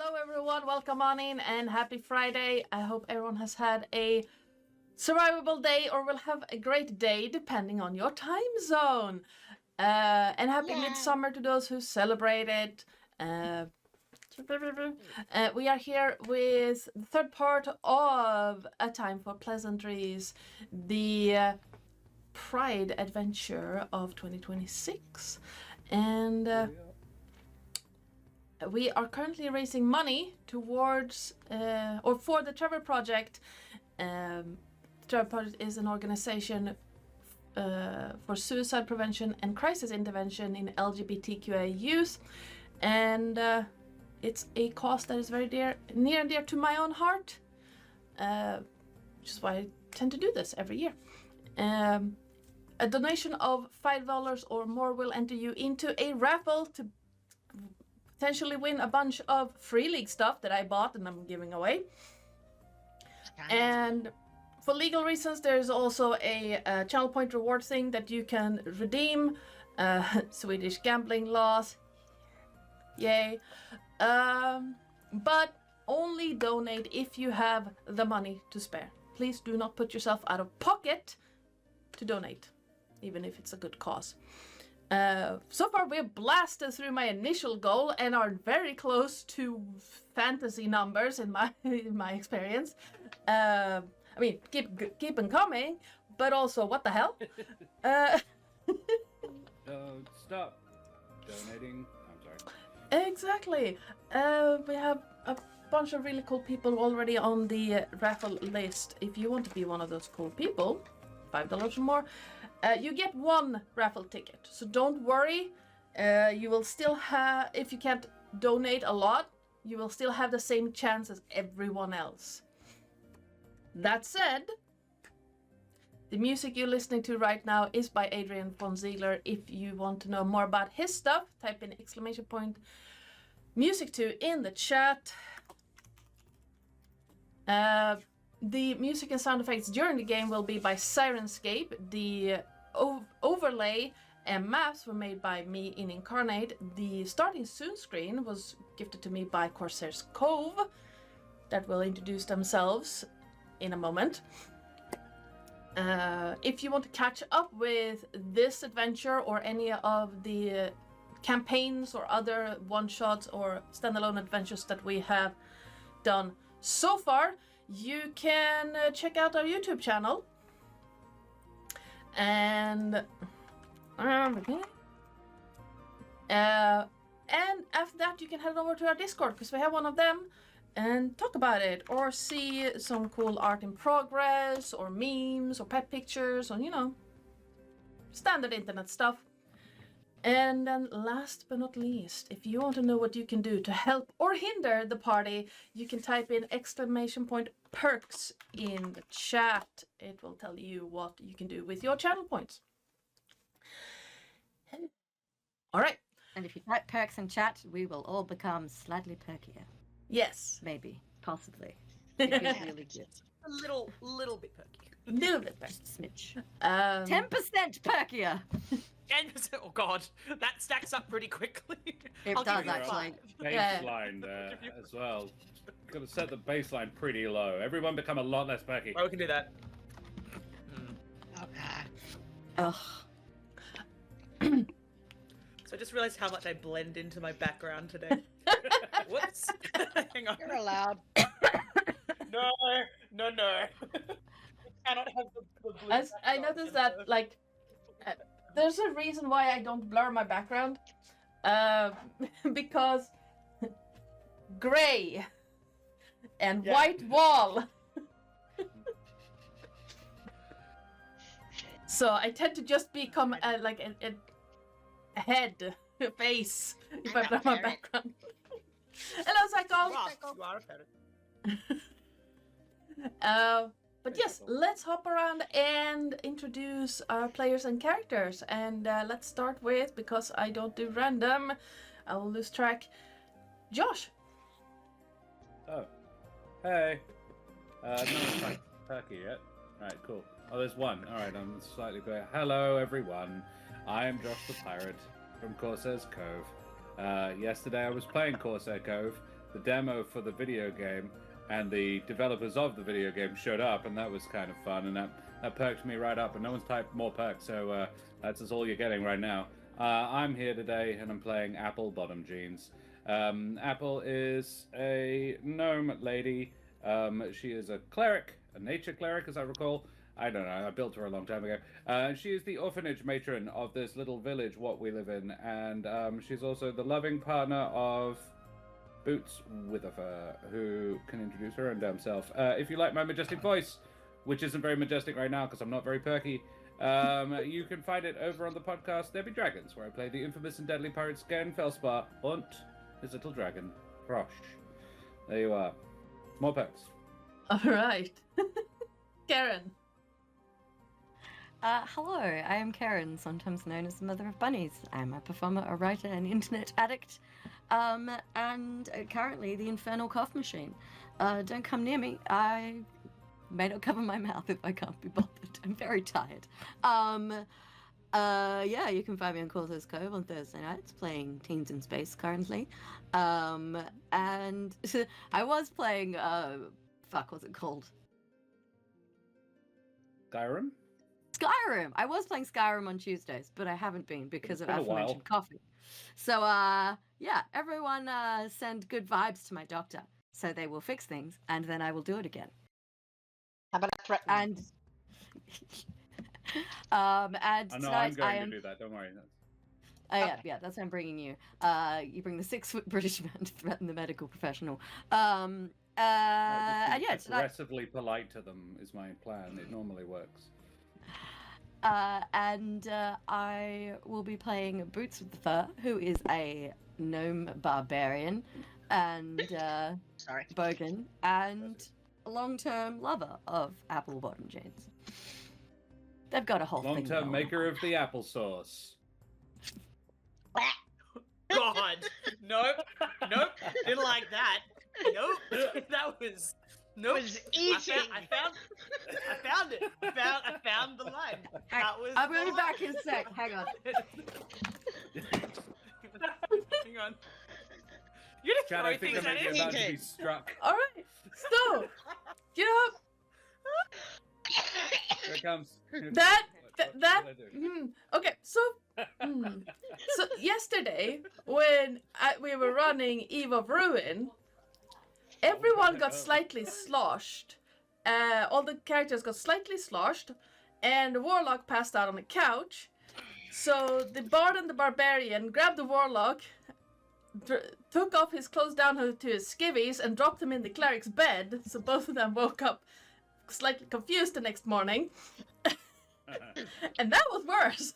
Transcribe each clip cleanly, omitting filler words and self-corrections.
Hello everyone, welcome on in and happy Friday. I hope everyone has had a survivable day or will have a great day depending on your time zone. And happy midsummer to those who celebrate it. We are here with the third part of A Time for Pleasantries, the Pride adventure of 2026. And we are currently raising money towards, or for the Trevor Project. Trevor Project is an organization for suicide prevention and crisis intervention in LGBTQIA youth. And it's a cause that is very near and dear to my own heart, which is why I tend to do this every year. A donation of $5 or more will enter you into a raffle to potentially win a bunch of free league stuff that I bought and I'm giving away. And for legal reasons, there's also a channel point reward thing that you can redeem. Swedish gambling laws. Yay. But only donate if you have the money to spare. Please do not put yourself out of pocket to donate, even if it's a good cause. So far we're blasted through my initial goal and are very close to fantasy numbers in my experience. I mean, keep them coming, but also what the hell? Stop donating. I'm sorry. Exactly. We have a bunch of really cool people already on the raffle list. If you want to be one of those cool people, $5 or more, you get one raffle ticket. So don't worry. You will still have, if you can't donate a lot, you will still have the same chance as everyone else. That said, the music you're listening to right now is by Adrian von Ziegler. If you want to know more about his stuff, type in !music2 in the chat. The music and sound effects during the game will be by Sirenscape. The overlay and maps were made by me in Incarnate. The starting soon screen was gifted to me by Corsair's Cove. That will introduce themselves in a moment. If you want to catch up with this adventure or any of the campaigns or other one-shots or standalone adventures that we have done so far, you can check out our YouTube channel. And after that you can head over to our Discord, because we have one of them, and talk about it, or see some cool art in progress, or memes, or pet pictures, or, you know, standard internet stuff. And then last but not least, if you want to know what you can do to help or hinder the party, you can type in !perks in the chat. It will tell you what you can do with your channel points. All right. And if you type perks in chat, we will all become slightly perkier. Yes. Maybe. Possibly. It'd be really good. A little bit perky. Little bit perky. Just a smidge. 10% perkier. 10%. Oh god, that stacks up pretty quickly. It does actually. Baseline there as well. Got to set the baseline pretty low. Everyone become a lot less perky. Oh, we can do that. Okay. Ugh. So I just realized how much I blend into my background today. Whoops. Hang on. You're allowed. No. We cannot have the blue I noticed that, like, there's a reason why I don't blur my background. Because gray and white wall. So I tend to just become like a head, a face, if I blur my background. Hello, Psycho! You are a parrot. But yes, let's hop around and introduce our players and characters. And let's start with, because I don't do random, I will lose track. Josh! Oh. Hey. No one's quite perky yet. Alright, cool. Oh, there's one. Alright, I'm slightly going. Hello, everyone. I am Josh the Pirate from Corsair's Cove. Yesterday I was playing Corsair Cove. the demo for the video game, and the developers of the video game showed up, and that was kind of fun, and that perked me right up, and no one's typed more perks, so that's all you're getting right now. I'm here today, and I'm playing Apple Bottom Jeans. Apple is a gnome lady. She is a cleric, a nature cleric, as I recall. I don't know, I built her a long time ago. She is the orphanage matron of this little village, what we live in, and she's also the loving partner of Boots Witherfur, who can introduce her own damn self. If you like my majestic voice, which isn't very majestic right now because I'm not very perky, you can find it over on the podcast There Be Dragons, where I play the infamous and deadly pirate Skern Felspar und his little dragon, Frosh. There you are. More perks. All right. Keren. Hello, I am Keren, sometimes known as the Mother of Bunnies. I'm a performer, a writer, an internet addict, and currently the Infernal Cough Machine. Don't come near me. I may not cover my mouth if I can't be bothered. I'm very tired. Yeah, you can find me on Corso's Cove on Thursday nights, playing Teens in Space currently. And I was playing, what's it called? Skyrim? Skyrim! I was playing Skyrim on Tuesdays, but I haven't been because of been a while. aforementioned coffee. So, yeah, everyone send good vibes to my doctor, so they will fix things, and then I will do it again. How about a threat? And and I know, tonight I'm going I am. to do that, don't worry. Oh yeah, Okay. yeah, that's what I'm bringing you. You bring the 6-foot British man to threaten the medical professional. And yeah, tonight, Aggressively polite to them is my plan. It normally works. and I will be playing Boots with the Fur, who is a gnome barbarian, and Sorry. Bogan, and a long-term lover of Apple Bottom Jeans. They've got a whole thing. Long-term going maker on. of the applesauce. God, nope, didn't like that. Nope, that was nope. Was eating. I found it. I found the line. That was. I'll be the back line. in a sec. Hang on. Hang on. You're just Chad, throwing I think things I at may be him. about to be struck. All right. So, you know, Here it comes. That- What that- did I do? okay, so so yesterday when we were running Eve of Ruin, everyone got slightly sloshed. All the characters got slightly sloshed, and the warlock passed out on the couch. So the bard and the barbarian grabbed the warlock, took off his clothes down to his skivvies, and dropped him in the cleric's bed. So both of them woke up slightly confused the next morning. And that was worse.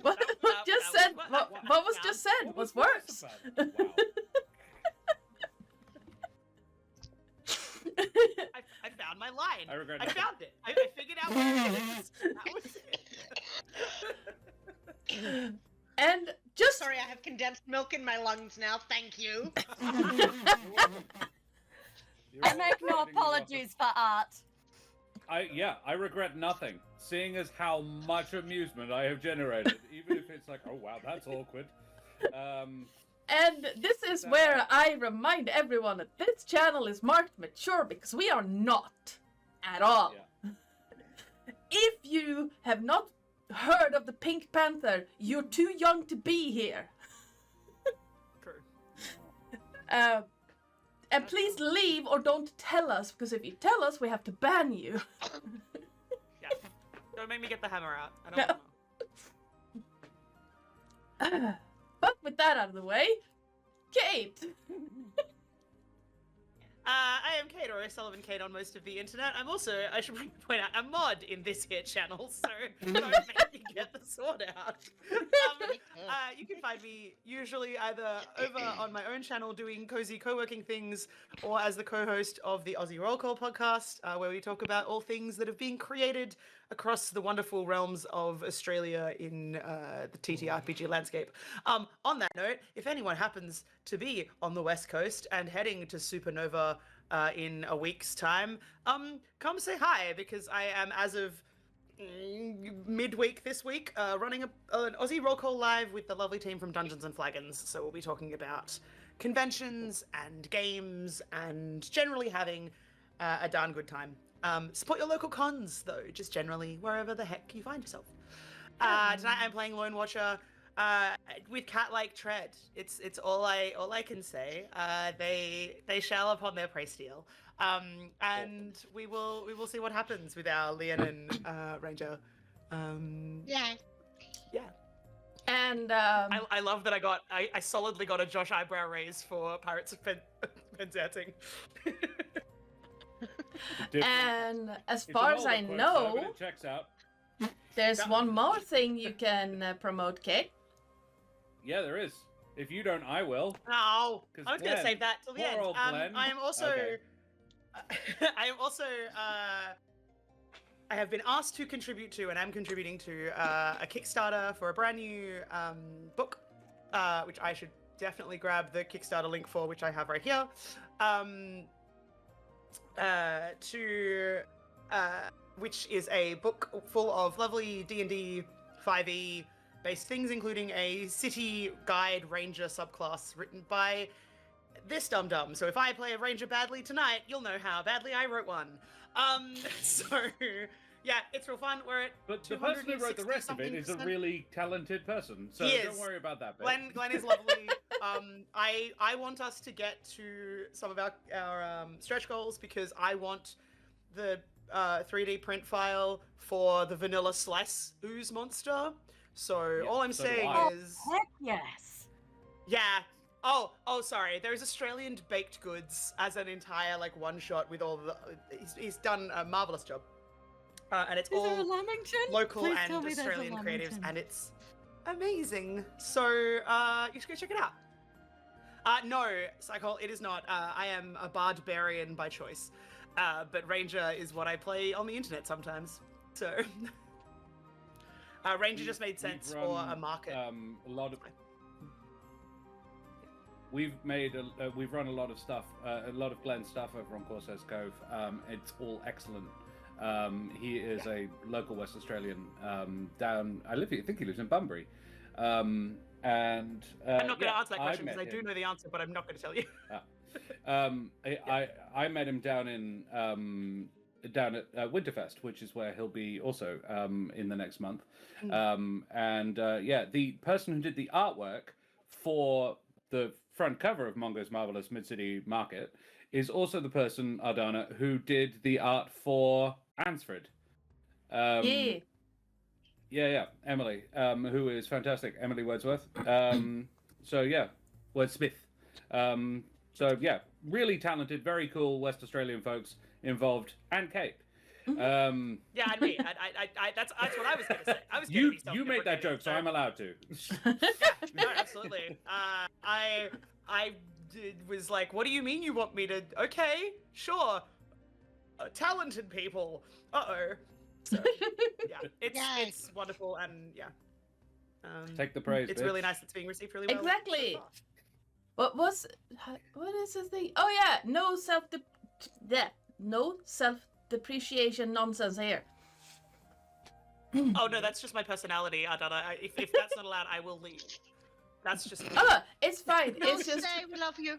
What just said? What was just said was worse. Wow. I found my line. I regret I nothing. found it. I figured out what it is. That was it. And just Sorry, I have condensed milk in my lungs now. Thank you. You're I all make no kidding me off. apologies for art. I regret nothing, seeing as how much amusement I have generated, even if it's like, oh wow, that's awkward. and this is where I remind everyone that this channel is marked mature because we are not at all. Yeah. If you have not heard of the Pink Panther, you're too young to be here. True. And please leave or don't tell us, because if you tell us, we have to ban you. Yeah. Don't make me get the hammer out. I don't know. But with that out of the way, Kate. I am Kate, or Sullivan Kate on most of the internet. I'm also, I should point out, a mod in this here channel, so don't make me get the sword out. You can find me usually either over on my own channel doing cozy co-working things, or as the co-host of the Aussie Roll Call podcast, where we talk about all things that have been created across the wonderful realms of Australia in the TTRPG landscape. On that note, if anyone happens to be on the West Coast and heading to Supernova in a week's time, come say hi, because I am, as of midweek this week, running an Aussie Roll Call live with the lovely team from Dungeons and Flagons. So we'll be talking about conventions and games and generally having a darn good time. Support your local cons, though, just generally wherever the heck you find yourself. Tonight I'm playing Lone Watcher with cat-like tread. It's all I can say. They shall upon their prey steel, and we will see what happens with our Leonin Ranger. Yeah. Yeah. And I love that I solidly got a Josh eyebrow raise for Pirates of Pentatting. and as far as I know, it checks out. there's one more thing you can promote, Kate. Yeah, there is. If you don't, I will. No, 'Cause I was going to Glenn, save that till the poor end. old Glenn. I am also. Okay. I am also. I have been asked to contribute to, and am contributing to, a Kickstarter for a brand new book, which I should definitely grab the Kickstarter link for, which I have right here. Which is a book full of lovely D&D 5e based things, including a city guide ranger subclass written by this dum-dum. So if I play a ranger badly tonight, you'll know how badly I wrote one. So yeah, it's real fun. We're at But the person who wrote the rest of it is a really talented person, so He don't is. worry about that bit. Glenn is lovely. I want us to get to some of our stretch goals because I want the 3D print file for the vanilla slice ooze monster. So Yeah, all I'm so do saying I. is, Heck yes. yeah. Oh, sorry. There's Australian baked goods as an entire like one shot with all the. He's done a marvelous job, and it's Is there a all Lamington? local Please and tell me there's a Australian creatives, Lamington. and it's amazing. So you should go check it out. No, Cycle, it is not. I am a barbarian by choice, but Ranger is what I play on the internet sometimes. So Ranger just made sense for a market. A lot of. We've run a lot of stuff, a lot of Glenn's stuff over on Corsair's Cove. It's all excellent. He is a local West Australian down. I think he lives in Bunbury. And I'm not going to answer that I question because met I do him. know the answer, but I'm not going to tell you. I met him down at Winterfest, which is where he'll be also in the next month. The person who did the artwork for the front cover of Mongo's Marvelous Mid-City Market is also the person, Ardana, who did the art for Ansford. Yeah. Emily, who is fantastic, Emily Wordsworth. Wordsmith. Really talented, very cool West Australian folks involved, and Kate. Yeah, and me. That's what I was going to say. I was gonna be You made that joke, so I'm allowed to. Yeah, no, absolutely. I was like, what do you mean you want me to? Okay, sure. Talented people. Uh-oh. So, yeah, it's wonderful, and yeah. Take the praise. It's bitch. really nice. It's being received really well. Exactly. so far. What is the thing? Oh yeah, no self-depreciation nonsense here. Oh no, that's just my personality, Adana. If that's not allowed, I will leave. That's just me. Oh, it's fine. No, It's just stay, we love you.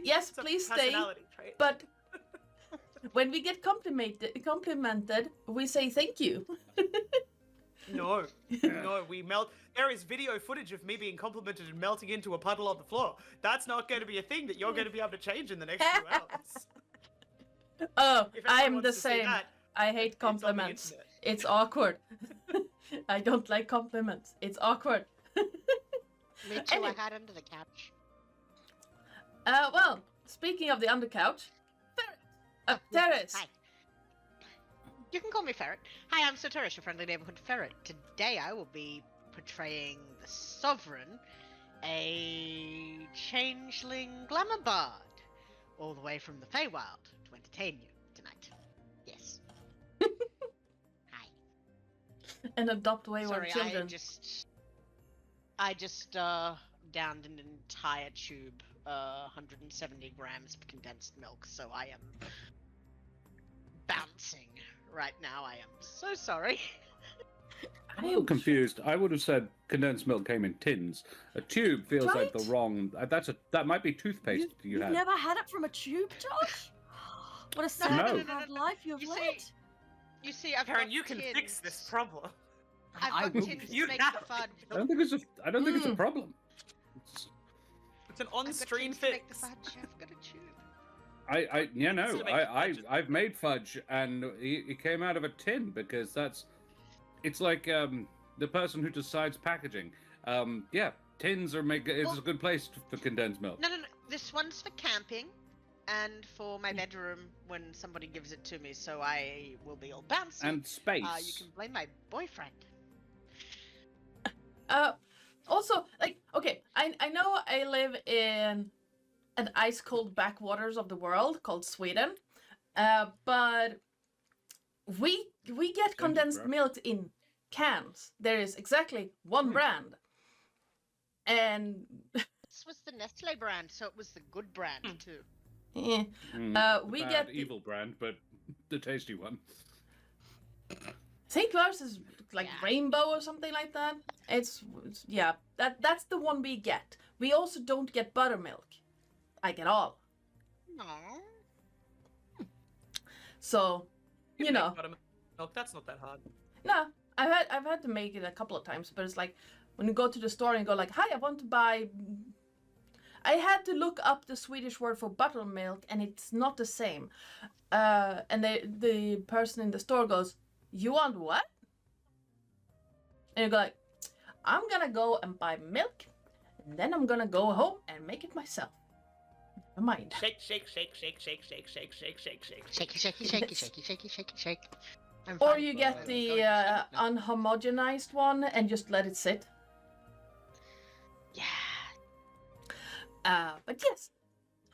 yes, It's a please stay. personality trait. But when we get complimented, we say thank you. No, we melt. There is video footage of me being complimented and melting into a puddle on the floor. That's not going to be a thing that you're going to be able to change in the next few hours. Oh, If anyone I'm wants the to see same. that, I hate it's on the compliments. internet. It's awkward. I don't like compliments. It's awkward. Me too, Anyway. I hide under the couch. Well, speaking of the undercouch, Terris. Hi. You can call me Ferret. Hi, I'm Sir Terris, your friendly neighborhood ferret. Today I will be portraying the Sovereign, a changeling glamour bard, all the way from the Feywild to entertain you tonight. Yes. Hi. And adopt wayward Sorry, children. I just downed an entire tube, 170 grams of condensed milk, so I am bouncing right now. I am so sorry. I'm a little confused. I would have said condensed milk came in tins. A tube feels like the Right? wrong. That might be toothpaste you You've had. never had it from a tube, Josh? What a sad No. and proud life you've You led. You see, I've Karen, got you can tins. fix this problem. I've I got will tins You to make have the fudge. I don't think it's a problem. It's an I've got on-stream tins to make the fix. fudge. I've got a tube. I've made fudge and it came out of a tin because it's like the person who decides packaging. Yeah, tins it's a good place for condensed milk. No. This one's for camping, and for my bedroom when somebody gives it to me, so I will be all bouncy. And space. You can blame my boyfriend. Also, like, okay, I know I live in an ice cold backwaters of the world called Sweden, but we get condensed milk in cans. There is exactly one brand, and This was the Nestle brand, so it was the good brand too. we Bad, get evil brand, but the tasty one. I think ours is like Yeah. rainbow or something like that. It's yeah, that's the one we get. We also don't get buttermilk, like at all. No. So, you can make know, buttermilk, that's not that hard. no, I've had to make it a couple of times, but it's like when you go to the store and go like, "Hi, I want to buy." I had to look up the Swedish word for buttermilk, and it's not the same. And the person in the store goes, "You want what?" And you go like, "I'm gonna go and buy milk, and then I'm gonna go home and make it myself." Never mind. Shake, shake, shake, shake, shake, shake, shake, shake, shake, shake. Shaky, shaky, shaky, shaky, shaky, shaky, shake. I'm Or fine. you get the unhomogenized one and just let it sit. Yeah. But yes.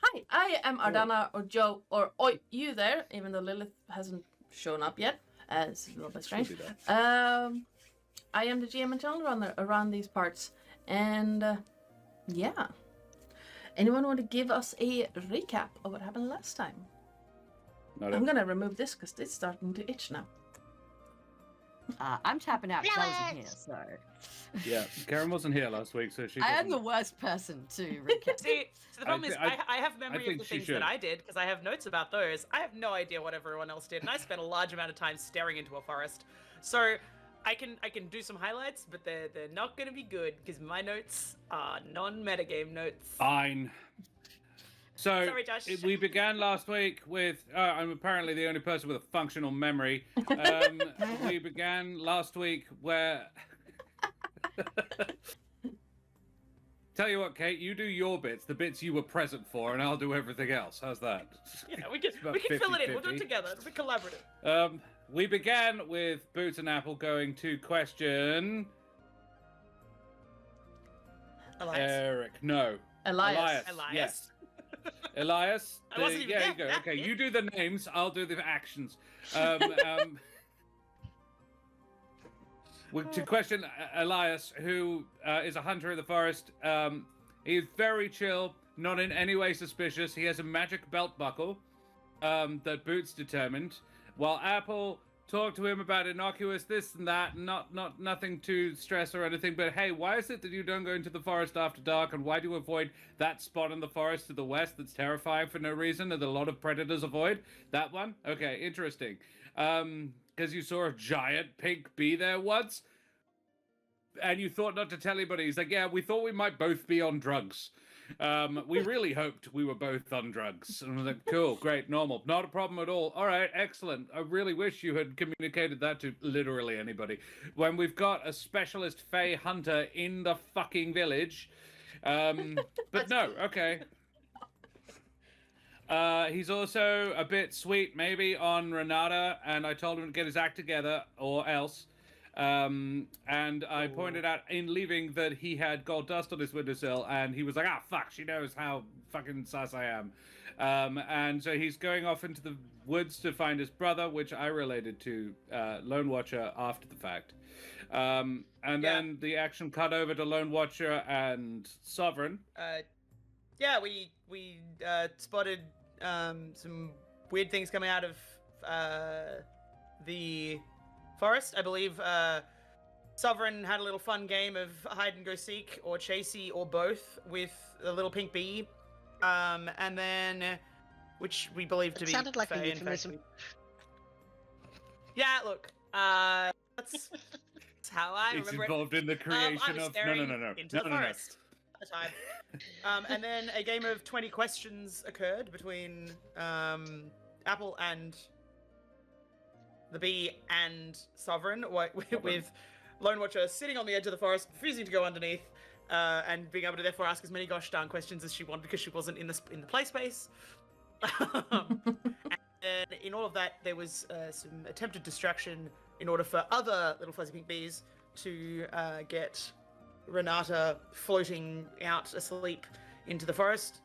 Hi, I am Ardana or Joe or Oi, you there, even though Lilith hasn't shown up yet. It's a little bit strange. She'll be there. I am the GM and channel runner around these parts. And yeah. Anyone want to give us a recap of what happened last time? Not I'm it. gonna remove this because it's starting to itch now. I'm tapping out because I wasn't here, so. Yeah, Karen wasn't here last week, so she. I am doesn't- the worst person to recap. See, so the problem is I have memory think of the she things should. that I did because I have notes about those. I have no idea what everyone else did, and I spent a large amount of time staring into a forest. So I can do some highlights, but they're not going to be good because my notes are non-metagame notes. Fine. So Sorry, Josh. we began last week with. I'm apparently the only person with a functional memory. We began last week where. Tell you what, Kate, you do your bits, the bits you were present for, and I'll do everything else. How's that? Yeah, we can About fill it in. We'll do 50-50. it together. It'll be collaborative. We began with Boots and Apple going to question Elias. Eric. No, Elias. Yes. Elias. I wasn't even yeah, there you go. for that Okay, bit. you do the names. I'll do the actions. To question Elias, who is a hunter in the forest. He is very chill, not in any way suspicious. He has a magic belt buckle that Boots determined, while Apple talked to him about innocuous this and that, nothing to stress or anything. But hey, why is it that you don't go into the forest after dark, and why do you avoid that spot in the forest to the west that's terrifying for no reason and a lot of predators avoid? That one? Okay, interesting. Because you saw a giant pink bee there once, and you thought not to tell anybody. He's like, yeah, we thought we might both be on drugs. We really hoped we were both on drugs. And I was like, cool, great, normal. Not a problem at all. All right, excellent. I really wish you had communicated that to literally anybody. When we've got a specialist Fey hunter in the fucking village. But no, okay. He's also a bit sweet, maybe, on Renata, and I told him to get his act together, or else. And I pointed out in leaving that he had gold dust on his windowsill, and he was like, ah, fuck, she knows how fucking sus I am. And so he's going off into the woods to find his brother, which I related to Lone Watcher after the fact. And then the action cut over to Lone Watcher and Sovereign. Yeah, we spotted some weird things coming out of the forest. I believe Sovereign had a little fun game of hide and go seek or chasey or both with a little pink bee, and then which we believe to It be sounded like a Faye, in fact, euphemism. Yeah, look, that's how I It's remember it. involved in the I creation was of staring no. into the forest at the time. And then a game of 20 questions occurred between Apple and the bee and Sovereign, with Lone Watcher sitting on the edge of the forest, refusing to go underneath, and being able to therefore ask as many gosh darn questions as she wanted because she wasn't in the play space. And in all of that, there was some attempted distraction in order for other little fuzzy pink bees to get Renata floating out asleep into the forest.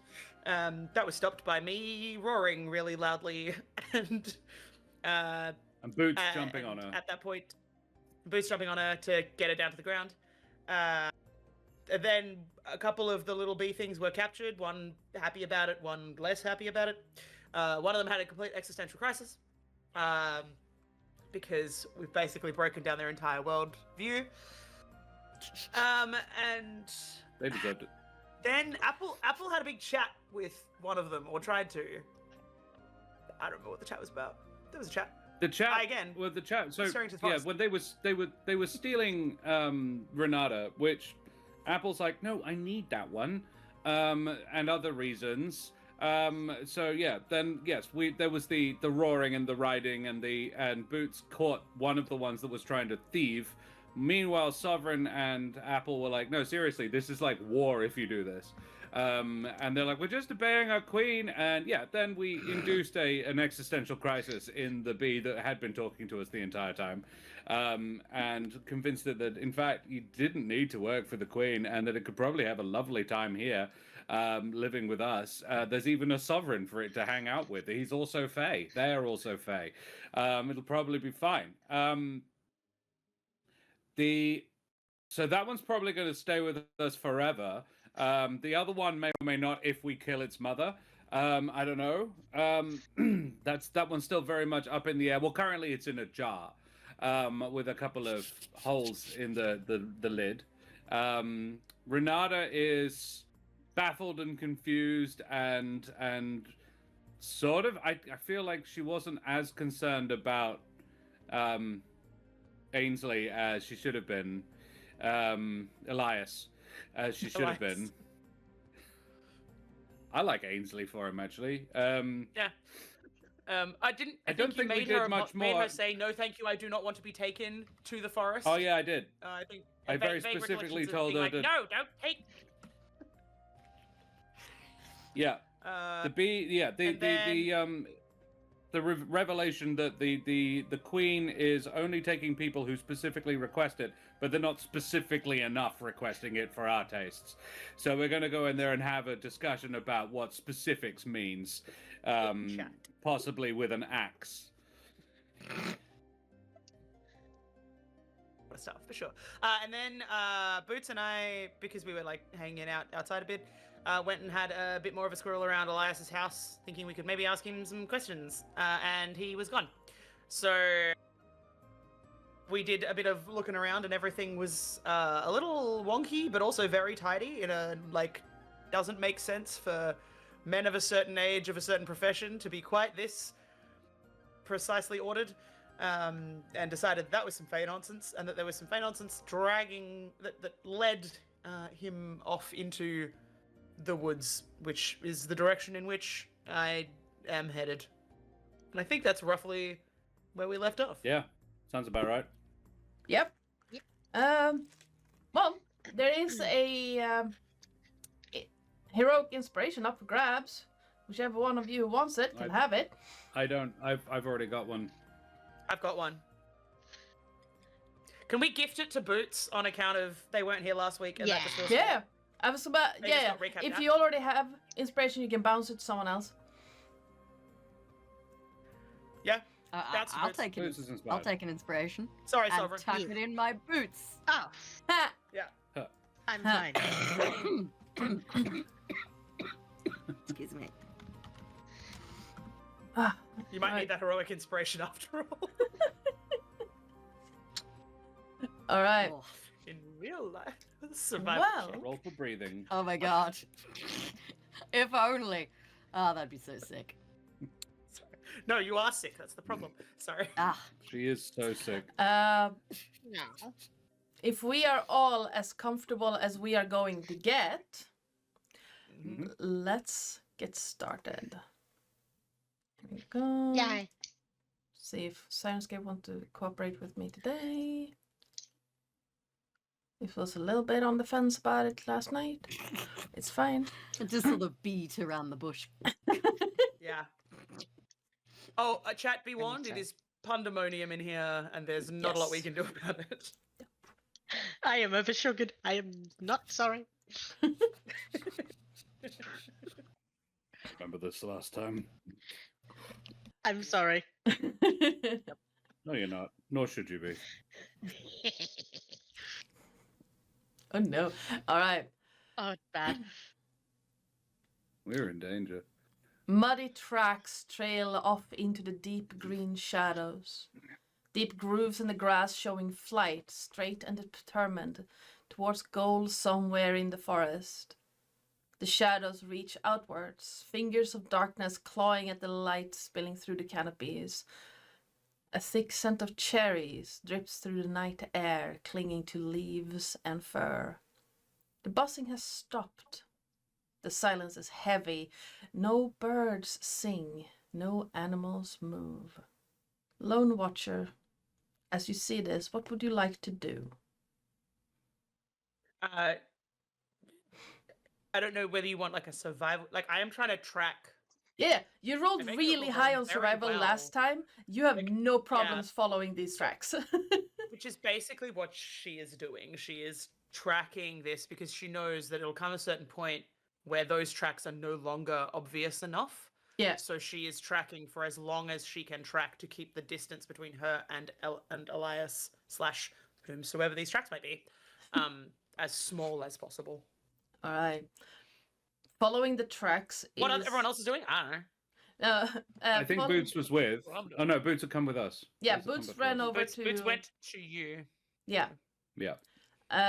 That was stopped by me roaring really loudly and Boots jumping on her. At that point, Boots jumping on her to get her down to the ground. And then a couple of the little bee things were captured, one happy about it, one less happy about it. One of them had a complete existential crisis, because we've basically broken down their entire world view. And They deserved it. then Apple had a big chat with one of them, or tried to. I don't remember what the chat was about. There was a chat. The chat again, Well, the chat. So referring to the yeah, forest. when they were stealing Renata, which Apple's like, no, I need that one, and other reasons. So yeah, then yes, there was the roaring and the riding and Boots caught one of the ones that was trying to thieve. Meanwhile, Sovereign and Apple were like, no, seriously, this is like war if you do this. And they're like, we're just obeying our queen. And yeah, then we induced an existential crisis in the bee that had been talking to us the entire time, and convinced it that, in fact, you didn't need to work for the queen and that it could probably have a lovely time here, living with us. There's even a sovereign for it to hang out with. He's also Fey. They're also Fey. It'll probably be fine. So that one's probably going to stay with us forever. The other one may or may not if we kill its mother. I don't know. That one's still very much up in the air. Well, currently it's in a jar, with a couple of holes in the lid. Renata is baffled and confused and sort of. I feel like she wasn't as concerned about Ainsley as she should have been. Elias, as she should have been. I like Ainsley for him, actually. Yeah. I don't think we did much made more. her say, no, thank you, I do not want to be taken to the forest. Oh, yeah, I did. I think I very vague specifically recollections of told being her like, to... no, don't take... The revelation that the queen is only taking people who specifically request it, but they're not specifically enough requesting it for our tastes. So we're going to go in there and have a discussion about what specifics means, possibly with an axe. Stuff for sure. And then Boots and I, because we were like hanging out outside a bit, went and had a bit more of a squirrel around Elias's house, thinking we could maybe ask him some questions, and he was gone. So we did a bit of looking around, and everything was a little wonky, but also very tidy. In a like, doesn't make sense for men of a certain age of a certain profession to be quite this precisely ordered. And decided that was some Fey nonsense, and that there was some Fey nonsense dragging that led him off into the woods, which is the direction in which I am headed. And I think that's roughly where we left off. Yeah, sounds about right. Yep. Well, there is a heroic inspiration up for grabs. Whichever one of you wants it can have it. I don't. I've already got one. I've got one. Can we gift it to Boots on account of they weren't here last week? And that just feels Yeah. I was about, Maybe just yeah. not recap If that. you already have inspiration, you can bounce it to someone else. Yeah, that's I'll Boots. take it. Boots is inspired. I'll take an inspiration Sorry, and Sovereign. tuck it in my boots. Oh, Ha! Yeah. I'm Huh. fine. Excuse me. Ah, You might Right. need that heroic inspiration after all. All right. Oh, In real life, survival Well. check. Roll for breathing. oh my god. If only. Oh, that'd be so sick. Sorry. No, you are sick. That's the problem. Sorry. Ah, She is so sick. No. If we are all as comfortable as we are going to get, Mhm. let's get started. Here we go. Yay. See if Sirenscape want to cooperate with me today. It was a little bit on the fence about it last night. It's fine. just sort of beat around the bush. Yeah. Oh, chat, be warned, it sorry. is pandemonium in here, and there's not a lot we Yes. can do about it. I am oversugared. I am not sorry. Remember this last time? I'm sorry. No, you're not. Nor should you be. Oh no. All right. Oh, it's bad. We're in danger. Muddy tracks trail off into the deep green shadows. Deep grooves in the grass showing flight, straight and determined, towards goal somewhere in the forest. The shadows reach outwards, fingers of darkness clawing at the light spilling through the canopies. A thick scent of cherries drips through the night air, clinging to leaves and fur. The buzzing has stopped. The silence is heavy. No birds sing, no animals move. Lone Watcher, as you see this, what would you like to do? I don't know whether you want like a survival. Like I am trying to track. Yeah, you rolled think it really will high go on very survival well. last time. You have Like, no problems following these tracks. Which is basically what she is doing. She is tracking this because she knows that it'll come a certain point where those tracks are no longer obvious enough. Yeah. So she is tracking for as long as she can track to keep the distance between her and Elias / whomsoever these tracks might be, as small as possible. All right. Following the tracks What is... everyone else is doing, I don't know. I think follow- Boots was with. Well, I'm Oh no, Boots would come with us. Yeah, Boots would come Boots before ran us. over Boots to... went to you. Yeah. Yeah.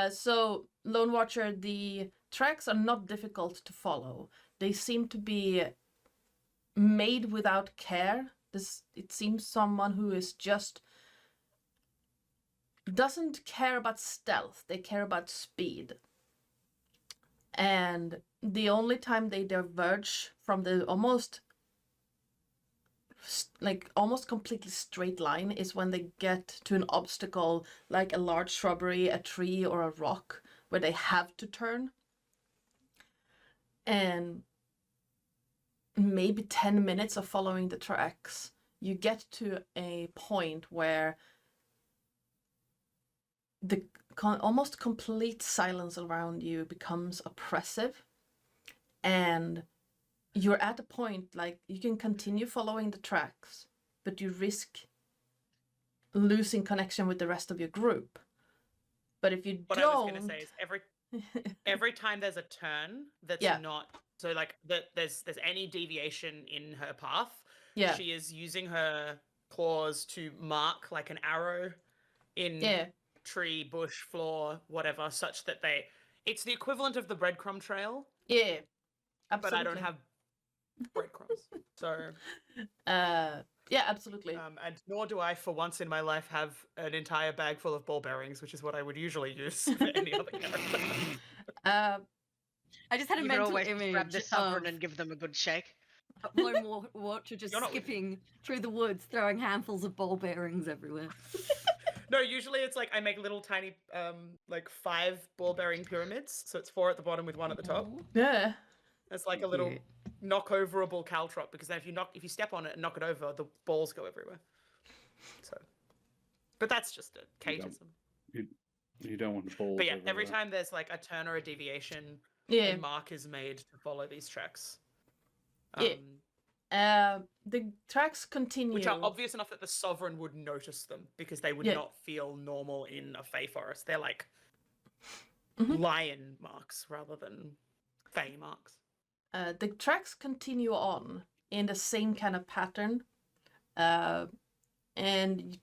So, Lone Watcher, the tracks are not difficult to follow. They seem to be made without care. It seems someone who is just doesn't care about stealth. They care about speed. And the only time they diverge from the almost completely straight line is when they get to an obstacle like a large shrubbery, a tree, or a rock where they have to turn. And maybe 10 minutes of following the tracks, you get to a point where the almost complete silence around you becomes oppressive, and you're at a point like you can continue following the tracks, but you risk losing connection with the rest of your group. But if you What don't, I was going to say is every time there's a turn that's Yeah. not so like there's any deviation in her path, yeah, she is using her claws to mark like an arrow in yeah, tree, bush, floor, whatever, such that it's the equivalent of the breadcrumb trail, yeah, but I don't absolutely. have breadcrumbs. So Yeah, absolutely. and nor do I for once in my life have an entire bag full of ball bearings, which is what I would usually use for any other character. I just had a You can mental always image grab the sovereign of and give them a good shake. Lone Watcher just You're not- skipping through the woods, throwing handfuls of ball bearings everywhere. No, usually it's like I make little tiny like 5 ball bearing pyramids, so it's 4 at the bottom with 1 at the top. Yeah. It's like a little Cute. knock-overable caltrop, because then if you step on it and knock it over, the balls go everywhere. So, but that's just a cageism. You don't want the balls. But yeah, every everywhere. time there's like a turn or a deviation, Yeah. a mark is made to follow these tracks. Yeah. The tracks continue. Which are obvious enough that the sovereign would notice them, because they would Yeah. not feel normal in a Fey forest. They're like Mhm. lion marks rather than Fey marks. The tracks continue on in the same kind of pattern, and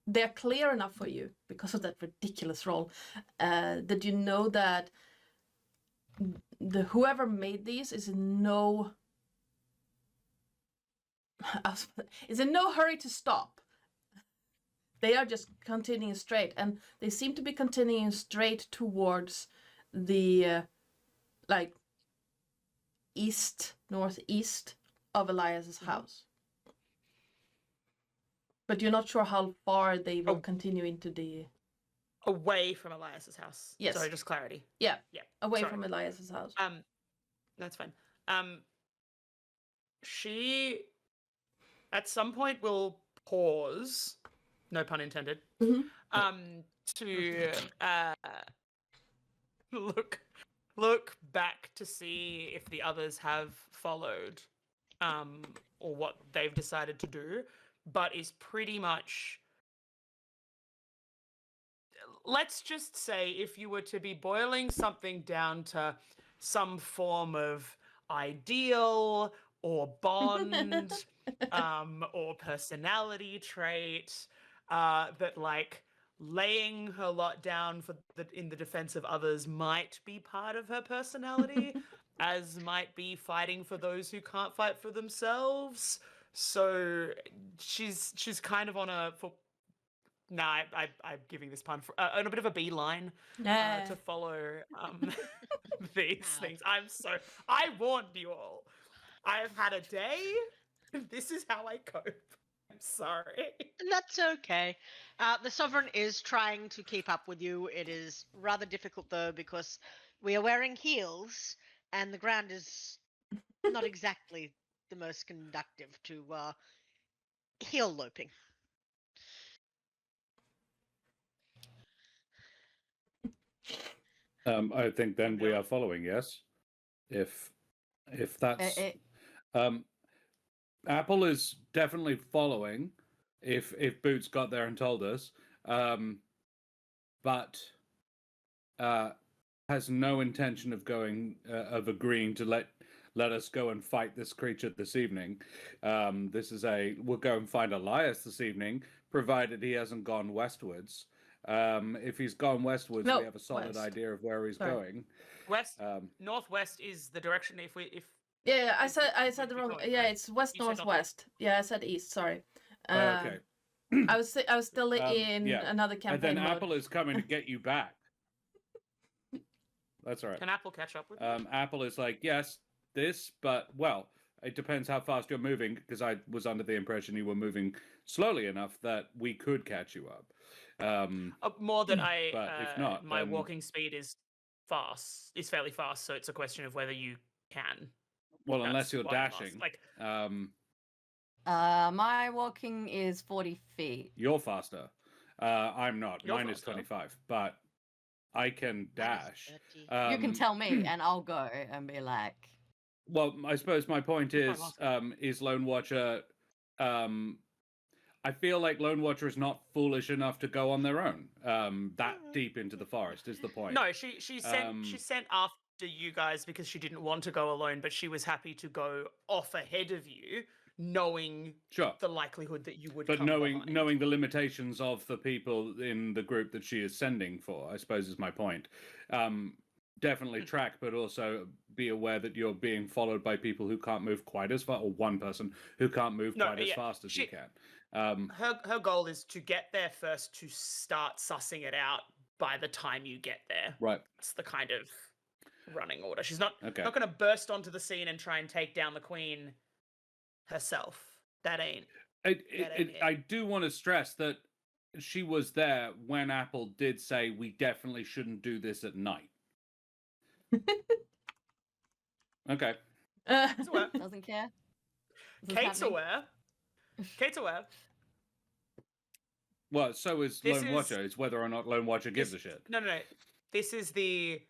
they're clear enough for you because of that ridiculous roll, that you know that whoever made these is in no hurry to stop. They are just continuing straight, and they seem to be continuing straight towards the northeast of Elias's house. But you're not sure how far they will continue into the... Away from Elias's house. Yes. Sorry, just clarity. Yeah. Yeah. Away sorry. from Elias's house. That's fine. She at some point will pause, no pun intended, to look back to see if the others have followed, or what they've decided to do, but is pretty much, let's just say, if you were to be boiling something down to some form of ideal or bond or personality trait, that like laying her lot down in the defense of others might be part of her personality, as might be fighting for those who can't fight for themselves. So she's kind of on a I'm giving this pun on a bit of a beeline to follow these things. I warned you all. I've had a day. This is how I cope. I'm sorry. That's okay. The Sovereign is trying to keep up with you. It is rather difficult, though, because we are wearing heels, and the ground is not exactly the most conductive to heel loping. I think then we are following, yes? If that's... Apple is definitely following, if Boots got there and told us, but has no intention of agreeing to let us go and fight this creature this evening. We'll go and find Elias this evening, provided he hasn't gone westwards. If he's gone westwards, we have a solid idea of where he's going. Northwest is the direction. Yeah, I said the wrong. Yeah, it's west northwest. Yeah, I said east. Sorry. Okay. I was still in another campaign And then mode. Apple is coming to get you back. That's all right. Can Apple catch up with you? Apple is like, yes, but it depends how fast you're moving, because I was under the impression you were moving slowly enough that we could catch you up. More than I. But if not, my then... walking speed is fairly fast. So it's a question of whether you can. Well, unless you're dashing. My walking is 40 feet. You're faster. I'm not. Mine is 25, but I can dash. You can tell me, and I'll go and be like... Well, I suppose my point is Lone Watcher... I feel like Lone Watcher is not foolish enough to go on their own that deep into the forest, is the point. No, she sent after you guys because she didn't want to go alone, but she was happy to go off ahead of you, knowing the likelihood that you would. But knowing the limitations of the people in the group that she is sending for, I suppose is my point. Definitely track, but also be aware that you're being followed by people who can't move quite as far, or one person who can't move quite as fast as you can. Her goal is to get there first, to start sussing it out by the time you get there. Right. That's the kind of running order. She's not going to burst onto the scene and try and take down the queen herself. That ain't. I do want to stress that she was there when Apple did say we definitely shouldn't do this at night. Okay. Doesn't care. Kate's aware. Kate's aware. Well, so is Lone Watcher. It's whether or not Lone Watcher gives a shit. No. This is the...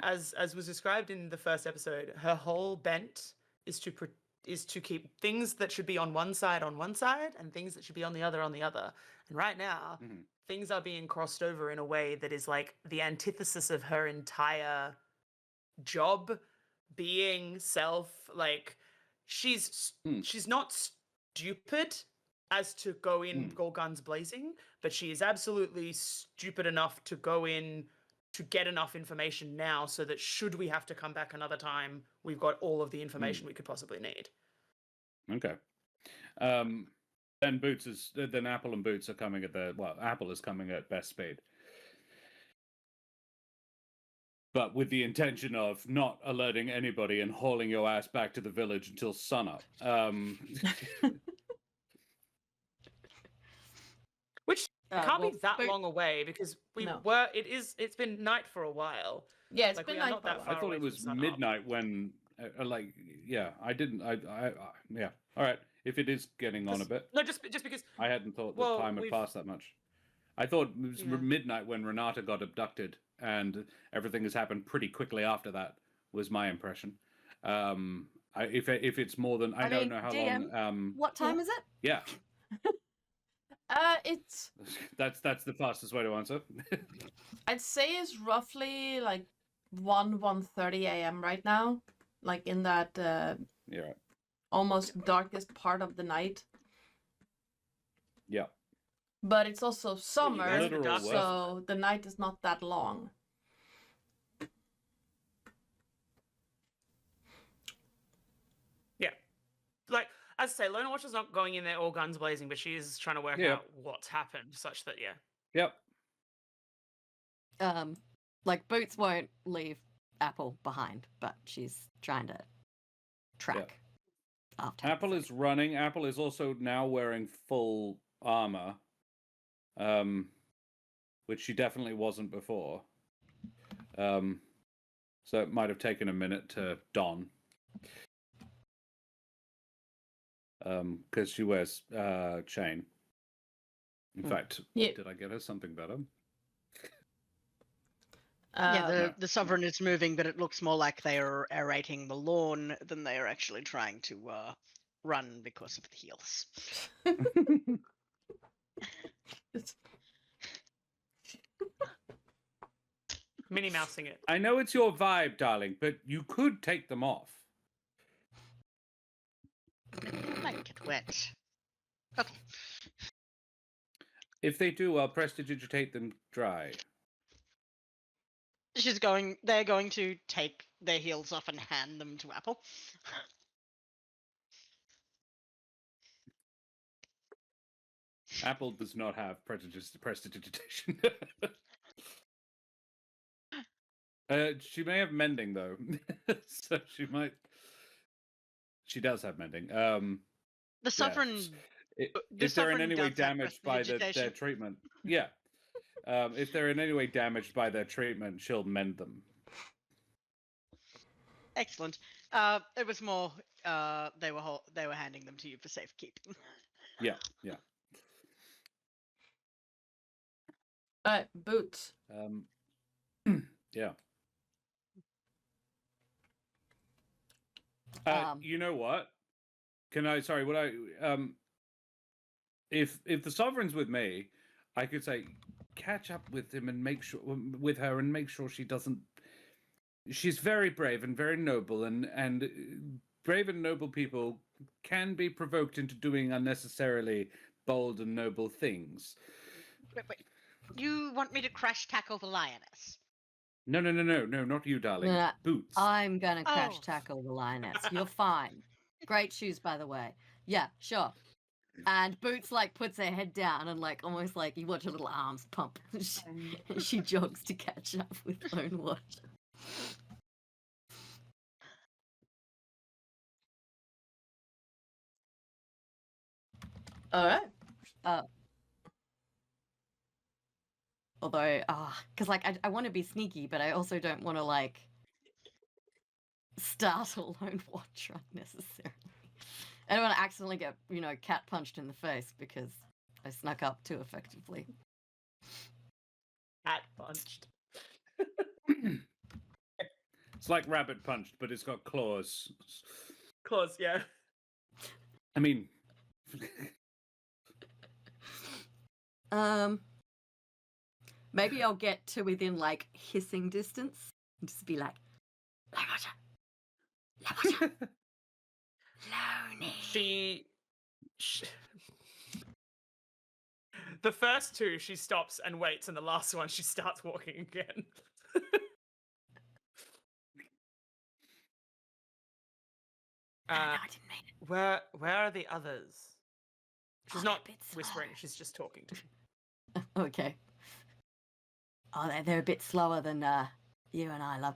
As was described in the first episode, her whole bent is to keep things that should be on one side, and things that should be on the other. And right now, things are being crossed over in a way that is like the antithesis of her entire job, being self. Like she's not stupid, as to go in all guns blazing, but she is absolutely stupid enough to go in to get enough information now so that should we have to come back another time, we've got all of the information we could possibly need. Okay. Then then Apple and Boots are coming at Apple is coming at best speed. But with the intention of not alerting anybody and hauling your ass back to the village until sunup. Which can't be that Boot- long away because No. it's been night for a while. Yeah, it's Like, been we are night not for a that while. far I thought away it from was sunup. midnight when, yeah. All right, if it is getting on a bit. No, just because I hadn't thought Well, the time had we've- passed that much. I thought it was Yeah. midnight when Renata got abducted, and everything has happened pretty quickly after that, was my impression. If it's more than, I don't mean, know how DM, long. What time is it? Yeah, It's that's the fastest way to answer. I'd say it's roughly like 1:30 a.m. right now, like in that Yeah, right. almost darkest part of the night. Yeah. But it's also summer, Literal so the night is not that long. Yeah. Like, as I say, Lona Watcher's not going in there all guns blazing, but she is trying to work Yeah. out what's happened such that, yeah. Yep. Like Boots won't leave Apple behind, but she's trying to track after. Apple is running. Apple is also now wearing full armor, which she definitely wasn't before. So it might have taken a minute to don. Because she wears chain. In fact, Yeah. did I get her something better? Yeah, the Sovereign is moving, but it looks more like they are aerating the lawn than they are actually trying to run because of the heels. Minnie Mousing it. I know it's your vibe, darling, but you could take them off. Might get wet. Okay. If they do, I'll prestidigitate them dry. They're going to take their heels off and hand them to Apple. Apple does not have prestidigitation. She may have mending though, so she might. She does have mending. The Sovereign. If they're in any way damaged by their treatment, yeah. If they're in any way damaged by their treatment, she'll mend them. Excellent. It was more they were handing them to you for safekeeping. Yeah. Boots. Yeah. You know what? Can I? Sorry, would I? If the Sovereign's with me, I could say catch up with him and make sure with her and make sure she doesn't. She's very brave and very noble, and brave and noble people can be provoked into doing unnecessarily bold and noble things. Wait. You want me to crash tackle the lioness? No, not you, darling. No, Boots. I'm gonna crash Oh. tackle the lioness. You're fine. Great shoes, by the way. Yeah, sure. And Boots like puts her head down and like almost like you watch her little arms pump. She jogs to catch up with Lone Watcher. All right. Although, because like I want to be sneaky, but I also don't want to like startle Lone Watcher unnecessarily. I don't want to accidentally get cat punched in the face because I snuck up too effectively. Cat punched. It's like rabbit punched, but it's got claws. Claws, yeah. I mean, Maybe I'll get to within like hissing distance and just be like, Lone Watcher, Loney. She The first two, she stops and waits, and the last one, she starts walking again. No, I didn't mean it. Where are the others? She's they're not a bit whispering, slow. she's just talking to me. Okay. Oh, they're a bit slower than you and I, love.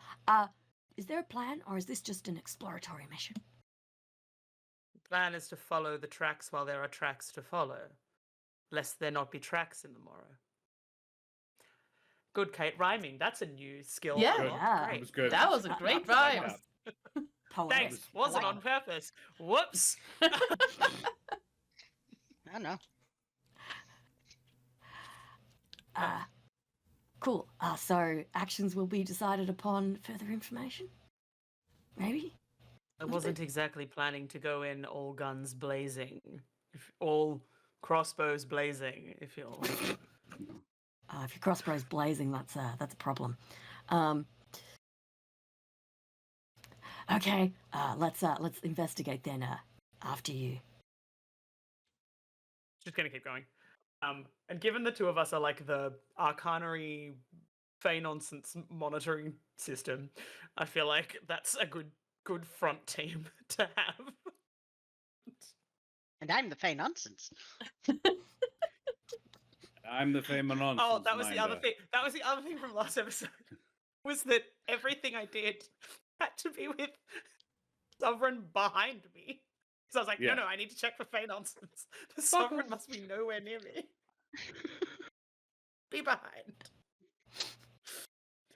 Is there a plan, or is this just an exploratory mission? The plan is to follow the tracks while there are tracks to follow, lest there not be tracks in the morrow. Good, Kate. Rhyming, that's a new skill. Yeah. unlocked. Yeah. That Great. was good. That was a great I like rhyme. that. Poetic. Thanks. Wasn't on purpose. Whoops. I don't know. Cool. So actions will be decided upon further information? Maybe? I wasn't exactly planning to go in all guns blazing, all crossbows blazing. If you'll. If your crossbow's blazing, that's a problem. Okay, let's investigate then. After you. Just gonna keep going. And given the two of us are like the arcanery Fey nonsense monitoring system, I feel like that's a good front team to have. And I'm the Fey nonsense. I'm the famous nonsense. Oh, that was the other minder. thing. That was the other thing from last episode. Was that everything I did had to be with Sovereign behind me. So I was like, Yeah. no, I need to check for Fey nonsense. The Sovereign must be nowhere near me. Be behind.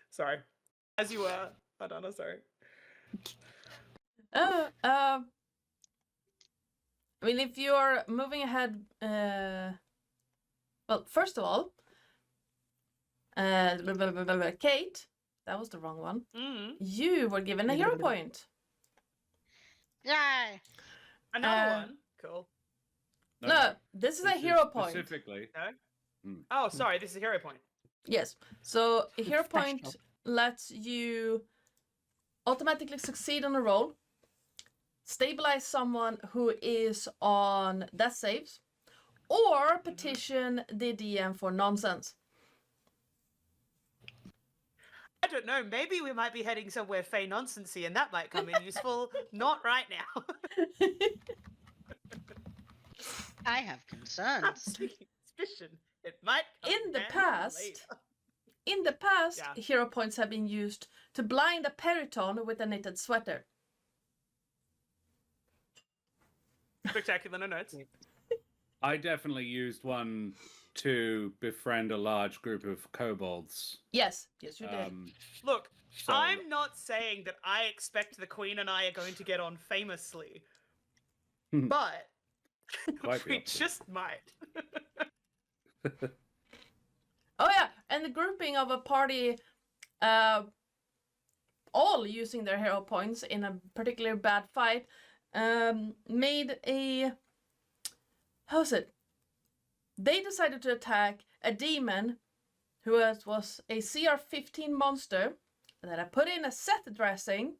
Sorry. As you were. Madonna, sorry. I mean, if you're moving ahead, well, first of all, Kate, that was the wrong one. Mm. You were given a hero point. Yay! Another one. Cool. No, this is a This hero point. Specifically. Oh, sorry, this is a hero point. Yes. So a hero point Professional. lets you automatically succeed on a roll, stabilize someone who is on death saves, or petition the DM for nonsense. I don't know, maybe we might be heading somewhere Fey nonsensey and that might come in useful. Not right now. I have concerns. Suspicion. It might come In the handy past, later. In the past, Yeah. hero points have been used to blind a periton with a knitted sweater. Spectacular, no notes. I definitely used one to befriend a large group of kobolds. Yes, yes, you did. Look, So- I'm not saying that I expect the Queen and I are going to get on famously, but Quite the we opposite. just might. Oh yeah, and the grouping of a party, all using their hero points in a particularly bad fight, made a... How's it? They decided to attack a demon who was a CR-15 monster that I put in a set dressing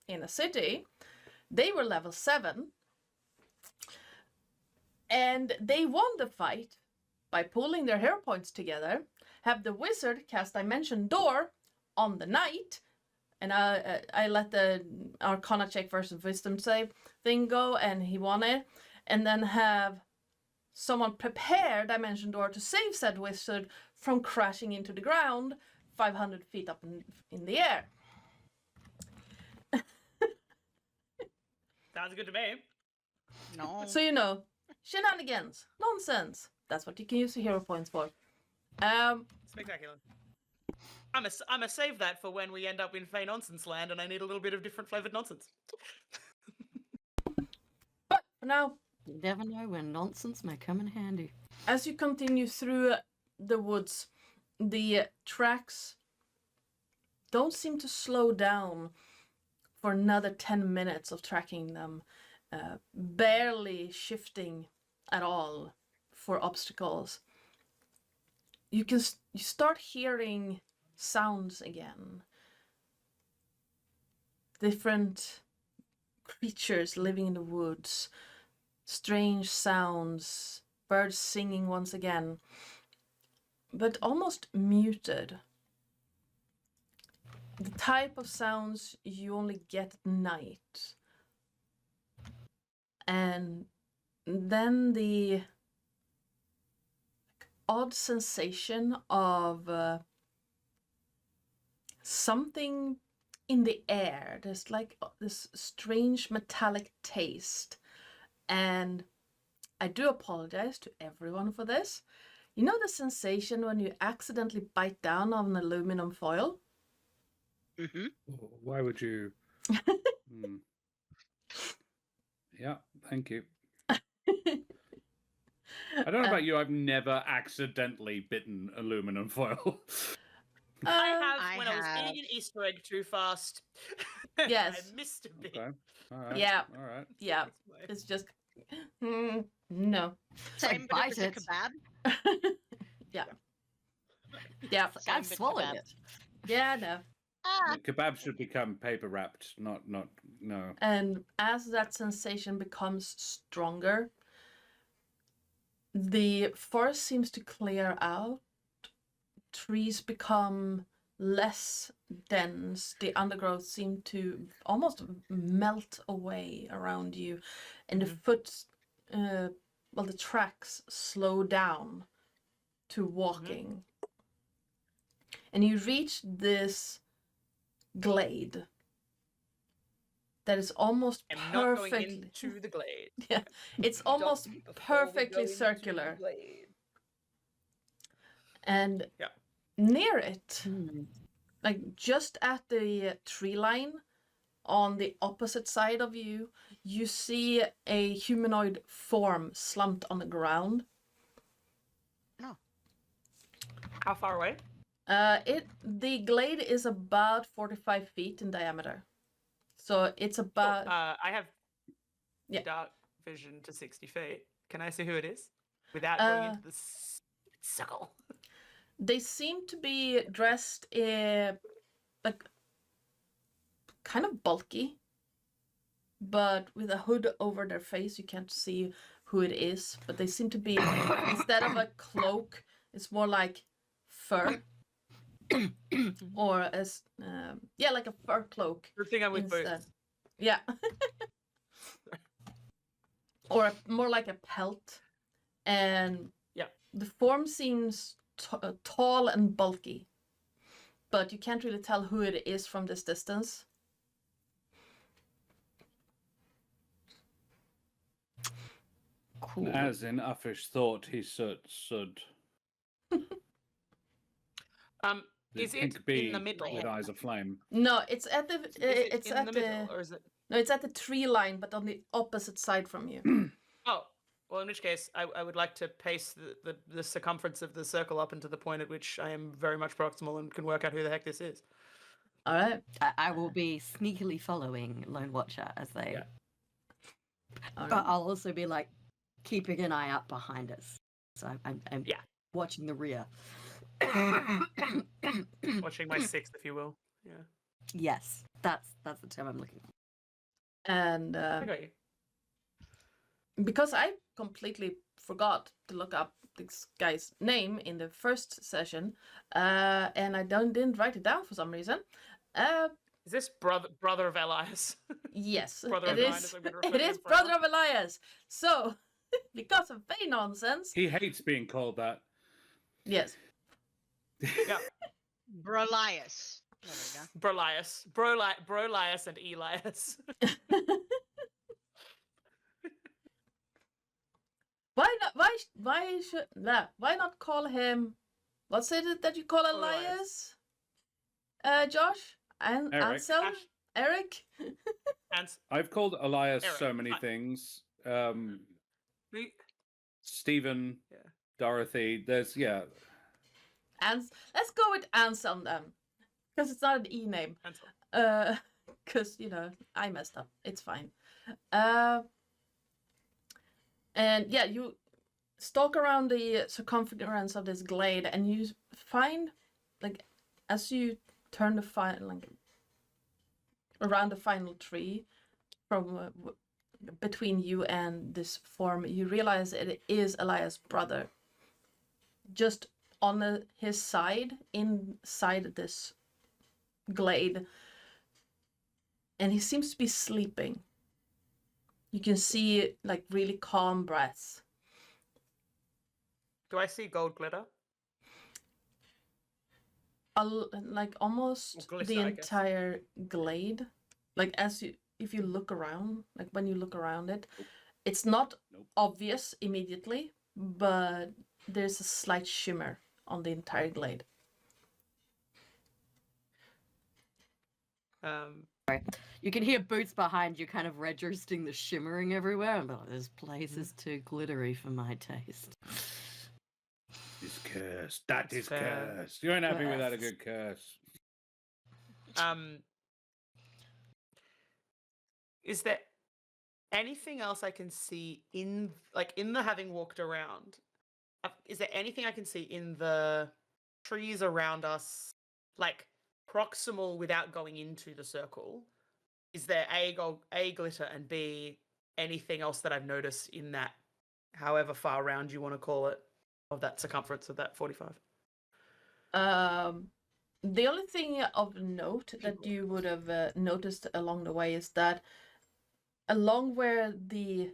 in a city. They were level 7. And they won the fight by pooling their hero points together, have the wizard cast Dimension Door on the knight, and I let the Arcana check versus Wisdom save thing go, and he won it, and then have someone prepare Dimension Door to save said wizard from crashing into the ground 500 feet up in the air. Sounds good to me. No. So you know, shenanigans, nonsense. That's what you can use the hero points for. Spectacular. I'm a save that for when we end up in Fey nonsense land and I need a little bit of different flavored nonsense. But for now, You never know when nonsense may come in handy. as you continue through the woods, the tracks don't seem to slow down for another 10 minutes of tracking them, barely shifting at all for obstacles. You start hearing sounds again. Different creatures living in the woods, strange sounds, birds singing once again. but almost muted. The type of sounds you only get at night. And then the odd sensation of something in the air. There's like this strange metallic taste. And I do apologize to everyone for this. You know the sensation when you accidentally bite down on an aluminum foil? Mm-hmm. Why would you? Yeah, thank you. I don't know about you. I've never accidentally bitten aluminum foil. I have I when I was have. eating an Easter egg too fast. Yes. I missed a bit. Okay. All right. Yeah. All right. Yeah, it's just no. Same, but bite if it's a it. kebab. Yeah. Yeah. It's like, Same I've with swallowed kebab. it. Yeah, no. Ah, The kebab should become paper wrapped, not no. And as that sensation becomes stronger, the forest seems to clear out. Trees become less dense. The undergrowth seem to almost melt away around you, and the the tracks slow down to walking. And you reach this glade that is almost I'm not going perfectly into the glade. yeah, it's almost Stop before we perfectly go into circular. the glade. And Yeah. near it, Hmm. like just at the tree line on the opposite side of you, you see a humanoid form slumped on the ground. How far away? The glade is about 45 feet in diameter. So it's about I have Yeah. dark vision to 60 feet. Can I see who it is? Without going into the circle. they seem to be dressed in like kind of bulky, but with a hood over their face. You can't see who it is, but they seem to be instead of a cloak, it's more like fur. Or as like a fur cloak Good thing I'm with instead. boots. Yeah. Or more like a pelt. And Yeah. the form seems tall and bulky, but you can't really tell who it is from this distance. Cool. As in Uffish thought he should. The Is it pink bee in the middle? with eyes of flame. No, it's at the Is it it's in at the the middle, or is it? no, it's at the tree line, but on the opposite side from you. Oh, well, in which case, I would like to pace the circumference of the circle up into the point at which I am very much proximal and can work out who the heck this is. All right. I will be sneakily following Lone Watcher as they. Yeah. All But right. I'll also be like keeping an eye out behind us. So I'm Yeah. watching the rear. Watching my sixth, if you will. Yeah. Yes, that's the term I'm looking for. And I got you. because I completely forgot to look up this guy's name in the first session, and I didn't write it down for some reason. Is this brother of Elias? Yes, Brother it of mine, is. as I'm gonna refer It to is him forever. brother of Elias. So, because of Fey nonsense, He hates being called that. yes. Yeah. Brolias. There we go. Brolias. Brolias and Elias. Why not? Why not call him? What's it that you call Elias? Josh and Eric. Ansel, Ash. Eric. I've called Elias Eric, so many fine. things. We- Stephen, Yeah. Dorothy. There's Let's go with Anselm then, because it's not an E name. Ansel. Because I messed up. It's fine. And yeah, you stalk around the circumference of this glade, and you find, like, as you turn around the final tree, from between you and this form, you realize it is Elias' brother, just on his side, inside this glade, and he seems to be sleeping. You can see like really calm breaths. Do I see gold glitter? Like almost Or glitter, the I guess. entire glade. Like if you look around, like when you look around it, it's not obvious immediately, but there's a slight shimmer on the entire glade. You can hear Boots behind you kind of registering the shimmering everywhere. I'm like, this place is too glittery for my taste. It's cursed. That is fair. cursed. You ain't happy without a good curse. Is there anything else I can see in the having walked around? Is there anything I can see in the trees around us, like proximal without going into the circle? Is there A glitter and B anything else that I've noticed in that, however far around you want to call it, of that circumference of that 45? The only thing of note that you would have noticed along the way is that along where the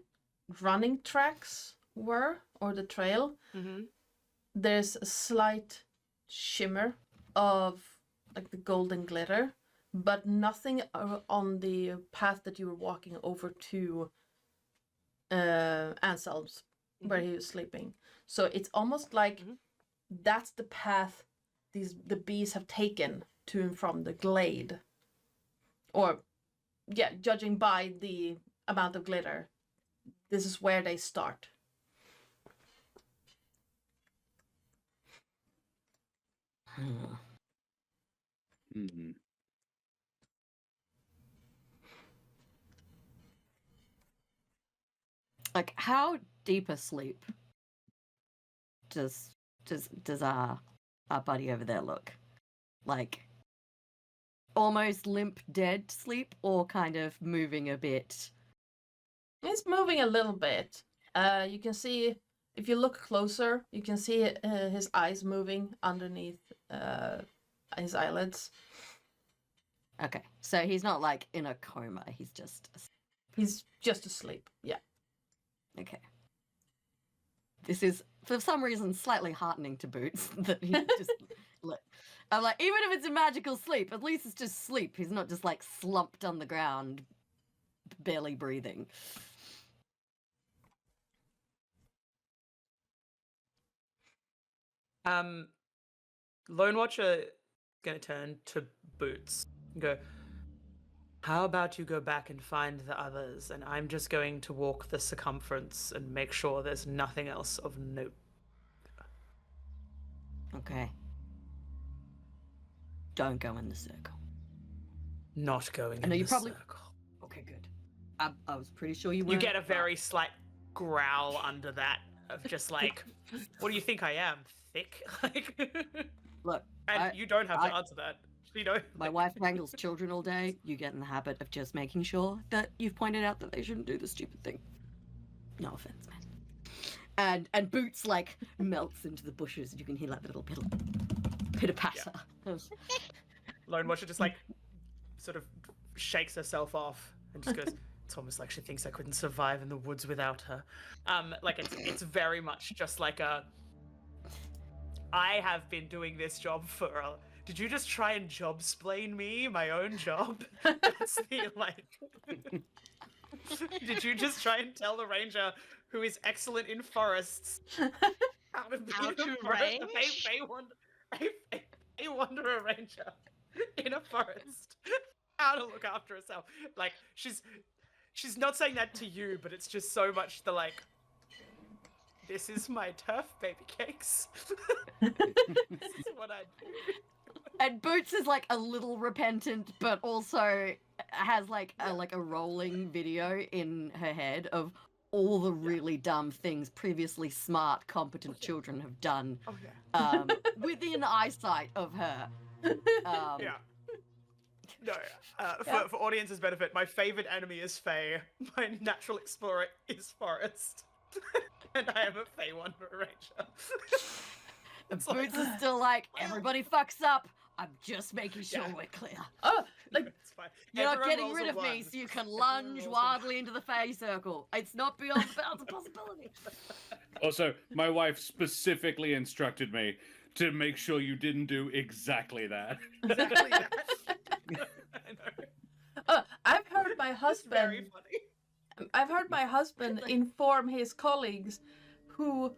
running tracks were, or the trail, there's a slight shimmer of like the golden glitter, but nothing on the path that you were walking over to Anselm's, where he was sleeping. So it's almost like that's the path the bees have taken to and from the glade. Or, yeah, judging by the amount of glitter, this is where they start. Mm-hmm. Like, how deep a sleep does our buddy over there look? Like, almost limp dead sleep, or kind of moving a bit? It's moving a little bit. You can see, if you look closer, you can see his eyes moving underneath his eyelids. Okay, so he's not like in a coma, he's just asleep, yeah. Okay. This is, for some reason, slightly heartening to Boots that he just... I'm like, even if it's a magical sleep, at least it's just sleep. He's not just like slumped on the ground, barely breathing. Lone Watcher gonna turn to Boots and go, how about you go back and find the others, and I'm just going to walk the circumference and make sure there's nothing else of note. Okay. Don't go in the circle. Not going in the circle. Okay, good. I was pretty sure you were. You get a very slight growl under that of just like, what do you think I am? Thick? Like, look, and you don't have to answer that. You know, my wife wrangles children all day. You get in the habit of just making sure that you've pointed out that they shouldn't do the stupid thing. No offense, man. And Boots like melts into the bushes, and you can hear like the little pitter patter. Yeah. Lone Watcher just like sort of shakes herself off and just goes, it's almost like she thinks I couldn't survive in the woods without her. Like it's very much just like I have been doing this job for did you just try and job-splain me, my own job? That's the, like... Did you just try and tell the ranger, who is excellent in forests, how to range? A wanderer ranger in a forest, how to look after herself. Like, she's not saying that to you, but it's just so much the, like, this is my turf, baby cakes. This is what I do. And Boots is like a little repentant, but also has like a rolling video in her head of all the really dumb things previously smart, competent children have done within eyesight of her. Yeah. No, for audience's benefit, my favorite enemy is Fey. My natural explorer is Forest. And I am a Fey Wanderer Ranger. It's Boots like- is still like, everybody fucks up. I'm just making sure Yeah. we're clear. Oh, like It's fine. You're not Everyone getting rolls rid a of me one. so you can Everyone lunge rolls a wildly into the fey circle. It's not beyond the bounds of possibility. Also, my wife specifically instructed me to make sure you didn't do exactly that. Exactly that. I know. I've heard my It's very husband. funny. I've heard my husband inform his colleagues, who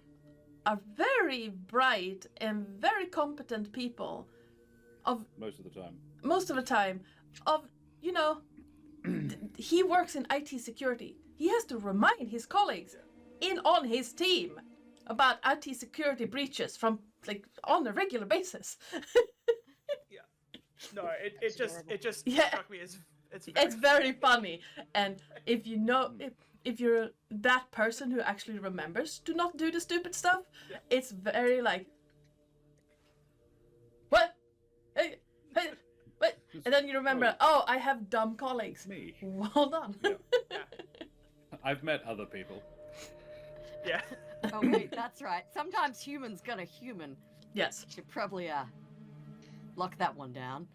are very bright and very competent people, of Most of the time. most of the time, of he works in IT security. He has to remind his colleagues on his team about IT security breaches from on a regular basis. No, it just Yeah. struck me as It's very funny, and if if you're that person who actually remembers to not do the stupid stuff, Yeah. it's very like, what? Hey, what? And then you remember, oh, I have dumb colleagues. Me. Well done. Yeah. I've met other people. Yeah. Oh wait, that's right. Sometimes humans gonna human. Yes. Should probably lock that one down.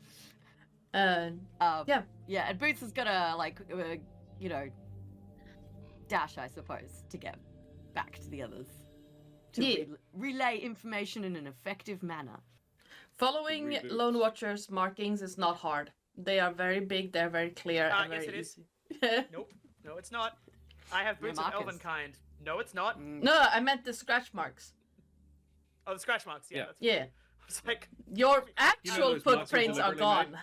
Yeah. Yeah, and Boots is gonna dash, I suppose, to get back to the others. To Yeah. relay information in an effective manner. Following Reboot. Lone Watcher's markings is not hard. They are very big. They're very clear and Yes, very it is. easy. Nope. No, it's not. I have boots of markers. elven kind. No, it's not. No, I meant the scratch marks. Oh, the scratch marks. Yeah. Yeah. That's Yeah. I was like, Your actual those marks are footprints are deliberately gone.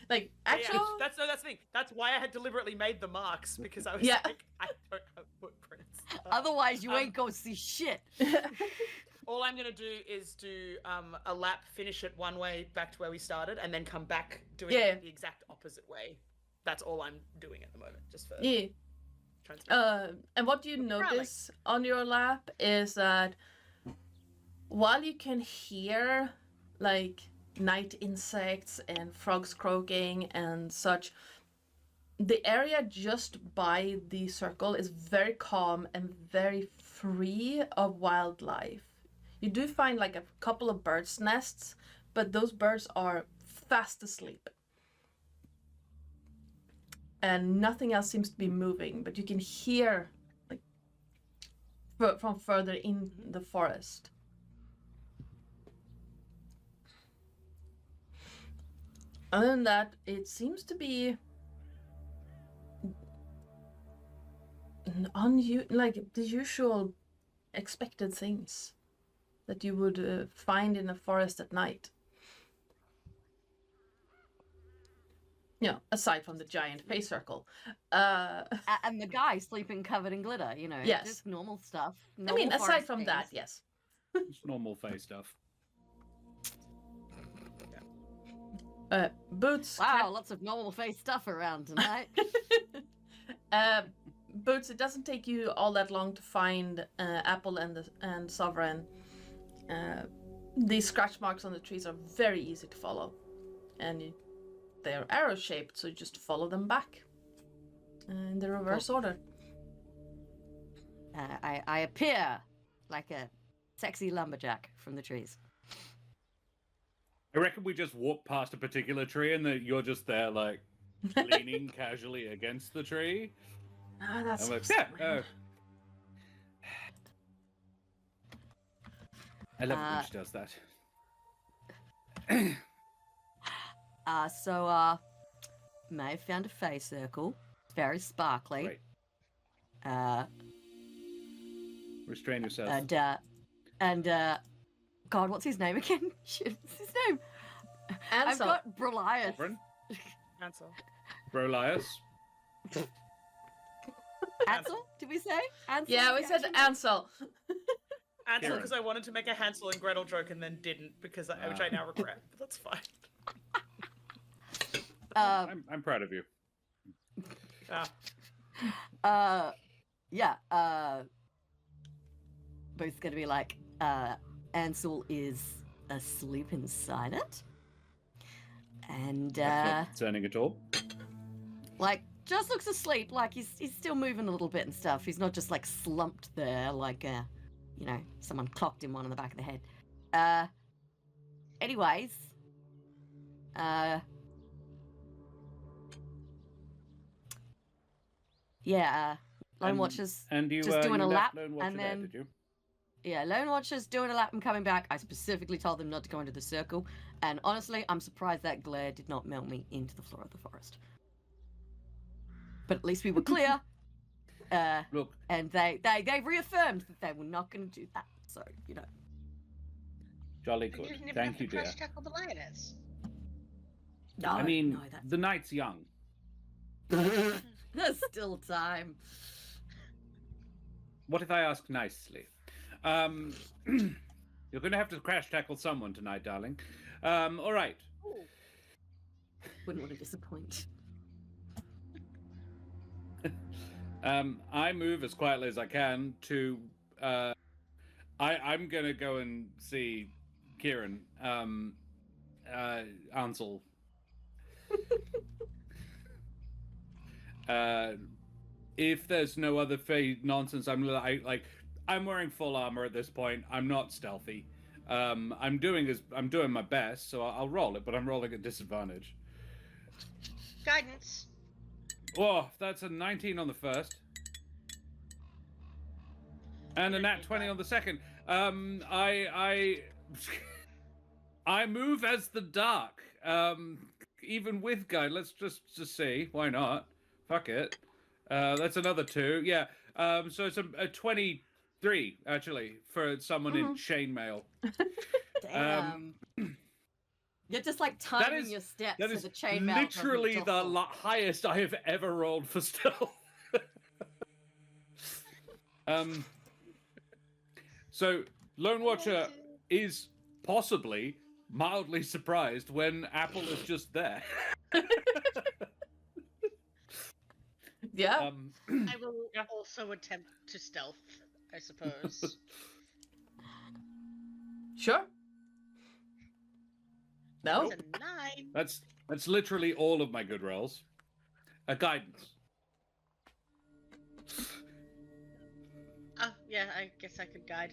Like yeah, actual. that's the thing. That's why I had deliberately made the marks, because I was Yeah. like, I don't have footprints. Otherwise, you um, ain't gonna see shit. All I'm gonna do is do a lap, finish it one way back to where we started, and then come back doing Yeah. it the exact opposite way. That's all I'm doing at the moment, just for Yeah. transparency. And what you notice on your lap is that while you can hear like night insects and frogs croaking and such, the area just by the circle is very calm and very free of wildlife. You do find like a couple of birds' nests, but those birds are fast asleep. And nothing else seems to be moving, but you can hear like from further in the forest. Other than that, it seems to be like the usual expected things that you would find in a forest at night. Yeah, aside from the giant face circle. And the guy sleeping covered in glitter, Yes. just normal stuff. I mean, normal aside forest from things. that, yes. It's normal face stuff. Boots. Wow, lots of normal face stuff around tonight. Boots, it doesn't take you all that long to find Apple and Sovereign. These scratch marks on the trees are very easy to follow. And they're arrow-shaped, so you just follow them back. In the reverse order. I appear like a sexy lumberjack from the trees. I reckon we just walk past a particular tree and that you're just there, like, leaning casually against the tree. Ah, that's I'm like, so yeah, weird. I love it when she does that. May have found a fey circle. It's very sparkly. Right. Restrain yourself. And God, what's his name again? Shit, what's his name? I've Ansel. got Brolias. Sovereign? Ansel. Brolias? Ansel? Did we say? Ansel? Yeah, we the said actual name? Ansel. Ansel, Keren. because I wanted to make a Hansel and Gretel joke and then didn't, which I now regret. But that's fine. I'm proud of you. Both gonna be like, Ansel is asleep inside it. And That's not concerning at all. like just looks asleep, like he's still moving a little bit and stuff. He's not just like slumped there like someone clocked him one on the back of the head. Anyways, yeah, Lone Watcher's And you just doing you a left lap, Lone Watcher and there, then did you? yeah, Lone Watcher's doing a lap and coming back. I specifically told them not to go into the circle, and honestly, I'm surprised that glare did not melt me into the floor of the forest. But at least we were clear. Look, And they reaffirmed that they were not going to do that. So, you know. jolly You good. didn't even Thank have you, to dear. crash tackle the lioness. No, I mean, no, the night's young. there's still time. What if I ask nicely? You're going to have to crash tackle someone tonight, darling. All right. Wouldn't want to disappoint. I move as quietly as I can to. I'm gonna go and see Keren. Ansel. If there's no other nonsense, I'm wearing full armor at this point. I'm not stealthy. I'm doing my best, so I'll roll it, but I'm rolling at disadvantage. Guidance. Oh, that's a 19 on the first. And a nat 20 on the second. I move as the dark. Even with guide, let's just see. Why not? Fuck it. That's another 2. Yeah. So it's a 23 actually for someone in chainmail. Damn. You're just like timing your steps That so is the chainmail literally doesn't the jostle. highest I have ever rolled for stealth. So Lone Watcher is possibly mildly surprised when Apple is just there. Yeah. I will also attempt to stealth, I suppose. Sure. No. It's a 9. That's literally all of my good rolls. Guidance. Oh, yeah, I guess I could guide.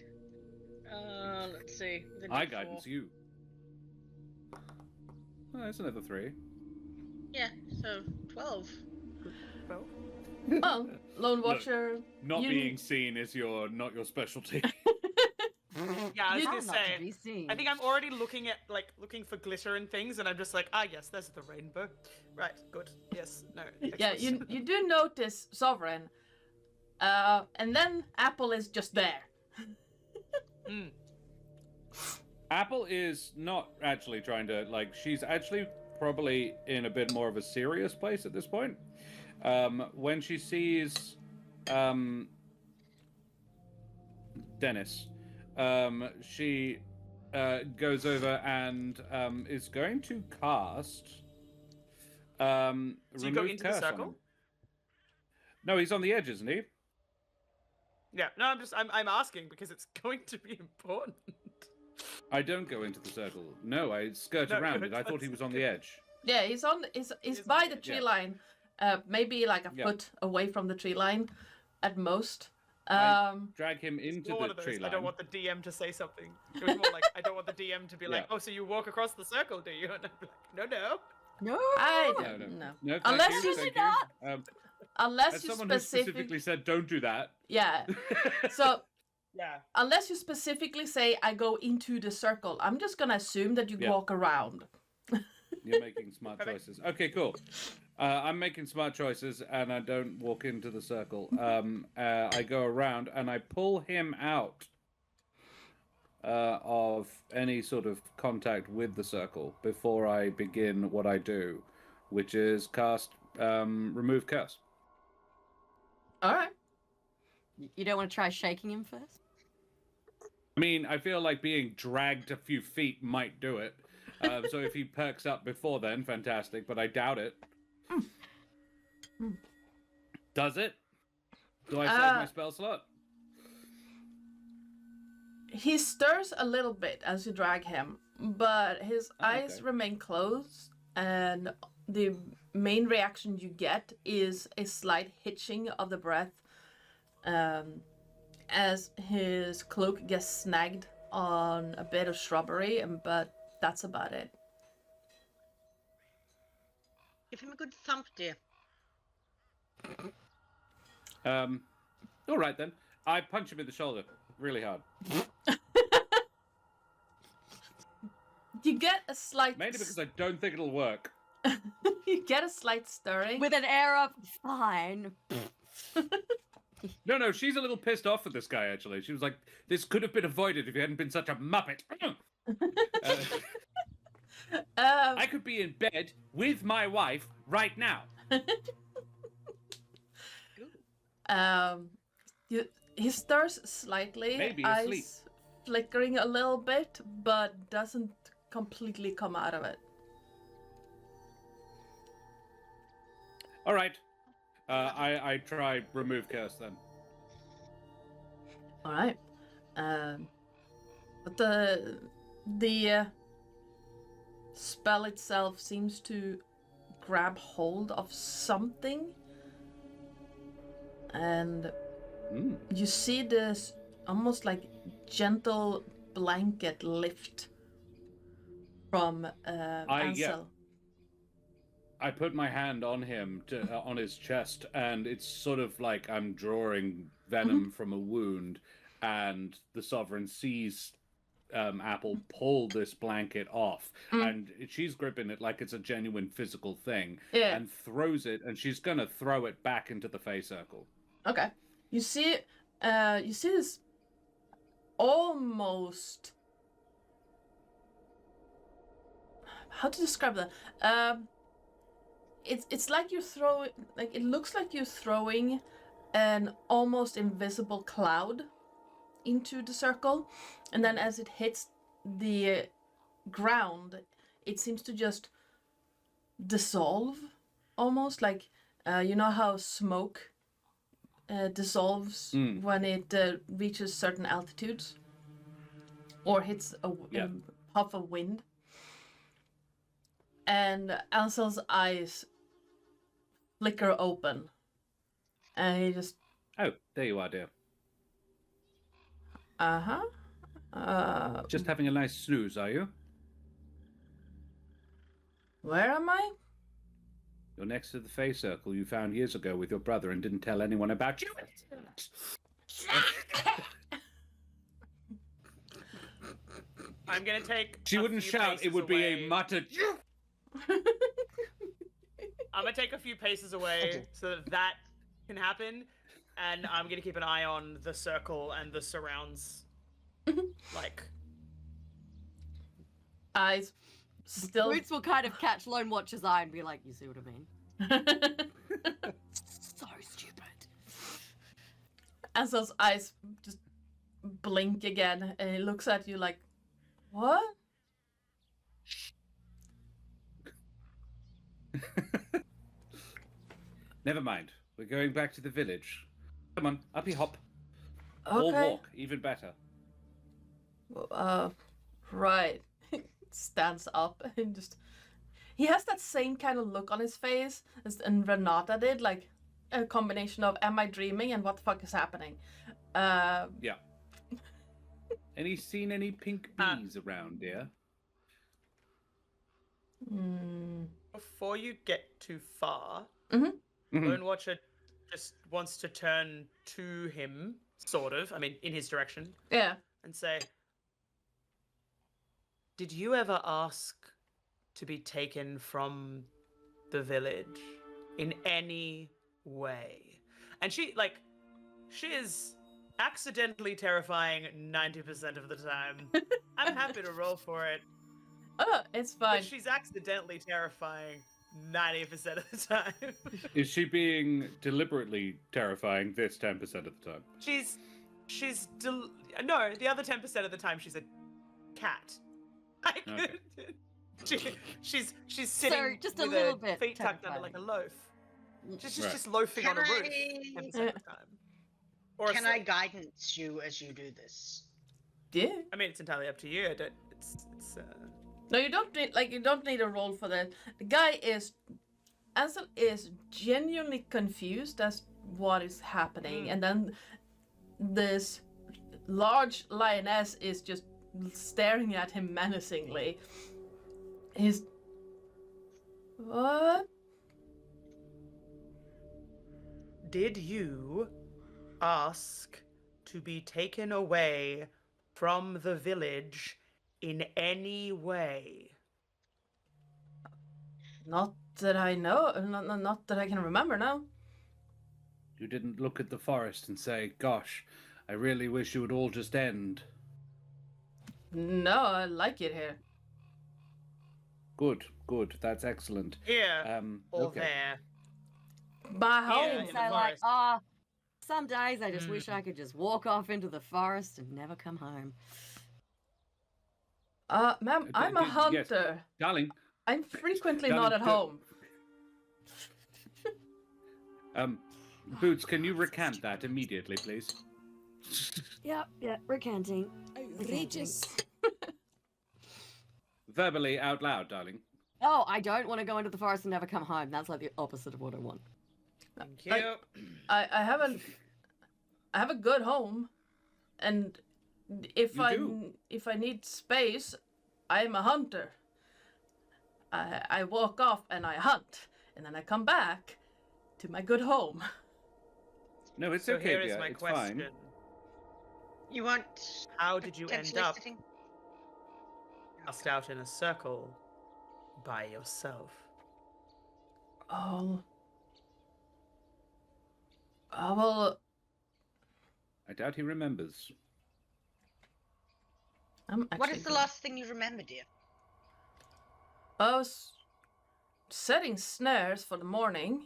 Let's see. The I net guidance 4. you. Oh, that's another 3. Yeah, so 12. Well, Lone Watcher. Not you- being seen is not your specialty. Yeah, I was You- gonna Not to say. be seen. I think I'm already looking for glitter and things, and I'm just like, yes, there's the rainbow. Right, good. Yes, no. Yeah, excellent. you do notice Sovereign. And then Apple is just there. Mm. Apple is not actually trying to, she's actually probably in a bit more of a serious place at this point. When she sees Dennis, she goes over and is going to cast So you go remove into the curse on circle? him. No, he's on the edge, isn't he? Yeah, no, I'm asking because it's going to be important. I don't go into the circle. No, I skirt No, around no, it. I thought he was on the that's- edge. Yeah, he's by the tree Yeah. line. Maybe like a Yeah. foot away from the tree line, at most. I drag him It's into more one the of those, tree line. I don't want the DM to say something. It was more like, I don't want the DM to be like, Yeah. oh, so you walk across the circle, do you? And I'm like, no. No. I No, don't no. know. No, thank Unless you, you thank say not. you. Unless As you someone who specifically said, "Don't do that." Yeah. So Yeah. unless you specifically say I go into the circle, I'm just gonna assume that you Yeah. walk around. You're making smart Okay. choices. Okay, cool. I'm making smart choices, and I don't walk into the circle. I go around and I pull him out of any sort of contact with the circle before I begin what I do, which is cast remove curse. All right. You don't want to try shaking him first? I mean, I feel like being dragged a few feet might do it. So if he perks up before then, fantastic, but I doubt it. Does it? Do I save my spell slot? He stirs a little bit as you drag him, but his eyes okay. remain closed, and the main reaction you get is a slight hitching of the breath as his cloak gets snagged on a bit of shrubbery, but that's about it. Give him a good thump, dear. All right then. I punch him in the shoulder really hard. You get a slight... Mainly because I don't think it'll work. You get a slight stirring. With an air of fine. No, she's a little pissed off at this guy, actually. She was like, this could have been avoided if you hadn't been such a muppet. I could be in bed with my wife right now. He stirs slightly, Maybe eyes asleep. flickering a little bit, but doesn't completely come out of it. All right. I try remove curse then. All right. But the spell itself seems to grab hold of something, and you see this almost like gentle blanket lift from Ansel. I put my hand on him, on his chest, and it's sort of like I'm drawing venom from a wound, and the Sovereign sees Apple pull this blanket off, and she's gripping it like it's a genuine physical thing, and throws it, and she's gonna throw it back into the Fey circle. Okay. You see this almost... How to describe that? It's like you're throwing... Like, it looks like you're throwing an almost invisible cloud into the circle, and then as it hits the ground, it seems to just dissolve, almost like... you know how smoke dissolves when it reaches certain altitudes or hits a puff of wind. And Ansel's eyes flicker open, and he just... Oh, there you are, dear. Just having a nice snooze, are you? Where am I? You're next to the Fey circle you found years ago with your brother and didn't tell anyone about you. I'm gonna take. She wouldn't shout, it would be a muttered. I'm gonna take a few paces away so that can happen, and I'm gonna keep an eye on the circle and the surrounds. Like, Eyes still... Boots will kind of catch Lone Watcher's eye and be like, you see what I mean? So stupid. Ansel's eyes just blink again, and he looks at you like, what? Never mind. We're going back to the village. Come on, uppy hop. Okay. Or walk, even better. Right. Stands up and just... He has that same kind of look on his face as and Renata did, like a combination of am I dreaming and what the fuck is happening? Yeah. Seen any pink bees around here? before you get too far, Mm-hmm. Lone Watcher just wants to turn to him, sort of, I mean, in his direction, Yeah. and say, did you ever ask to be taken from the village in any way? And she is accidentally terrifying 90% of the time. I'm happy to roll for it. Oh, it's fine. But she's accidentally terrifying 90% of the time. Is she being deliberately terrifying this 10% of the time? No, the other 10% of the time she's a cat. Okay. She's sitting So, just a with little her bit feet tucked under terrifying. like a loaf. Just Right. loafing on a roof Can 10% of the time. Or Can I asleep. guidance you as you do this? Yeah. I mean, it's entirely up to you. I don't. It's. No, you don't need a roll for that. The guy Ansel is genuinely confused as what is happening, and then this large lioness is just staring at him menacingly. He's... What? Did you ask to be taken away from the village in any way? Not that I know, not that I can remember now. You didn't look at the forest and say, gosh, I really wish it would all just end. No, I like it here. Good, good. That's excellent. Here or okay. there? My Yeah, home. in the Say like, forest. some days I just wish I could just walk off into the forest and never come home. Ma'am, I'm a Yes. hunter. Darling, I'm frequently Darling, not at home. Boots, can you recant that immediately, please? Yeah, recanting. Outrageous. Verbally out loud, darling. Oh, I don't want to go into the forest and never come home. That's like the opposite of what I want. Thank you. I have a good home, and if You I need space, I'm a hunter. I walk off and I hunt, and then I come back to my good home. No, it's So okay, here is dear. my It's question. fine. You want How did you end potentially up sitting? cast out in a circle by yourself? Oh. Well, I doubt he remembers. I'm What actually is the good. last thing you remember, dear? I was setting snares for the morning,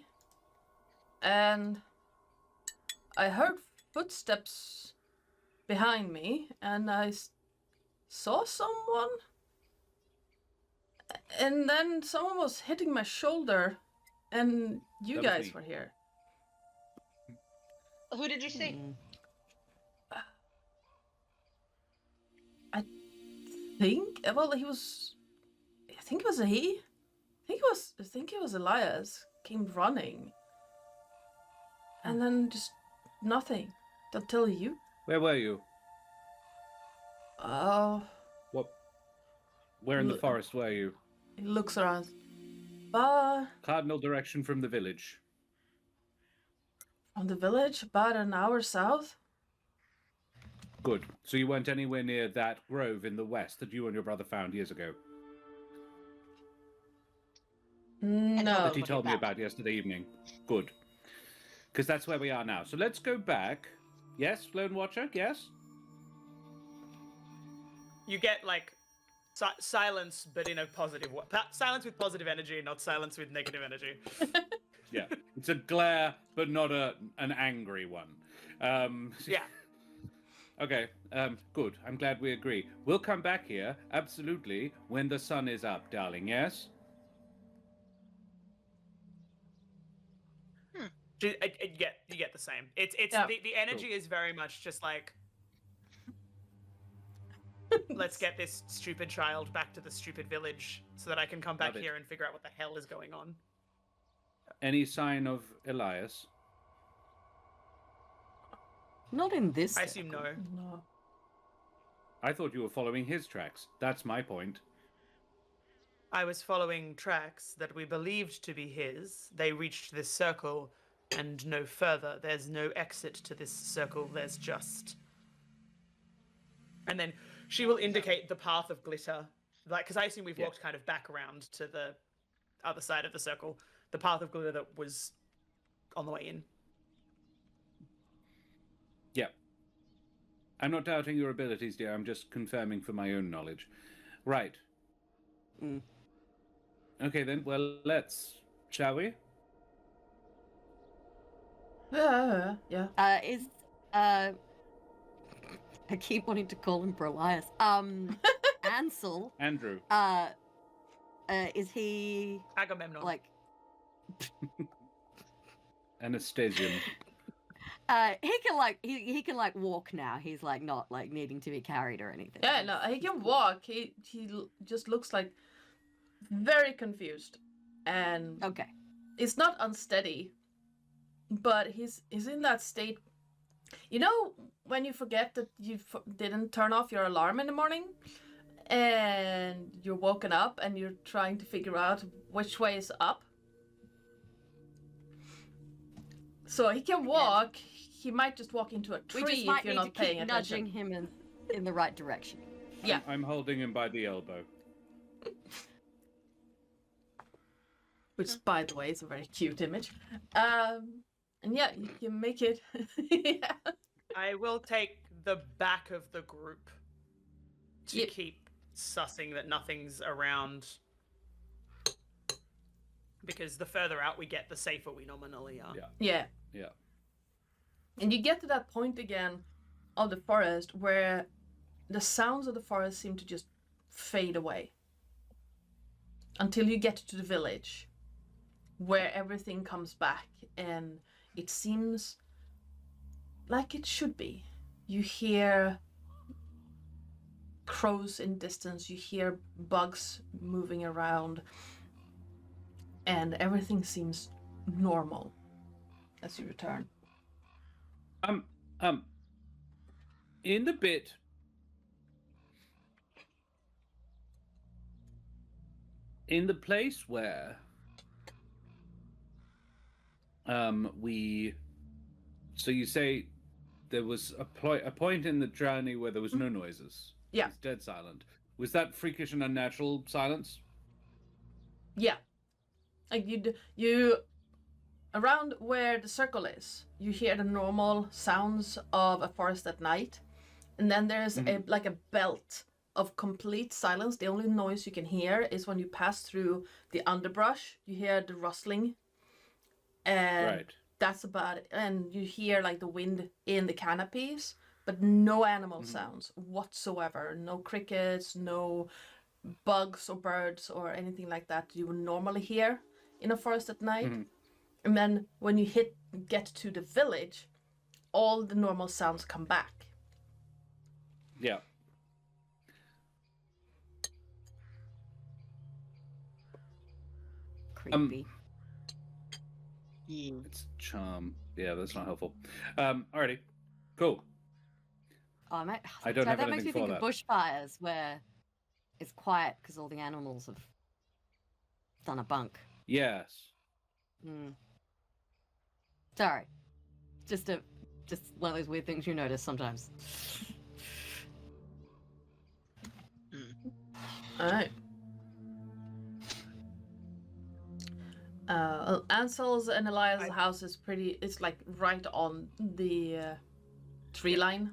and I heard footsteps behind me, and I saw someone, and then someone was hitting my shoulder, and you That was guys me. were here. Who did you see? I think, well, he was, I think it was a he. I think it was Elias. Came running. And then just nothing. Until you. Where were you? Oh, Where in the Look. forest were you? he looks around. Cardinal direction from the village. From the village, about an hour south. Good. So you weren't anywhere near that grove in the west that you and your brother found years ago? No. That he Look told at me that. about yesterday evening. Good. Because that's where we are now. So let's go back. Yes, Lone Watcher? Yes? You get like silence, but in a positive way. Silence with positive energy, not silence with negative energy. Yeah. It's a glare, but not an angry one. Yeah. Okay, good. I'm glad we agree. We'll come back here, absolutely, when the sun is up, darling, yes? You get the same. It's Yeah. the energy is very much just like, let's get this stupid child back to the stupid village so that I can come back Love it. here and figure out what the hell is going on. Any sign of Elias? Not in this. I assume no. No. I thought you were following his tracks. That's my point. I was following tracks that we believed to be his. They reached this circle and no further. There's no exit to this circle. There's just... And then she will indicate the path of glitter. Like, because I assume we've Yeah. walked kind of back around to the other side of the circle. The path of glitter that was on the way in. Yeah. I'm not doubting your abilities, dear. I'm just confirming for my own knowledge. Right. Mm. Okay, then. Well, let's... Shall we? Yeah. I keep wanting to call him Elias. Ansel. Andrew. Is he Agamemnon. like? Anastasium. He can like walk now. He's like not like needing to be carried or anything. Yeah, no, he can walk. He just looks like very confused. And Okay. it's not unsteady, but he's in that state. You know when you forget that you didn't turn off your alarm in the morning, and you're woken up and you're trying to figure out which way is up. So he can walk. He might just walk into a tree We just might if you're need not to keep paying attention. nudging him in the right direction. Yeah. I'm holding him by the elbow. Which, by the way, is a very cute image. And yeah, you make it. Yeah. I will take the back of the group to Yep. keep sussing that nothing's around. Because the further out we get, the safer we nominally are. Yeah. Yeah. Yeah. And you get to that point again of the forest where the sounds of the forest seem to just fade away. Until you get to the village, where everything comes back and it seems like it should be. You hear crows in distance, you hear bugs moving around, and everything seems normal as you return. In the bit in the place where so you say there was a point in the journey where there was no noises. Yeah. It's dead silent. Was that freakish and unnatural silence? Yeah. Like you around where the circle is, you hear the normal sounds of a forest at night. And then there's a belt of complete silence. The only noise you can hear is when you pass through the underbrush. You hear the rustling. And Right. that's about it. And you hear like the wind in the canopies, but no animal sounds whatsoever. No crickets, no bugs or birds or anything like that you would normally hear in a forest at night. And then when you get to the village, all the normal sounds come back. Yeah. Creepy. It's charm. Yeah, that's not helpful. Alrighty. Cool. Oh, mate. I don't have that makes anything me for think that. of bushfires where it's quiet because all the animals have done a bunk. Yes. Hmm. Sorry. Just one of those weird things you notice sometimes. Alright. Ansel's and Elias' house is it's like right on the tree line.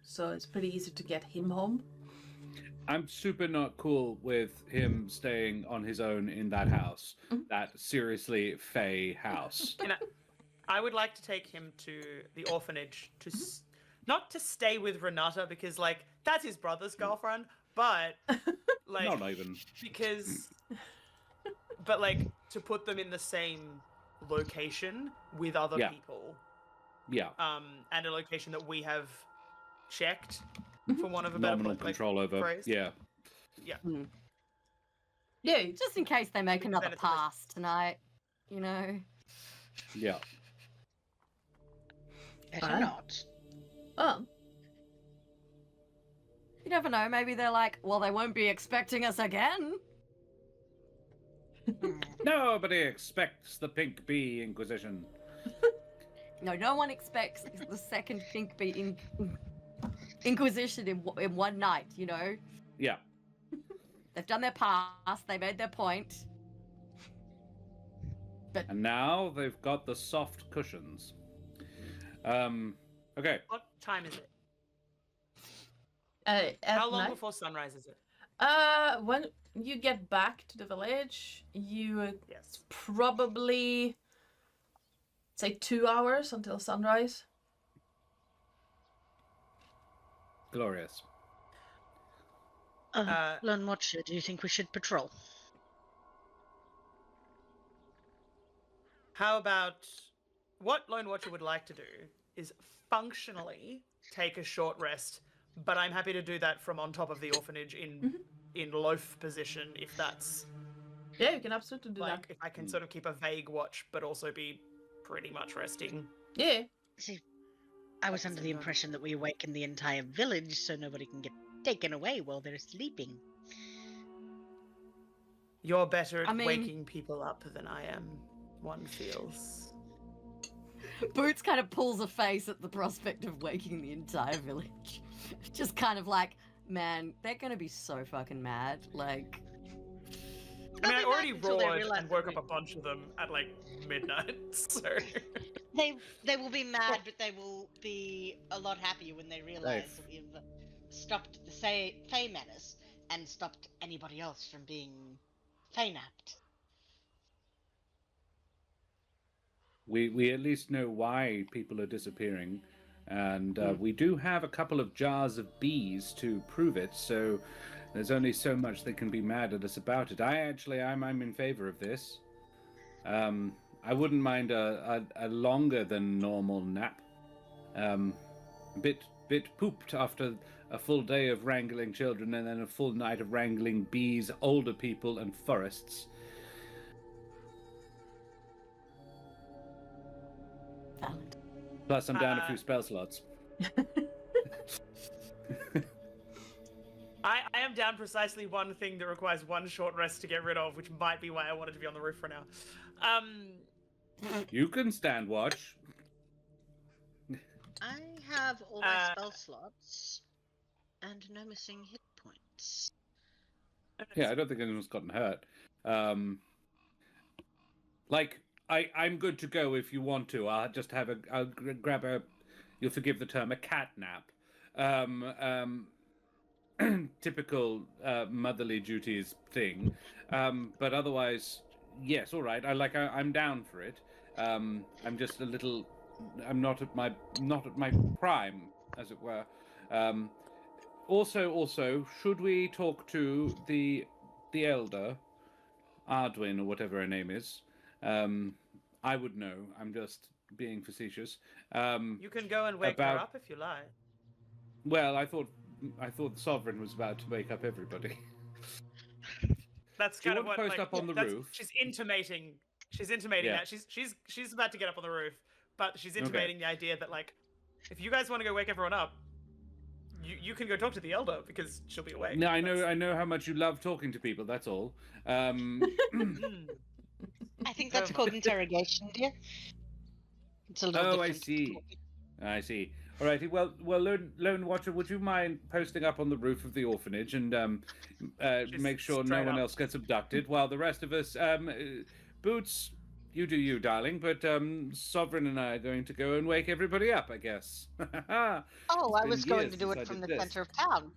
So it's pretty easy to get him home. I'm super not cool with him staying on his own in that house. That seriously Fey house. And I would like to take him to the orphanage to not to stay with Renata because like that's his brother's girlfriend, but like Not even. because but like to put them in the same location with other Yeah. people. Yeah. And a location that we have checked for one of a better Nominal like, control over. phrase. Yeah. Yeah. Yeah. Just in case they make Then another it's like- pass tonight, you know. Yeah. Better Alright. not. Oh. You never know. Maybe they're like, well, they won't be expecting us again. Nobody expects the Pink Bee Inquisition. No one expects the second Pink Bee Inquisition in one night. You know, Yeah. they've done their pass. They made their point. And now they've got the soft cushions. Okay. What time is it? At How long night? before sunrise is it? When you get back to the village, you Yes. probably say 2 hours until sunrise. Glorious. Lone Watcher, do you think we should patrol? How about what Lone Watcher would like to do is functionally take a short rest, but I'm happy to do that from on top of the orphanage in loaf position if that's Yeah, you can absolutely do like if I can sort of keep a vague watch but also be pretty much resting. that. Yeah. See, I was under the impression that we awaken the entire village so nobody can get taken away while they're sleeping. You're better at I mean- waking people up than I am, one feels. Boots kind of pulls a face at the prospect of waking the entire village. Just kind of like, man, they're gonna be so fucking mad. Like, I mean, I They'll be already mad until they roared realise and that woke we- up a bunch of them at like midnight, so... They will be mad, but they will be a lot happier when they realise Safe. that we've stopped the Fey menace and stopped anybody else from being Fey-napped. We at least know why people are disappearing, and we do have a couple of jars of bees to prove it. So there's only so much they can be mad at us about it. I'm in favor of this. I wouldn't mind a longer than normal nap. Bit pooped after a full day of wrangling children and then a full night of wrangling bees, older people, and forests. valid. Plus, I'm down a few spell slots. I am down precisely one thing that requires one short rest to get rid of, which might be why I wanted to be on the roof for now. You can stand watch. I have all my spell slots and no missing hit points. Yeah, I don't think anyone's gotten hurt. I'm good to go if you want to. I'll just have grab a, you'll forgive the term, a cat nap. Typical motherly duties thing. But otherwise, yes, all right. I'm down for it. I'm just a little. I'm not at my prime, as it were. Also, should we talk to the elder, Ardwin or whatever her name is? I would know. I'm just being facetious. You can go and wake her up if you like. Well, I thought the Sovereign was about to wake up everybody. That's Do you kind of want what to post up on the roof? She's intimating. Yeah. That she's about to get up on the roof, but she's intimating the idea that like, if you guys want to go wake everyone up, you can go talk to the elder because she'll be awake. No, I know how much you love talking to people. That's all. I think that's called interrogation, dear. It's a little different. I see. All righty. Well, Lone Watcher, would you mind posting up on the roof of the orphanage and make sure no one else gets abducted, while the rest of us, Boots, you do you, darling, but Sovereign and I are going to go and wake everybody up, I guess. Oh, I was going to do it from the center of town.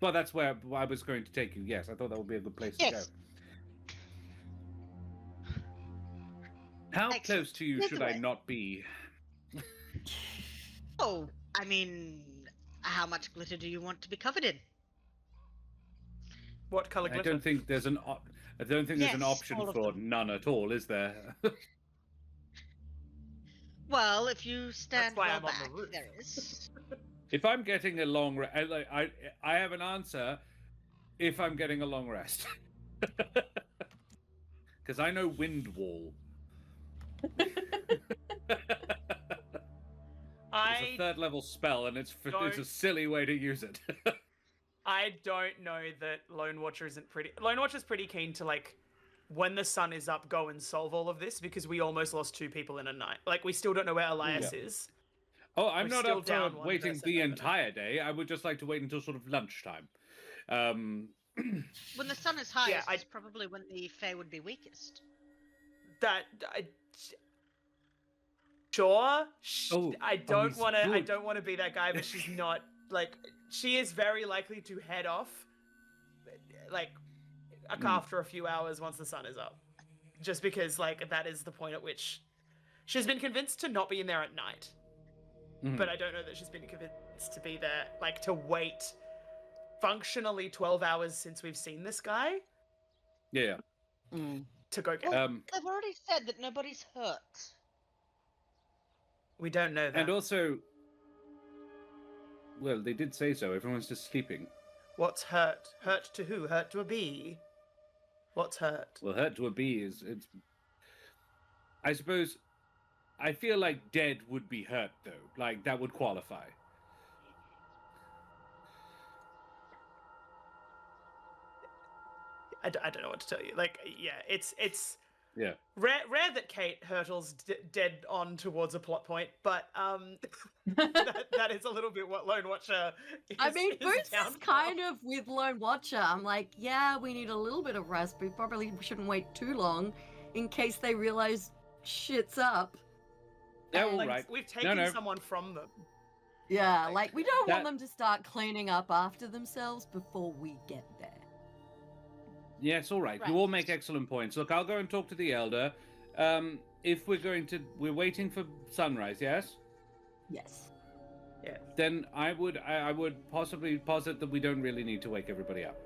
Well, that's where I was going to take you. Yes, I thought that would be a good place to go. How close to you should I not be? Oh, I mean, how much glitter do you want to be covered in? What color glitter? I don't think there's an option for none at all, is there? Well, if you stand why well I'm on back, the roof. there is. If I'm getting a long rest, I have an answer. If I'm getting a long rest, because I know wind wall. It's a third level spell, and it's a silly way to use it. I don't know that Lone Watcher isn't pretty. Lone Watcher's pretty keen to like, when the sun is up, go and solve all of this because we almost lost 2 people in a night. Like we still don't know where Elias is. Oh, I'm We're not still up down for one waiting person the overnight. entire day. I would just like to wait until sort of lunchtime. When the sun is highest, Yeah, it's probably when the Fae would be weakest. Oh, I don't he's want to. I good. don't want to be that guy, but she's not. Like she is very likely to head off, like after a few hours once the sun is up, just because like that is the point at which she's been convinced to not be in there at night. But I don't know that she's been convinced to be there, like to wait functionally 12 hours since we've seen this guy Yeah. to go get him. They've already said that nobody's hurt. We don't know that. And also, well, they did say so. Everyone's just sleeping. What's hurt? Hurt to who? Hurt to a bee? What's hurt? Well, hurt to a bee is it's. I suppose I feel like dead would be hurt, though. Like, that would qualify. I don't know what to tell you. Like, yeah, it's Yeah. rare that Kate hurtles dead on towards a plot point, but that is a little bit what Lone Watcher is. I mean, Boots down is for. kind of with Lone Watcher. I'm like, yeah, we need a little bit of rest. We probably shouldn't wait too long in case they realize shit's up. Yeah, all Like, right. we've taken No. someone from them. Yeah, Like, like we don't want that- them to start cleaning up after themselves before we get there. Yes, all right. Right. You all make excellent points. Look, I'll go and talk to the elder. If we're waiting for sunrise, yes? Yes. Then I would possibly posit that we don't really need to wake everybody up.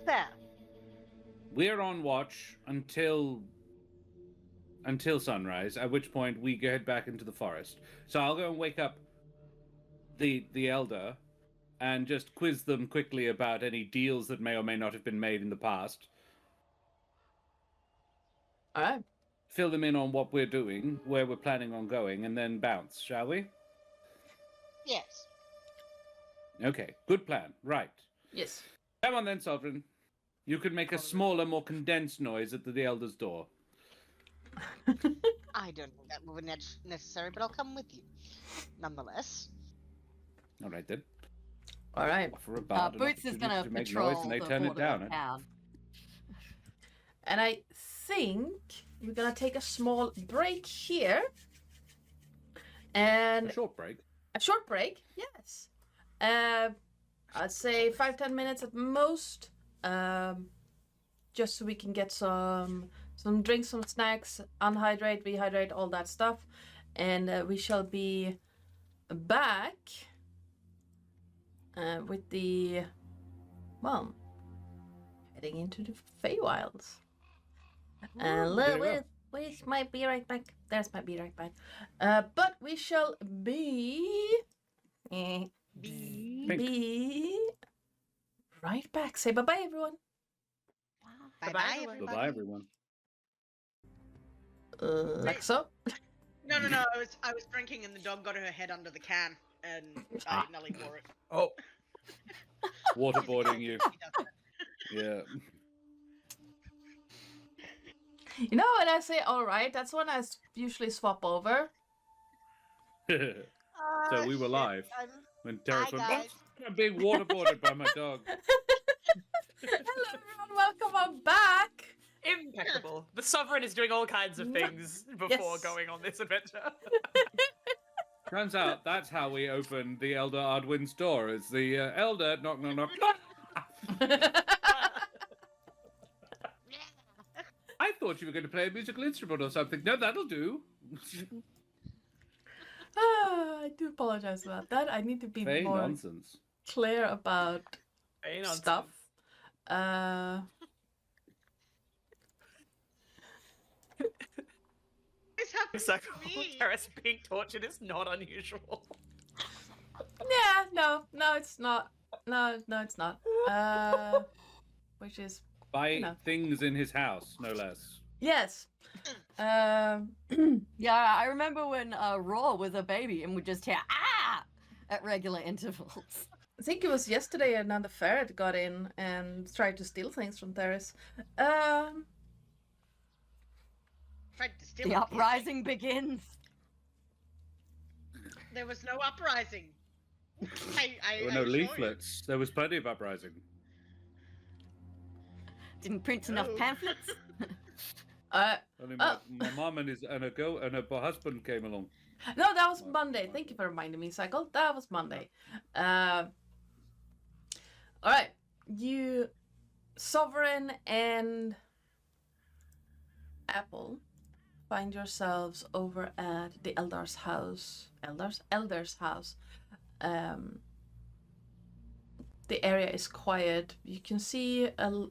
Fair. We're on watch until sunrise, at which point we head back into the forest. So I'll go and wake up the elder and just quiz them quickly about any deals that may or may not have been made in the past. All right. Fill them in on what we're doing, where we're planning on going, and then bounce, shall we? Yes. Okay, good plan. Right. Yes. Come on then, Sovereign. You can make a smaller, more condensed noise at the elder's door. I don't think that will be necessary, but I'll come with you. Nonetheless. All right then. All right. Offer a bard an Boots is opportunity gonna to make patrol noise, and they the turn it border down. of town. And I think we're gonna take a small break here. And A short break. a short break, yes. I'd say 5-10 minutes at most. Just so we can get some drinks, some snacks, unhydrate, rehydrate, all that stuff. And we shall be back with the, well, heading into the Feywilds. very well. Where's my be right back? There's my be right back. But we shall be right back. Say bye-bye, everyone. Bye Bye-bye, bye, everyone. everybody. Bye-bye, everyone. Like so. No. I was drinking and the dog got her head under the can and I nully for it. Oh, Waterboarding you. He does that. Yeah. You know when I say all right, that's when I usually swap over. So we were Shit, live I'm- when Terris Hi, went, guys. "Oh, I'm being waterboarded by my dog." Hello everyone, welcome on back. impeccable. The Sovereign is doing all kinds of things before Yes. going on this adventure. Turns out that's how we opened the Elder Ardwin's door. It's the Elder knock knock knock. I thought you were going to play a musical instrument or something. No, that'll do. I do apologize about that. I need to be Fey more nonsense. clear about Very nonsense. stuff. This happened So to me. Terris being tortured is not unusual. Yeah, no, it's not. No, it's not. Which is By know. things in his house, no less. yes. Yeah, I remember when Raw was a baby and would just hear ah at regular intervals. I think it was yesterday another ferret got in and tried to steal things from Terris. Tried to steal The it. uprising begins. There was no uprising. There were no leaflets. There was plenty of uprising. Didn't print enough No. pamphlets. Only Oh. my mom and her husband came along. No, that was Monday. Thank you for reminding me, Cycle. That was Monday. All right, you, Sovereign and Apple, find yourselves over at the Elder's house. Elder's house. The area is quiet. You can see a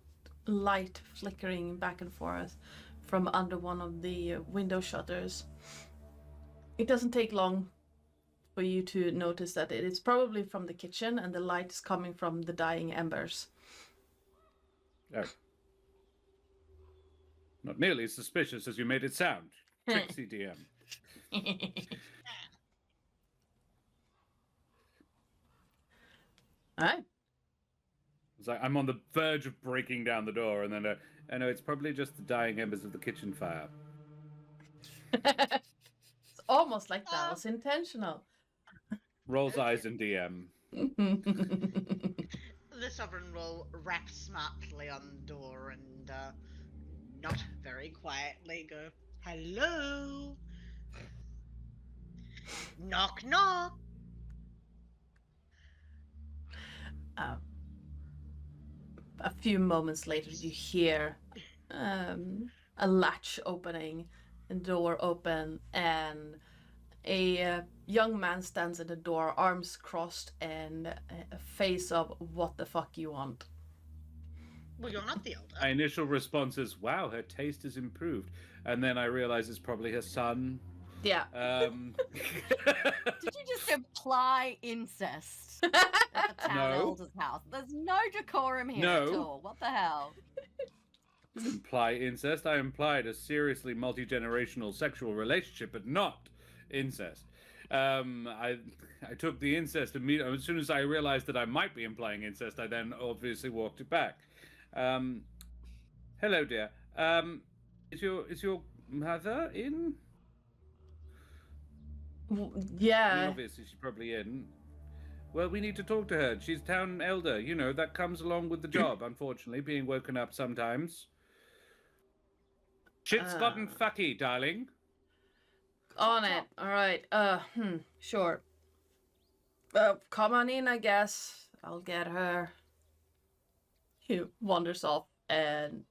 light flickering back and forth from under one of the window shutters. It doesn't take long for you to notice that it is probably from the kitchen and the light is coming from the dying embers. Oh. Not nearly as suspicious as you made it sound. Trixie DM. Alright. It's like I'm on the verge of breaking down the door, and then I know it's probably just the dying embers of the kitchen fire. It's almost like that was intentional. Rolls eyes in DM. The Sovereign will rap smartly on the door and not very quietly go, "Hello? Knock, knock." A few moments later, you hear a latch opening, and door open, and a young man stands at the door, arms crossed, and a face of "What the fuck you want?" Well, you're not the elder. My initial response is, "Wow, her taste has improved," and then I realize it's probably her son. Yeah. Did you just imply incest at the town No. elder's house? There's no decorum here No. at all. What the hell? Imply incest. I implied a seriously multi-generational sexual relationship, but not incest. I took the incest immediately. As soon as I realized that I might be implying incest, I then obviously walked it back. Hello, dear. Is your mother in? I mean, Yeah. obviously she's probably in. Well, we need to talk to her. She's town elder. You know, that comes along with the job, unfortunately, being woken up sometimes. Shit's gotten fucky, darling. On it. All right. Sure. Come on in, I guess. I'll get her. He wanders off and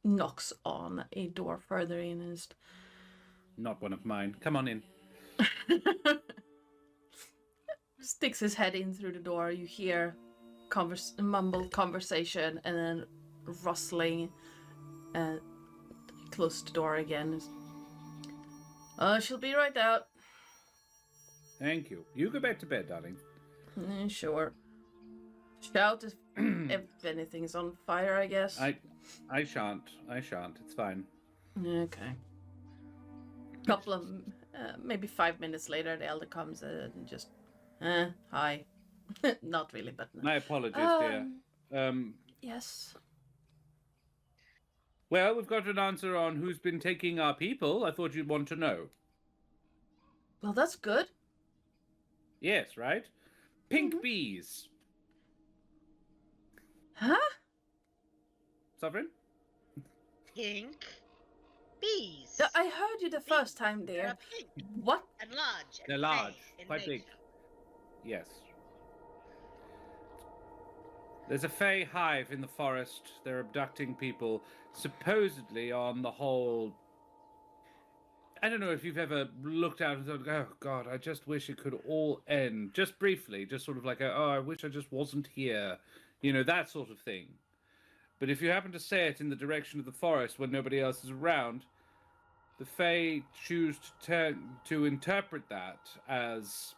knocks on a door further in and Not one of mine. Come on in. sticks his head in through the door. You hear mumbled conversation and then rustling, and close the door again. She'll be right out. Thank you. You go back to bed, darling. Sure. Shout if anything's on fire, I guess. I shan't. It's fine. Okay. Couple of maybe 5 minutes later, the elder comes and just, hi. Not really, but My apologies, dear. yes. Well, we've got an answer on who's been taking our people. I thought you'd want to know. Well, that's good. Yes, right? Pink bees. Huh? Sovereign? Pink bees. I heard you the first time, dear. They're pink What? and large. And They're large, fey in quite big. nature. Yes. There's a Fey hive in the forest. They're abducting people, supposedly on the whole. I don't know if you've ever looked out and thought, oh God, I just wish it could all end. Just briefly, just sort of like, oh, I wish I just wasn't here. You know, that sort of thing. But if you happen to say it in the direction of the forest when nobody else is around, the Fae choose to interpret that as,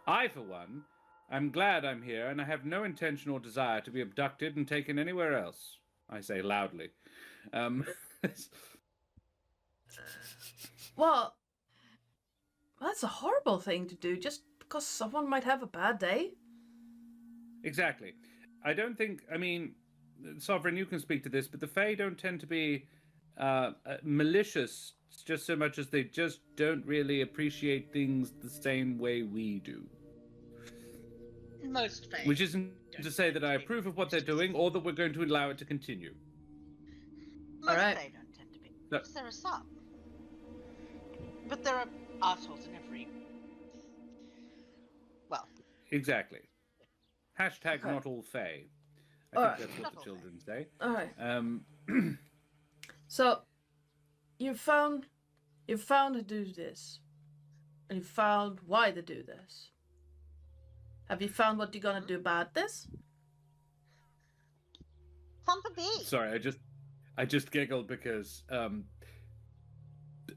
I, for one, am glad I'm here, and I have no intention or desire to be abducted and taken anywhere else. I say loudly. Well, that's a horrible thing to do just because someone might have a bad day. Exactly. I don't think, I mean, Sovereign, you can speak to this, but the Fae don't tend to be malicious just so much as they just don't really appreciate things the same way we do. Most Fae. Which isn't to say that I approve of what they're doing or that we're going to allow it to continue. Most Alright. Fae don't tend to be. No. Because there are some. But there are assholes in every. Well. Exactly. Hashtag Okay. not all Fae. I Alright. think that's what the children say. All right. Um, So, you found to do this, and you found why to do this. Have you found what you're gonna do about this? Some for bees. sorry, I just giggled because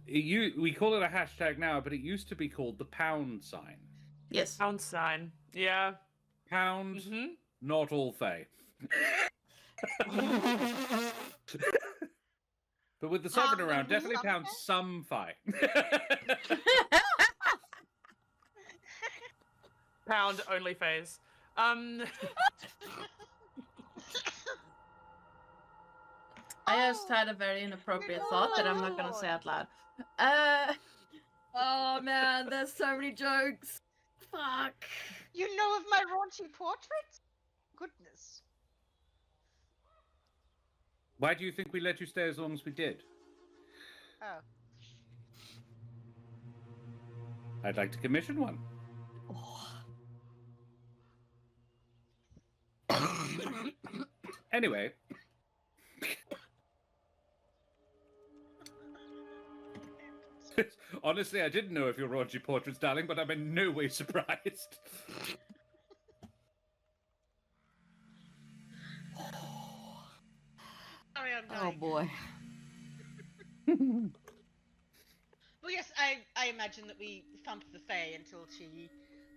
we call it a hashtag now, but it used to be called the pound sign. Yes. Pound sign. Yeah. Pound, Mm-hmm. not all Fae. But with the Sovereign Pound around, only definitely some pound Fae? some Fae. Pound only phase. I just had a very inappropriate thought that I'm not gonna say out loud. Oh man, there's so many jokes. Fuck. You know of my raunchy portrait? Goodness. Why do you think we let you stay as long as we did? Oh. I'd like to commission one. Anyway. Honestly, I didn't know of your raunchy portraits, darling, but I'm in no way surprised. Sorry, I'm Oh dying. boy. Well, yes, I imagine that we thump the Fae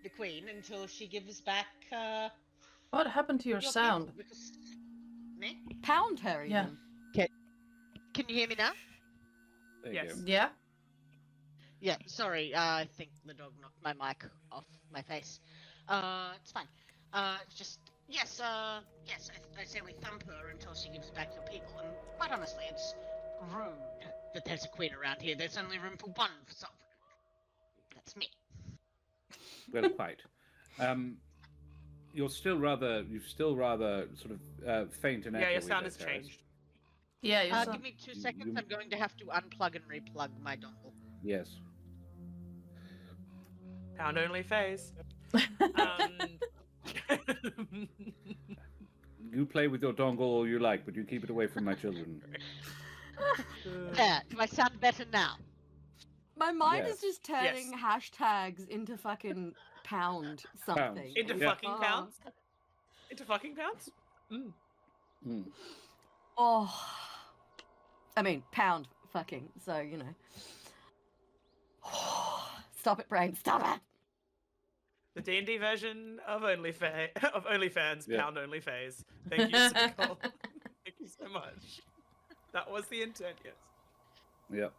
the Queen, until she gives back, What happened to your your sound? people, because... Me? Pound her Yeah. even. Can you hear me now? There you Yes. go. Yeah. Yeah, sorry, I think the dog knocked my mic off my face. It's fine. Just, yes, I say we thump her until she gives back your people, and quite honestly, it's rude that there's a queen around here. There's only room for one sovereign. That's me. Well, quite. You're still rather sort of faint and Yeah, your echoey sound there, has Terris. changed. Yeah, you saw. Give me 2 seconds. I'm going to have to unplug and replug my dongle. Yes. Pound only phase. You play with your dongle all you like, but you keep it away from my children. There. Do I sound better now? My mind Yes. is just turning hashtags into fucking pound something. Pounds. Into Yeah. fucking pounds? Into fucking pounds? Mm. Hmm. Oh. I mean, pound fucking, so, you know. Stop it, brain, stop it! The D&D version of OnlyFans, Yeah. pound only phase. Thank you, Nicole. Thank you so much. That was the intent, yes. Yep.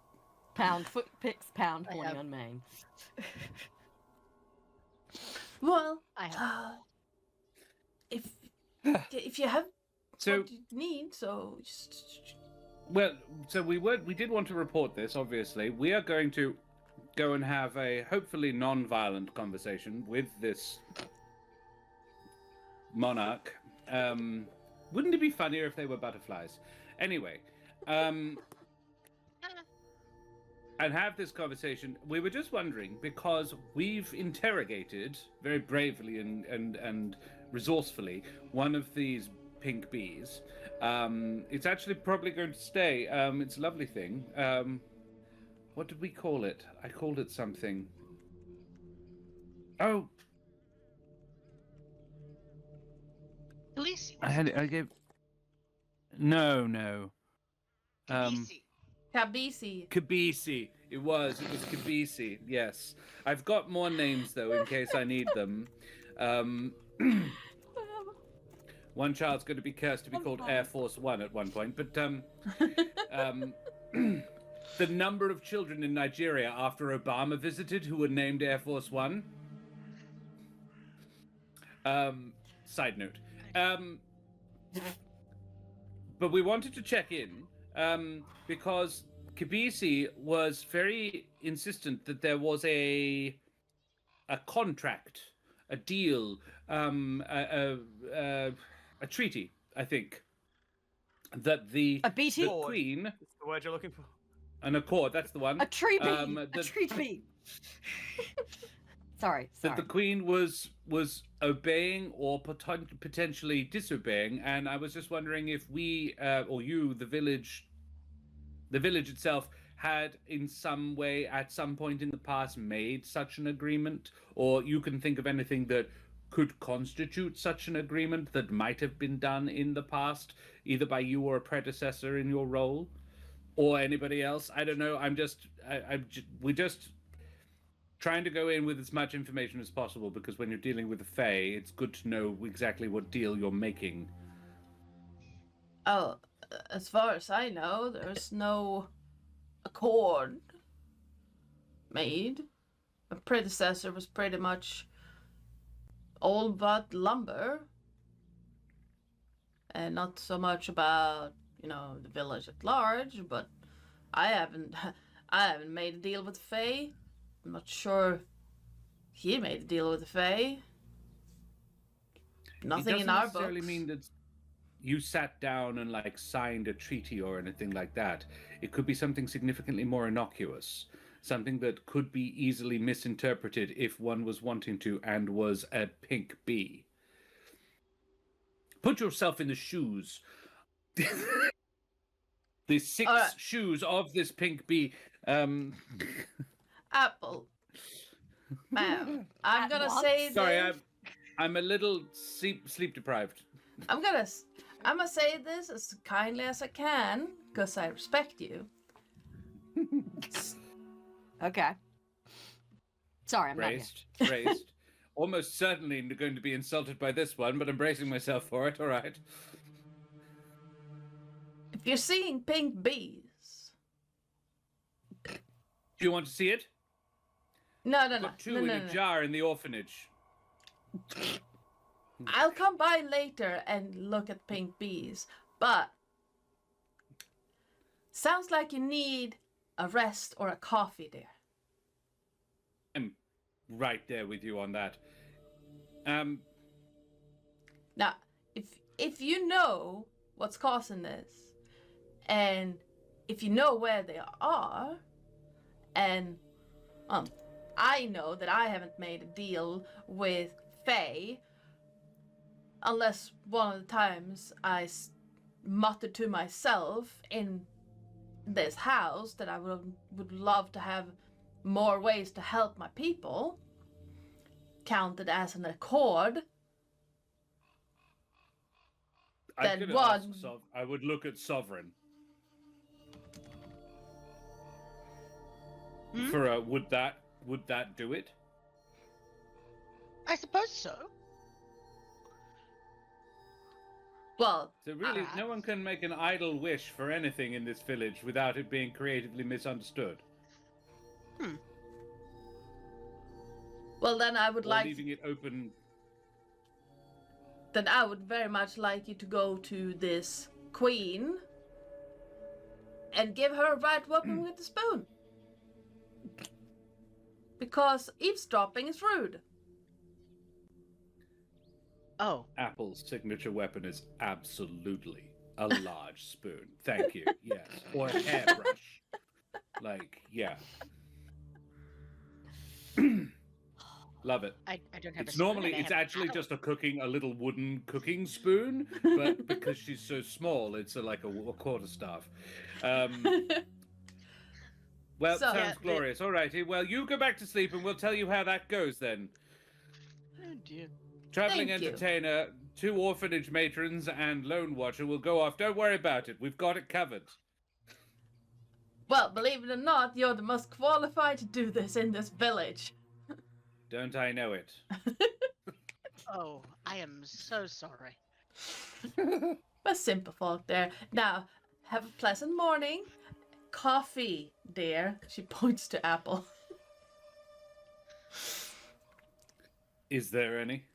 Pound, foot picks, pound, I horny have- on main. Well, I have. if you have So, what you need, so just... well, so we did want to report this. Obviously, we are going to go and have a hopefully non-violent conversation with this monarch. Wouldn't it be funnier if they were butterflies? Anyway, and have this conversation. We were just wondering, because we've interrogated very bravely and resourcefully one of these pink bees. It's actually probably going to stay. It's a lovely thing. What did we call it? I called it something. Oh, Khaleesi. I gave. No. Khaleesi. Kabisi. Kabisi. It was Kabisi. Yes. I've got more names though in case I need them. One child's going to be cursed to be called Air Force One at one point, but the number of children in Nigeria after Obama visited who were named Air Force One. Side note. But we wanted to check in because Kabisi was very insistent that there was a contract, a deal, a treaty, I think, that the A BT? the Queen, That's the word you're looking for. an accord, that's the one. A treaty! A that- treaty! Sorry. That the Queen was obeying or potentially disobeying, and I was just wondering if we or you, the village itself, had in some way at some point in the past made such an agreement, or you can think of anything that could constitute such an agreement that might have been done in the past, either by you or a predecessor in your role, or anybody else. I don't know. We're just trying to go in with as much information as possible, because when you're dealing with the Fae, it's good to know exactly what deal you're making. Oh, as far as I know, there's no accord made. My predecessor was pretty much all but lumber, and not so much about, the village at large, but I haven't made a deal with the Fae. I'm not sure he made a deal with the Fae. Nothing in our books. It doesn't necessarily mean that you sat down and signed a treaty or anything like that. It could be something significantly more innocuous, something that could be easily misinterpreted if one was wanting to and was a pink bee. Put yourself in the shoes. The six shoes of this pink bee. Apple. Ma'am, I'm gonna say Sorry, this. I'm a little sleep deprived. I'm gonna say this as kindly as I can, because I respect you. Okay. Sorry, I'm Raised. Almost certainly going to be insulted by this one, but I'm bracing myself for it. All right. If you're seeing pink bees, Do you want to see it? no. Got two in a jar in the orphanage. I'll come by later and look at pink bees, but sounds like you need a rest or a coffee there. I'm right there with you on that. Now, if you know what's causing this, and if you know where they are, and I know that I haven't made a deal with Faye, unless one of the times I muttered to myself in this house that I would love to have more ways to help my people, counted as an accord. Then what? I would look at Sovereign. For a would that do it? I suppose so. Well, So really, no one can make an idle wish for anything in this village without it being creatively misunderstood. well, then I would Or like. leaving it open. Then I would very much like you to go to this queen and give her a right whooping with the spoon. Because eavesdropping is rude. Oh. Apple's signature weapon is absolutely a large spoon. Thank you. Yes. Or a hairbrush. Yeah. Love it. I don't have It's actually just a little wooden cooking spoon, but because she's so small, it's like a quarter staff. Well, So- sounds glorious. All righty. Well, you go back to sleep, and we'll tell you how that goes then. Oh dear. Traveling Thank you. entertainer, 2 orphanage matrons, and lone watcher will go off. Don't worry about it. We've got it covered. Well, believe it or not, you're the most qualified to do this in this village. Don't I know it? Oh, I am so sorry. We're simple folk there. Now, have a pleasant morning. Coffee, dear. She points to Apple. Is there any?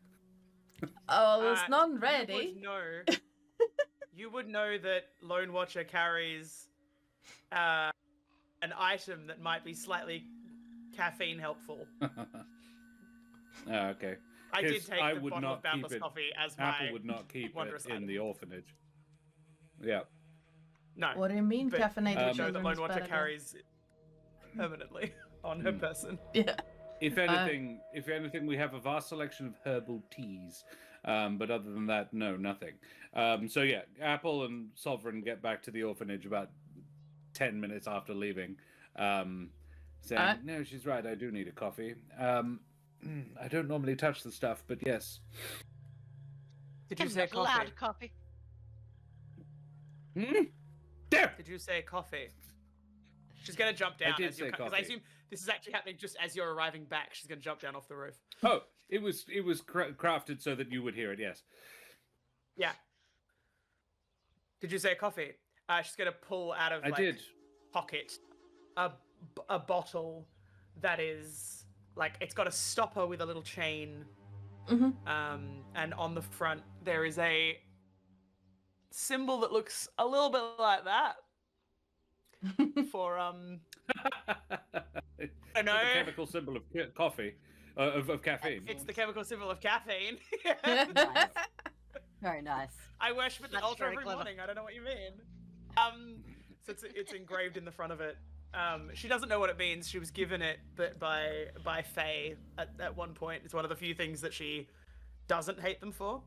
Oh, there's none ready. You would know that Lone Watcher carries an item that might be slightly caffeine helpful. Oh, okay. I did 'Cause take I the would bottle not of Boundless keep it. coffee as my Apple would not keep wondrous it in item. the orphanage. Yeah. No. What do you mean but caffeinated you know children that is Lone Watcher better? carries permanently on her person. Yeah. If anything, we have a vast selection of herbal teas. But other than that, no, nothing. So yeah, Apple and Sovereign get back to the orphanage about 10 minutes after leaving. Saying, no, she's right, I do need a coffee. I don't normally touch the stuff, but yes. Did you Give say me a coffee? loud coffee. There! Did you say coffee? She's gonna jump down did as you say because I coffee. assume this is actually happening just as you're arriving back. She's gonna jump down off the roof. Oh, it was crafted so that you would hear it, yes. Yeah. Did you say coffee? She's gonna pull out of I did. pocket a bottle that is like it's got a stopper with a little chain. And on the front there is a symbol that looks a little bit like that. For I know. The chemical symbol of coffee, of caffeine. It's the chemical symbol of caffeine. Nice. Very nice. I worship at the That's altar very every clever. morning. I don't know what you mean. So it's engraved in the front of it. She doesn't know what it means. She was given it, but by Faye at one point. It's one of the few things that she doesn't hate them for.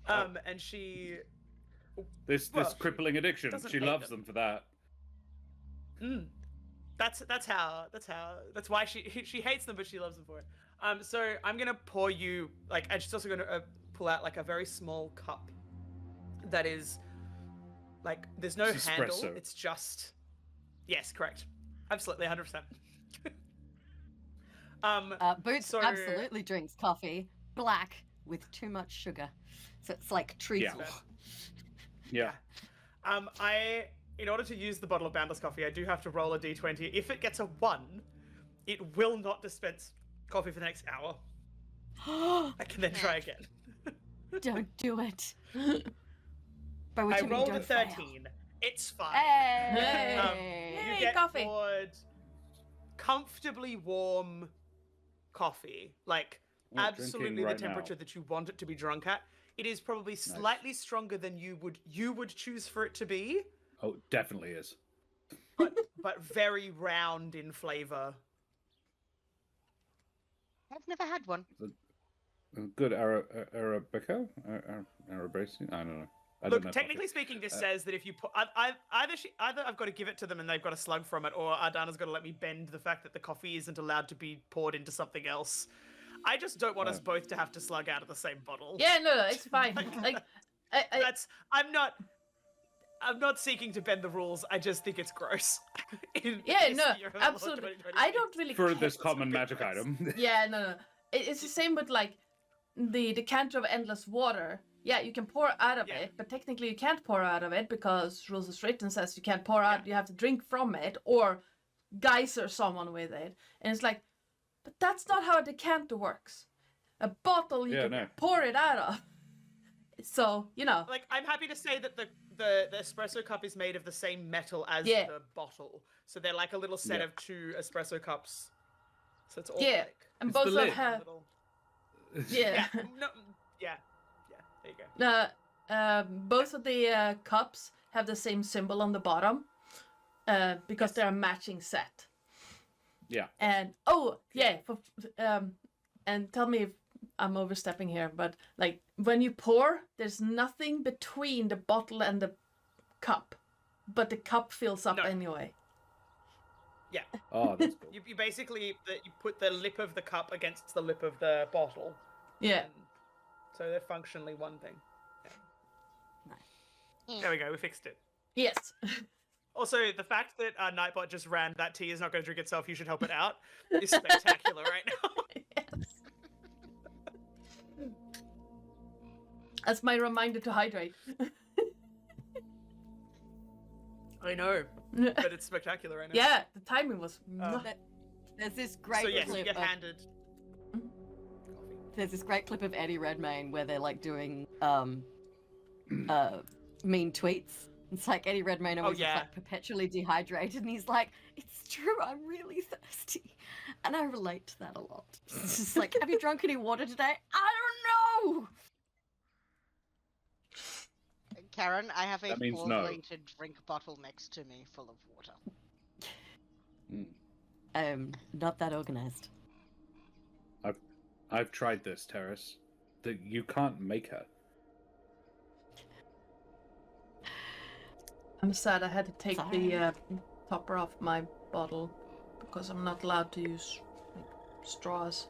And she. This crippling addiction. doesn't She hate loves them. them for that. That's why she hates them, but she loves them for it. So I'm gonna pour you and she's also gonna pull out like a very small cup that is like there's no It's handle. espresso. It's just yes, correct, absolutely, 100%. Boots so- absolutely drinks coffee black with too much sugar, so it's like treacle. Yeah. In order to use the bottle of Boundless coffee, I do have to roll a d20. If it gets a 1, it will not dispense coffee for the next hour. I can then try again. Don't do it. By which I I mean rolled a don't fail. 13. It's fine. Hey! You Yay, get coffee. poured comfortably warm coffee, like We're absolutely drinking the right temperature now. that you want it to be drunk at. It is probably slightly stronger than you would choose for it to be, Oh, it definitely is. but very round in flavor. I've never had one. Good Arabica? Arabica? I don't know. I don't Look, know technically speaking, this says that if you put either I've got to give it to them and they've got a slug from it, or Ardana's got to let me bend the fact that the coffee isn't allowed to be poured into something else. I just don't want us both to have to slug out of the same bottle. Yeah, no, it's fine. Like, I'm not seeking to bend the rules. I just think it's gross. yeah, no, absolutely. I don't really For care. this common bit magic gross. item. Yeah, no. It's the same with like the decanter of endless water. Yeah, you can pour out of it, but technically you can't pour out of it because rules is written says you can't pour out. You have to drink from it or geyser someone with it, and it's like, but that's not how a decanter works. A bottle you can pour it out of. So Like, I'm happy to say that the espresso cup is made of the same metal as Yeah. the bottle, so they're like a little set of 2 espresso cups. So it's all Yeah, like and It's both the of lid. them have little. yeah. No, yeah. There you go. Both of the cups have the same symbol on the bottom because they're a matching set. Yeah. And and tell me if I'm overstepping here, but like when you pour, there's nothing between the bottle and the cup, but the cup fills up No. anyway. Yeah. Oh, that's cool. You basically you put the lip of the cup against the lip of the bottle. Yeah. and so they're functionally one thing. Nice. There we go. We fixed it. Yes. Also, the fact that Nightbot just ran that tea is not going to drink itself, you should help it out, is spectacular right now. Yes. That's my reminder to hydrate. I know, but it's spectacular right now. Yeah, the timing was. There's this great So yes, you clip get of, handed. there's this great clip of Eddie Redmayne where they're like doing mean tweets. It's like Eddie Redmayne always looks yeah. like perpetually dehydrated, and he's like, "It's true, I'm really thirsty," and I relate to that a lot. It's just like, "Have you drunk any water today?" I don't know. Karen, I have a That means no. formulated drink bottle next to me full of water. Not that organized. I've tried this, Terris. That you can't make her. I'm sad I had to take Sorry. the topper off my bottle because I'm not allowed to use like, straws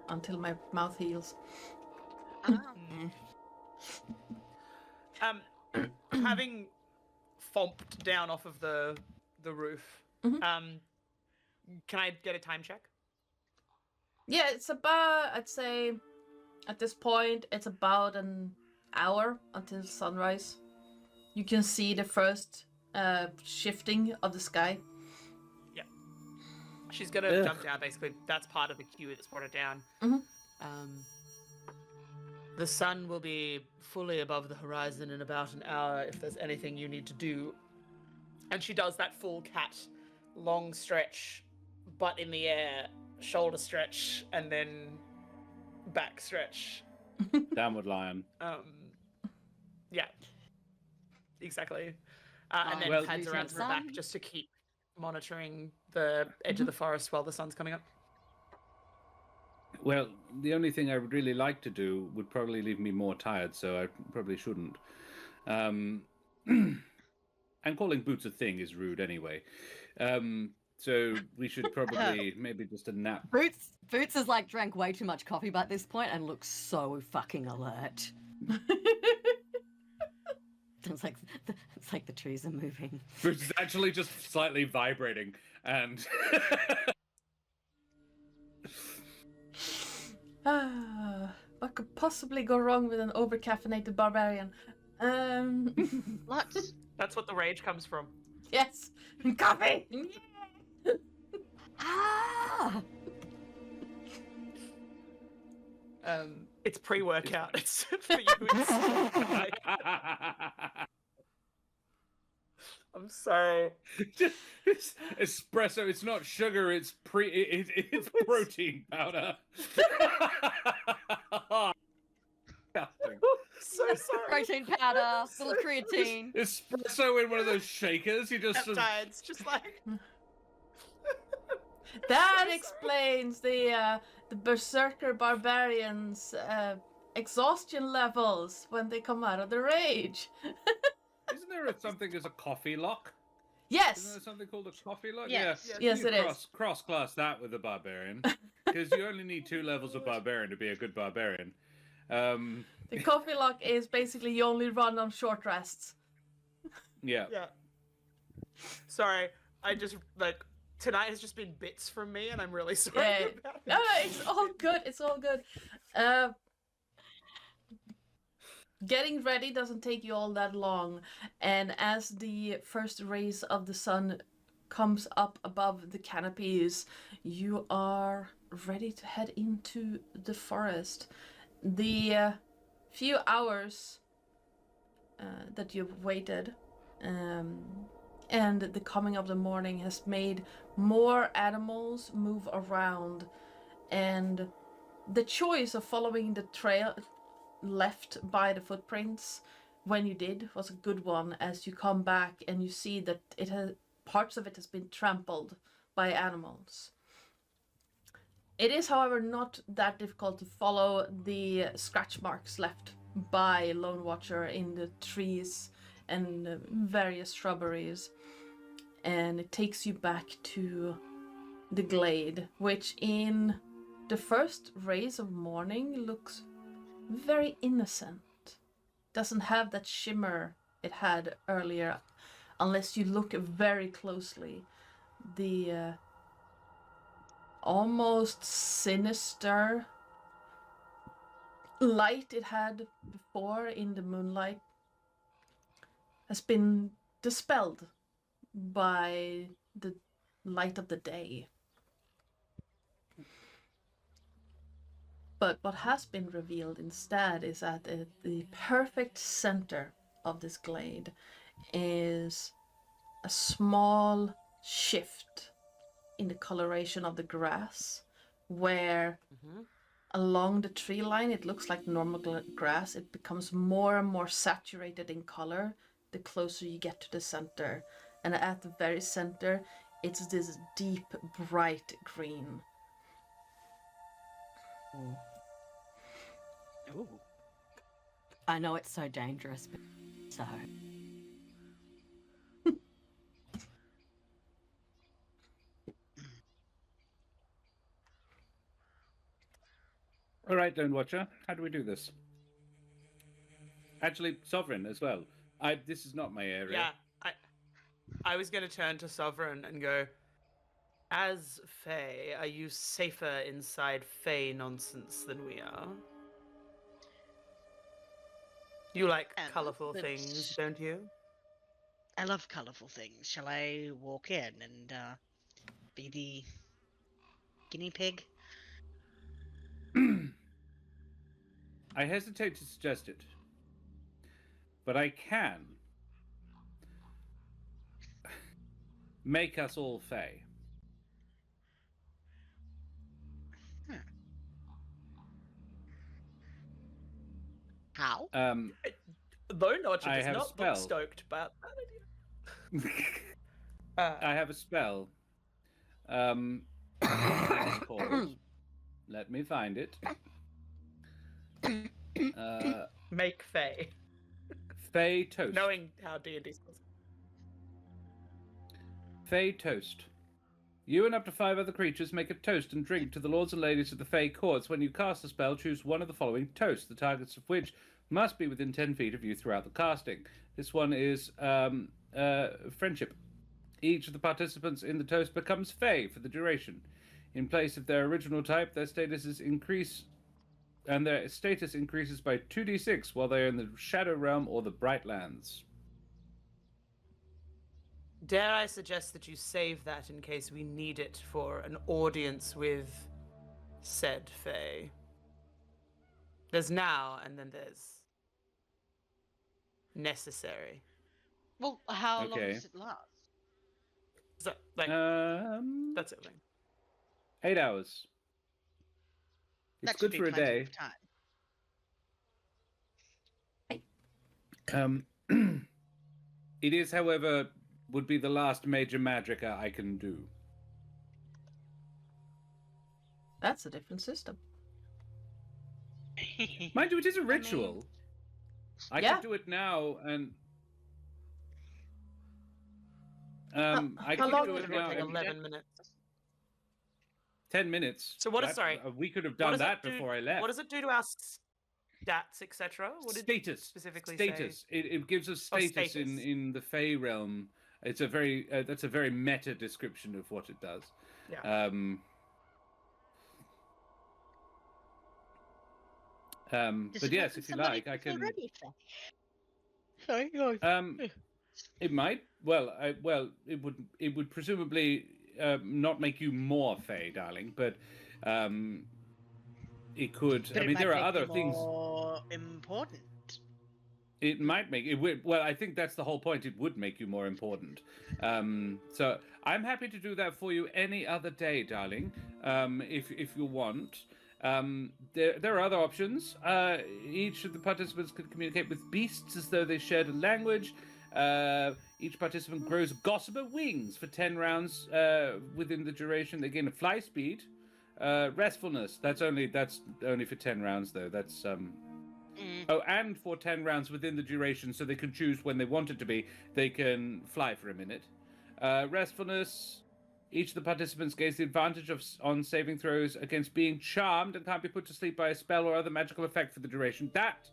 until my mouth heals. Having fomped down off of the roof, Mhm. Can I get a time check? Yeah, it's about, I'd say, at this point, it's about an hour until sunrise. you can see the first shifting of the sky. She's gonna Ugh. jump down, basically. That's part of the cue that's brought her down. Mhm. The sun will be fully above the horizon in about an hour if there's anything you need to do. And she does that full cat, long stretch, butt in the air, shoulder stretch, and then back stretch. Downward lion. Yeah. Exactly. And then Well- pads around to her back Sun. just to keep monitoring the edge of the forest while the sun's coming up. Well, the only thing I would really like to do would probably leave me more tired, so I probably shouldn't. And calling boots a thing is rude anyway. So we should probably maybe just a nap. Boots has like drank way too much coffee by this point and looks so fucking alert. It's like the trees are moving. Boots is actually just slightly vibrating, and What could possibly go wrong with an overcaffeinated barbarian? Lots. That's what the rage comes from. Yes, coffee. Ah! It's pre-workout. It's for you. It's like, I'm sorry. it's espresso. It's not sugar. It's it's protein powder. So sorry. Protein powder, little creatine. Espresso in one of those shakers. You just sort of- Peptides, just like That explains the berserker barbarians' exhaustion levels when they come out of the rage. Isn't there something as a coffee lock? Isn't Yes. there something called a coffee lock? Yes. Yeah. Yes, You it is. Cross-class that with a barbarian, because you only need 2 levels of barbarian to be a good barbarian. The coffee lock is basically you only run on short rests. Yeah. yeah. Sorry, I just like tonight has just been bits from me, and I'm really sorry Yeah. about it. No, it's all good. It's all good. Getting ready doesn't take you all that long, and as the first rays of the sun comes up above the canopies, you are ready to head into the forest. The few hours that you've waited and the coming of the morning has made more animals move around, and the choice of following the trail left by the footprints when you did was a good one, as you come back and you see that it has parts of it has been trampled by animals. It is, however, not that difficult to follow the scratch marks left by Lone Watcher in the trees and various shrubberies, and it takes you back to the glade, which in the first rays of morning looks very innocent. Doesn't have that shimmer it had earlier unless you look very closely. The almost sinister light it had before in the moonlight has been dispelled by the light of the day. But what has been revealed instead is that at the perfect center of this glade is a small shift in the coloration of the grass, where along the tree line it looks like normal grass. It becomes more and more saturated in color the closer you get to the center. And at the very center, it's this deep, bright green. Ooh. I know it's so dangerous, but so. All right, Lone Watcher. How do we do this? Actually, Sovereign as well. This is not my area. Yeah, I was gonna turn to Sovereign and go, as Fae, are you safer inside Fae nonsense than we are? You like And colourful that's- things, don't you? I love colourful things. Shall I walk in and be the guinea pig? I hesitate to suggest it, but I can make us all Fey. How? Though Notch I does have a not spell. look stoked about that idea. I have a spell. It's called. Let me find it. Make Fey. Fey Toast. Knowing how D&D spells. Fey Toast. You and up to 5 other creatures make a toast and drink to the lords and ladies of the Fey courts. When you cast a spell, choose one of the following toasts, the targets of which must be within 10 feet of you throughout the casting. This one is friendship. Each of the participants in the toast becomes Fey for the duration. In place of their original type, their status increases by 2d6 while they are in the Shadow Realm or the Bright Lands. Dare I suggest that you save that in case we need it for an audience with said Fey? There's now, and then there's necessary. Well, how long Okay. does it last? So, like, that's it. Like, 8 hours. It's That should good be for a plenty day. of time. It is, however, would be the last major magica I can do. That's a different system. Mind you, it is a ritual. I Yeah. could do it now, and I how could long do would it it now. like take? 11 minutes. 10 minutes. So what is- sorry, We could have What done does it that do- before I left. What does it do to our stats, etc.? What did Status. specifically Status. It gives us Oh, status, status. in the Fey realm. It's a very that's a very meta description of what it does. Yeah. But yes, if you like, I can. Sorry, go on. It might. Well, it would presumably not make you more Fey, darling, but it could. But I it mean, might there are make other you things. more important. It might make it. Well, I think that's the whole point. It would make you more important. So I'm happy to do that for you any other day, darling. If you want. There are other options. Each of the participants could communicate with beasts as though they shared a language. Each participant grows gossamer wings for 10 rounds within the duration. They gain a fly speed. Restfulness. That's only for 10 rounds, though. That's Oh, and for 10 rounds within the duration, so they can choose when they want it to be. They can fly for a minute. Restfulness. Each of the participants gains the advantage on saving throws against being charmed and can't be put to sleep by a spell or other magical effect for the duration. That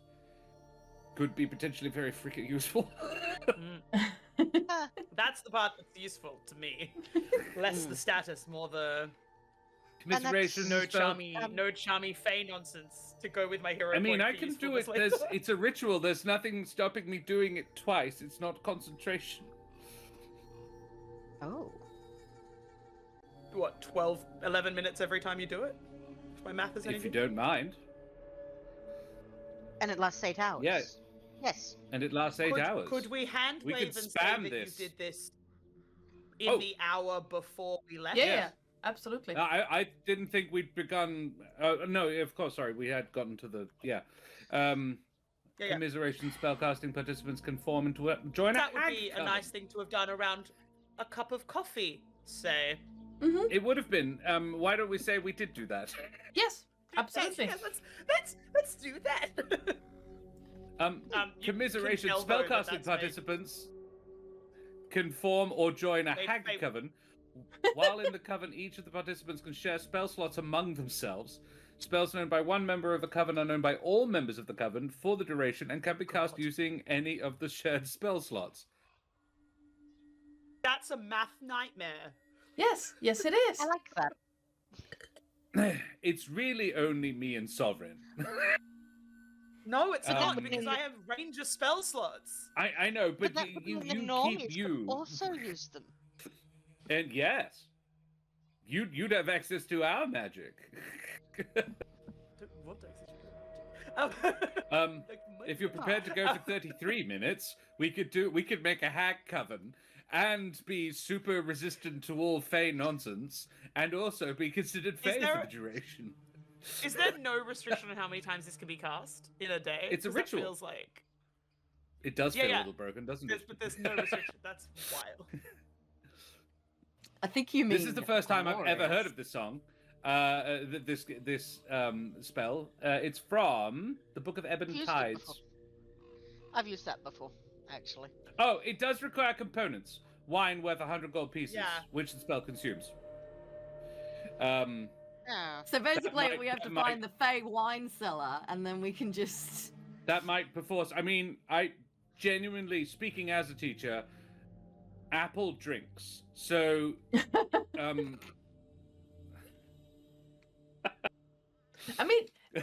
could be potentially very freaking useful. That's the part that's useful to me. Less the status, more the Commiseration. no spell- charmy Fey nonsense to go with my hero. I mean, point I for can do usefulness it. later. It's a ritual. There's nothing stopping me doing it twice. It's not concentration. Oh. What, 11 minutes every time you do it? If my math is If you anything. don't mind. And it lasts 8 hours. Yeah. Yes. And it lasts 8 hours. Could we hand We wave could and say spam that this. you did this in Oh. the hour before we left? Yeah, absolutely. I didn't think we'd begun. No, of course. Sorry, we had gotten to the commiseration spellcasting participants can form into join That a would hag be a coven. nice thing to have done around a cup of coffee, say. Mm-hmm. It would have been. Why don't we say we did do that? Yes, absolutely. Yeah, let's do that. You Commiseration can elbow that spellcasting that's participants can form or join a Made hag favourite. coven. While in the coven, each of the participants can share spell slots among themselves. Spells known by one member of the coven are known by all members of the coven for the duration and can be cast using any of the shared spell slots. That's a math nightmare. Yes, it is. I like that. It's really only me and Sovereign. No, it's not Um, because I have ranger spell slots. I know, but that you would mean the keep normies could you. also use them. And yes, you'd have access to our magic. What dice did you do? If you're prepared to go for 33 minutes, we could make a hack coven and be super resistant to all Fey nonsense, and also be considered Fey for the duration. Is there no restriction on how many times this can be cast in a day? It's a 'Cause that ritual. feels like It does Yeah, feel yeah. a little broken, doesn't it? but there's no restriction. That's wild. I think you mean. This is the first time I've ever heard glorious. of this song. This spell. It's from the Book of Ebon Used it Tides. before. I've used that before, actually. Oh, it does require components. Wine worth 100 gold pieces, Yeah. which the spell consumes. Yeah. So basically, might- we have to that might- find the Fey wine cellar, and then we can just. That might perforce. I mean, I genuinely, speaking as a teacher, Apple drinks. So, I mean, I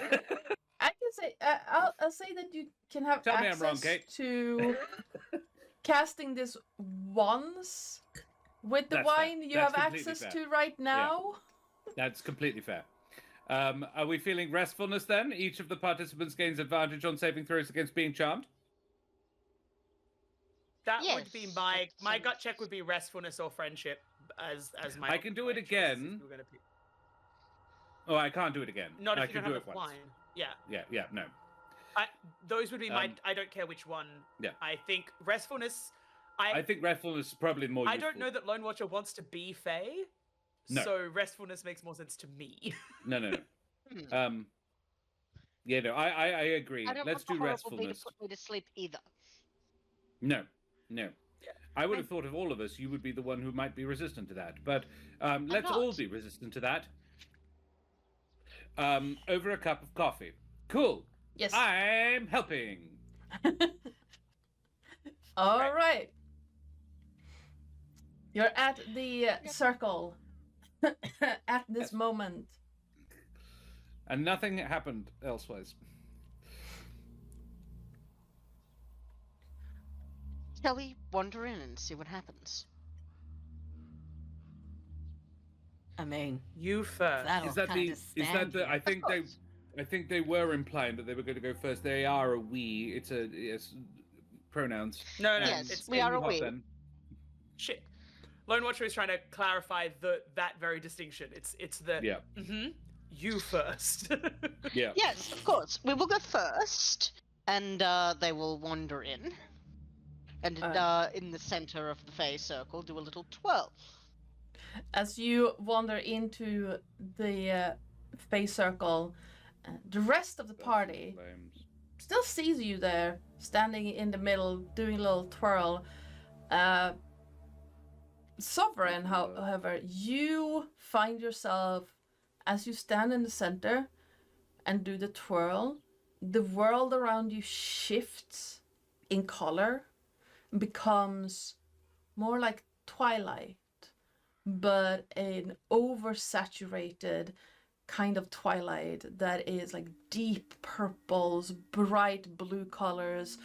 can say I'll say that you can have Tell me I'm access wrong, Kate. to casting this once with the That's fair. wine you That's have completely access fair. to right now. That's completely fair. Are we feeling restfulness then? Each of the participants gains advantage on saving throws against being charmed. That would be Yes, my that gut sounds- check would be restfulness or friendship as my. I can do it my choices again. if we're gonna pick- Oh, I can't do it again. Not I if you can don't do have it enough once. wine. Yeah, Yeah, no. those would be my. Um, I don't care which one. Yeah. I think restfulness. I think restfulness is probably more I useful. don't know that Lone Watcher wants to be Fey. No. So restfulness makes more sense to me. No. Hmm. Yeah, no, I agree. I don't Let's want do the horrible bee to restfulness. put me to sleep either. No. I would I- have thought of all of us, you would be the one who might be resistant to that. But let's not. all be resistant to that. Over a cup of coffee. Cool. Yes. I'm helping. All right. You're at the circle at this moment. And nothing happened elsewise. Shall we wander in and see what happens? I mean, You first. that'll Is that kind the? of Is that the? stand you. I think they were implying that they were going to go first. They are a we. It's a yes. Pronouns. No, Yes, it's we are a Hop we. then. shit. Lone Watcher is trying to clarify that very distinction. It's the Yeah. You first. Yeah. Yes, of course. We will go first, and they will wander in. And in the center of the Fey circle, do a little twirl. As you wander into the Fey circle, the rest of the party Flames. still sees you there, standing in the middle, doing a little twirl. Sovereign, however, you find yourself as you stand in the center and do the twirl, the world around you shifts in color, becomes more like twilight, but an oversaturated kind of twilight that is like deep purples, bright blue colors,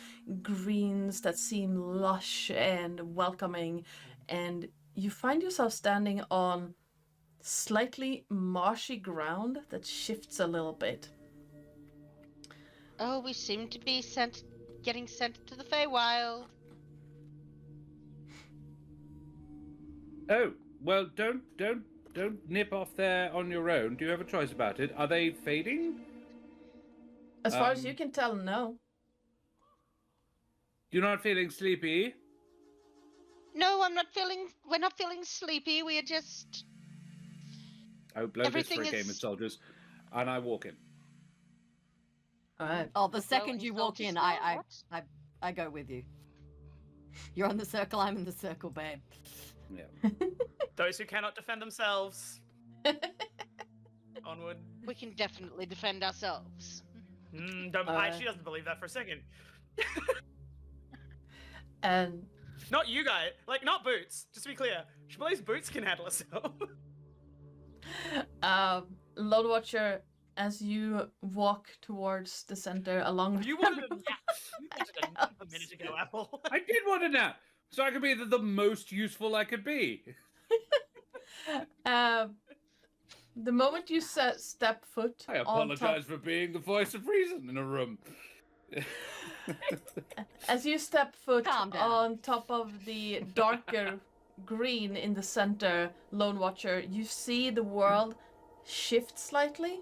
greens that seem lush and welcoming, and you find yourself standing on slightly marshy ground that shifts a little bit. Oh, we seem to be getting sent to the Feywild. Oh well, don't nip off there on your own. Do you have a choice about it? Are they fading? As far as you can tell, no. You're not feeling sleepy? No, we're not feeling sleepy. We are just. I would blow Everything this for a game of is- soldiers, and I walk in. All right. Oh, the second Well, you it's walk not in, just I go with you. You're on the circle, I'm in the circle, babe. Yeah. Those who cannot defend themselves. Onward. We can definitely defend ourselves. She doesn't believe that for a second. And Not you guys. Like, not Boots. Just to be clear. She believes Boots can handle herself. Lone Watcher as you walk towards the center along You wanted a nap. You wanted a nap a minute ago, Apple. I did want a nap, so I could be the most useful I could be. The moment you step foot I on top, apologize for being the voice of reason in a room. as you step foot Calm down. on top of the darker green in the center, Lone Watcher, you see the world shift slightly,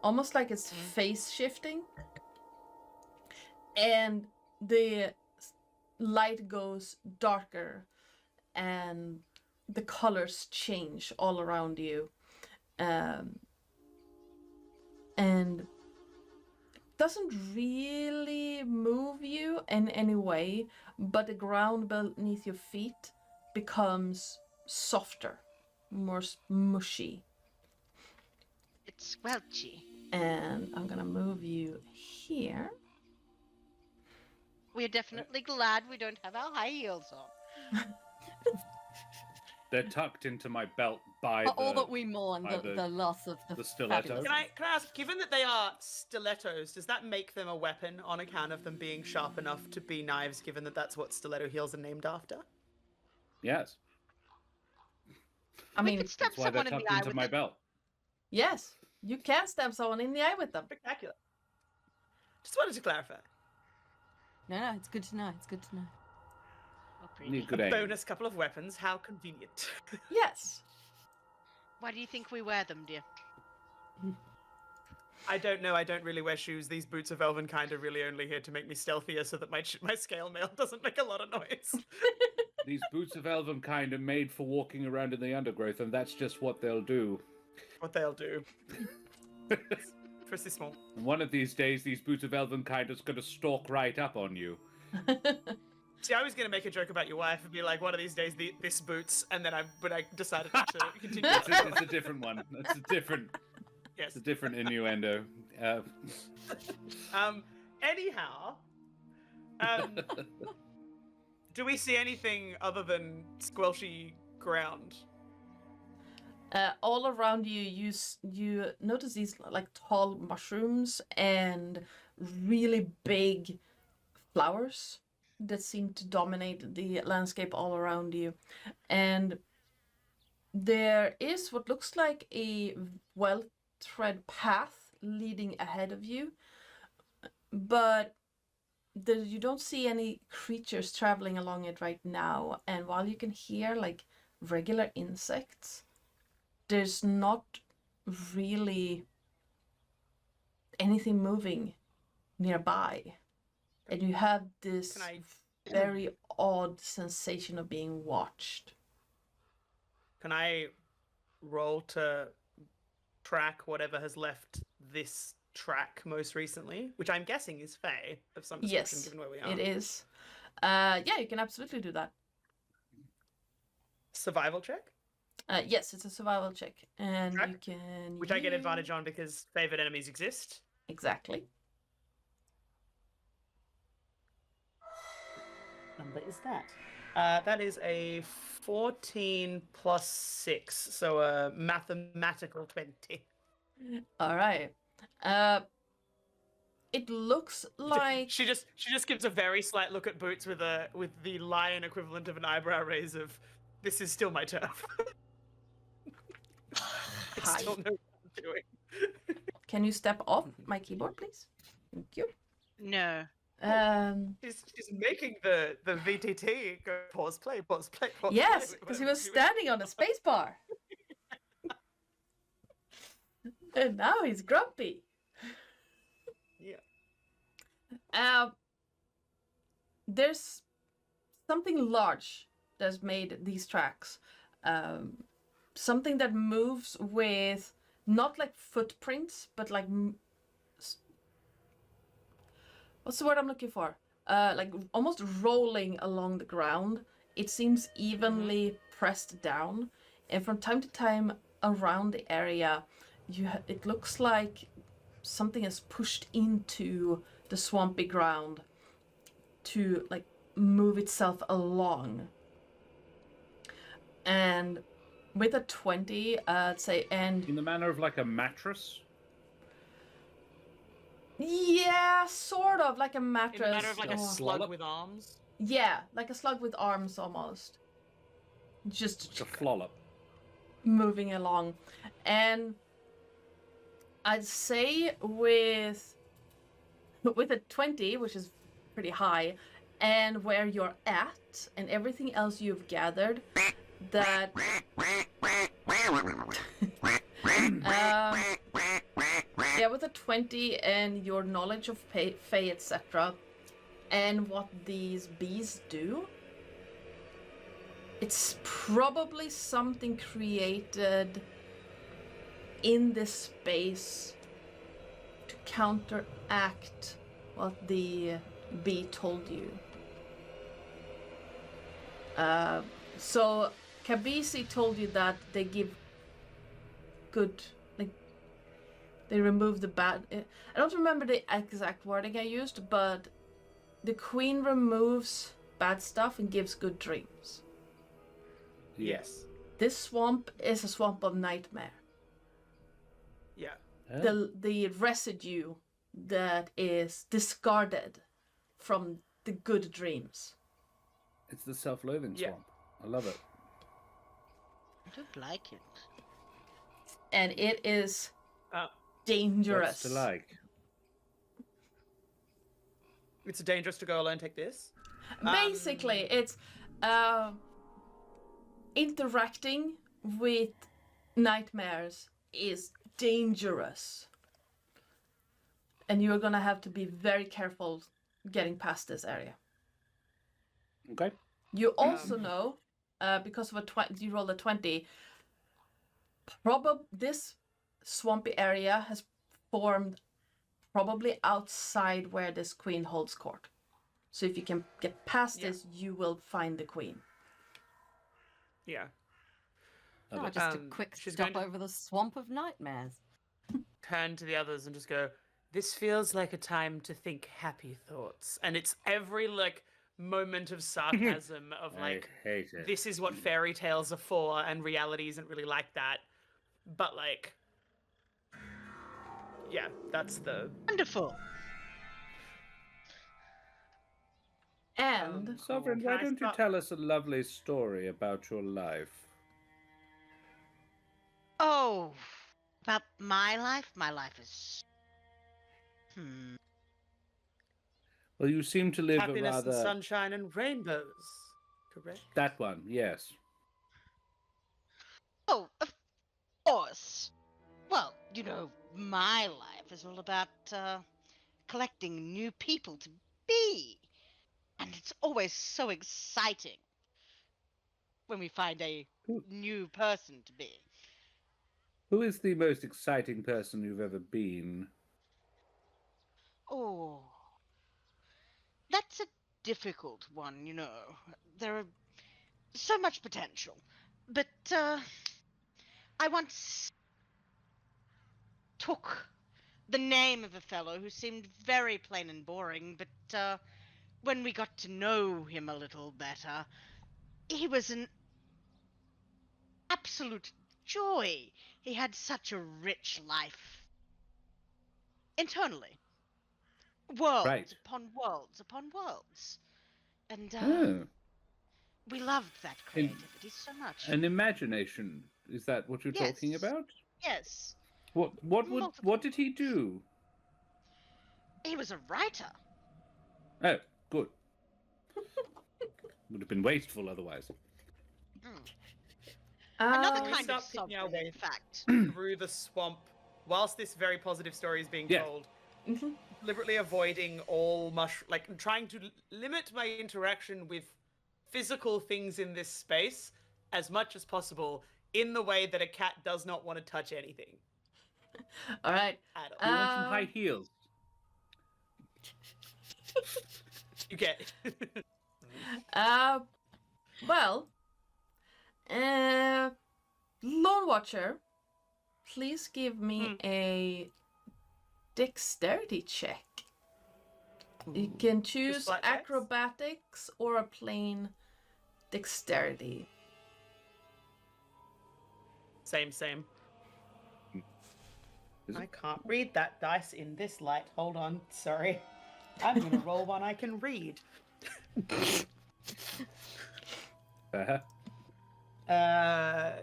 almost like it's phase shifting, and the light goes darker, and the colors change all around you. And it doesn't really move you in any way, but the ground beneath your feet becomes softer, more mushy. It's squelchy. And I'm gonna move you here. We're definitely glad we don't have our high heels on. They're tucked into my belt by All that we mourn, by the loss of the stiletto. fabulous- Can I ask, given that they are stilettos, does that make them a weapon on account of them being sharp enough to be knives, given that that's what stiletto heels are named after? Yes, I We mean, could stab that's why they're someone in tucked the eye into with my it. belt. yes, you can stab someone in the eye with them. Spectacular. Just wanted to clarify. No, it's good to know. It's good to know. Oh, pretty. Need good A aim. bonus couple of weapons, how convenient. Yes. Why do you think we wear them, dear? I don't know, I don't really wear shoes. These boots of elven kind are really only here to make me stealthier so that my scale mail doesn't make a lot of noise. These boots of elven kind are made for walking around in the undergrowth, and that's just what they'll do. What they'll do. Pretty small. And one of these days, these boots of elven kind is going to stalk right up on you. See, I was going to make a joke about your wife and be like, one of these days, this boots, and then but I decided not to continue. It's a different one. It's a different innuendo. Anyhow, do we see anything other than squelchy ground? All around you, you notice these like tall mushrooms and really big flowers that seem to dominate the landscape all around you. And there is what looks like a well-tread path leading ahead of you, but you don't see any creatures traveling along it right now. And while you can hear like regular insects, there's not really anything moving nearby. And you have this very odd sensation of being watched. Can I roll to track whatever has left this track most recently? Which I'm guessing is Fey of some description, Yes, given where we are. it is. Yeah, you can absolutely do that. Survival check? Yes, it's a survival check. And Track, you can... which I get advantage on because favored enemies exist. Exactly. Number is that? That is a 14 plus 6, so a mathematical 20. All right. It looks like... She just gives a very slight look at Boots with the lion equivalent of an eyebrow raise of, this is still my turf. I Hi. still know what I'm doing. Can you step off my keyboard, please? Thank you. No. She's making the VTT go pause play. Yes, because he was standing on the space bar. And now he's grumpy. Yeah. There's something large that's made these tracks. Something that moves with not like footprints, but like what's the word I'm looking for? Like almost rolling along the ground. It seems evenly pressed down, and from time to time around the area, it looks like something is pushed into the swampy ground to like move itself along. And with a 20, I'd say, and In the manner of like a mattress? sort of like a In mattress. the matter of like a or- slug Wallop? with arms. Yeah, like a slug with arms almost. Just It's a flollop. moving along. And I'd say with a 20, which is pretty high, and where you're at and everything else you've gathered, that yeah, with a 20 and your knowledge of Fae, etc., and what these bees do, it's probably something created in this space to counteract what the bee told you. So Kabisi told you that they give good, like, they remove the bad. I don't remember the exact wording I used, but the queen removes bad stuff and gives good dreams. Yes. This swamp is a swamp of nightmare. Yeah. The residue that is discarded from the good dreams. It's the self-loathing Yeah. swamp. I love it. I don't like it. And it is Uh, dangerous. What's to like? it's dangerous to go alone. Take this. Basically, it's interacting with nightmares is dangerous. And you're gonna have to be very careful getting past this area. Okay. You also know, because of you rolled a 20, this swampy area has formed probably outside where this queen holds court. So if you can get past this, you will find the queen. Yeah. Love Oh, it. just a quick she's stop going to- over the swamp of nightmares. Turn to the others and just go, this feels like a time to think happy thoughts. And it's every like moment of sarcasm of like, I hate it. this is what fairy tales are for, and reality isn't really like that. But like, yeah, that's the Wonderful. And Sovereign, Can why I don't you start- tell us a lovely story about your life? Oh, about my life? My life is. Well, you seem to live a happiness rather... and sunshine and rainbows. Correct? That one, yes. Oh, of course. Well, you know, my life is all about collecting new people to be. And it's always so exciting when we find a new person to be. Who is the most exciting person you've ever been? Oh, that's a difficult one, you know. There are so much potential. But I once took the name of a fellow who seemed very plain and boring, but when we got to know him a little better, he was an absolute joy. He had such a rich life. Internally. Worlds Right. upon worlds upon worlds. And Oh, we loved that creativity so much. an imagination. Is that what you're talking Yes. about? Yes. What did he do? He was a writer. Oh, good. Would have been wasteful otherwise. Another we kind start of picking our sovereign, way in fact. through the swamp, whilst this very positive story is being Yeah. told, deliberately avoiding all trying to limit my interaction with physical things in this space as much as possible, in the way that a cat does not want to touch anything all right. at all. You want some high heels? You get it. Well, Lone Watcher, please give me a dexterity check. You can choose flat dex? acrobatics or a plain dexterity. Same. Is I it? can't read that dice in this light. Hold on. Sorry. I'm gonna roll one I can read. Uh-huh.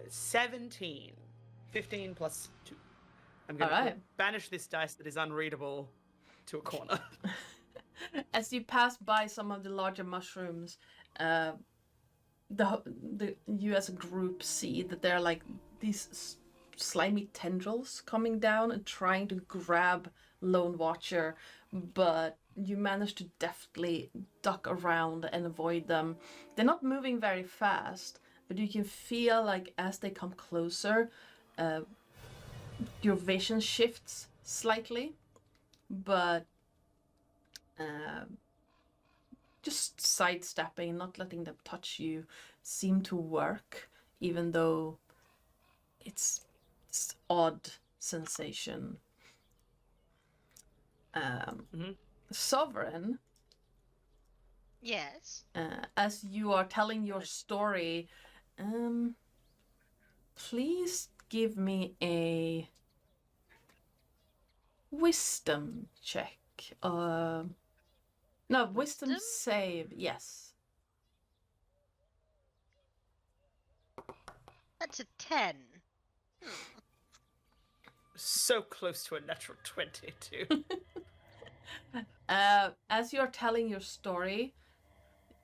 17. 15 plus 2. I'm gonna Alright. banish this dice that is unreadable to a corner. As you pass by some of the larger mushrooms, you as a group see that there are like these slimy tendrils coming down and trying to grab Lone Watcher, but you manage to deftly duck around and avoid them. They're not moving very fast, but you can feel like as they come closer, your vision shifts slightly, but just sidestepping, not letting them touch you, seem to work, even though it's odd sensation. Sovereign, Yes. as you are telling your story, please give me a wisdom check. No, wisdom Wisdom? save, yes. That's a 10. So close to a natural 20, too. As you're telling your story,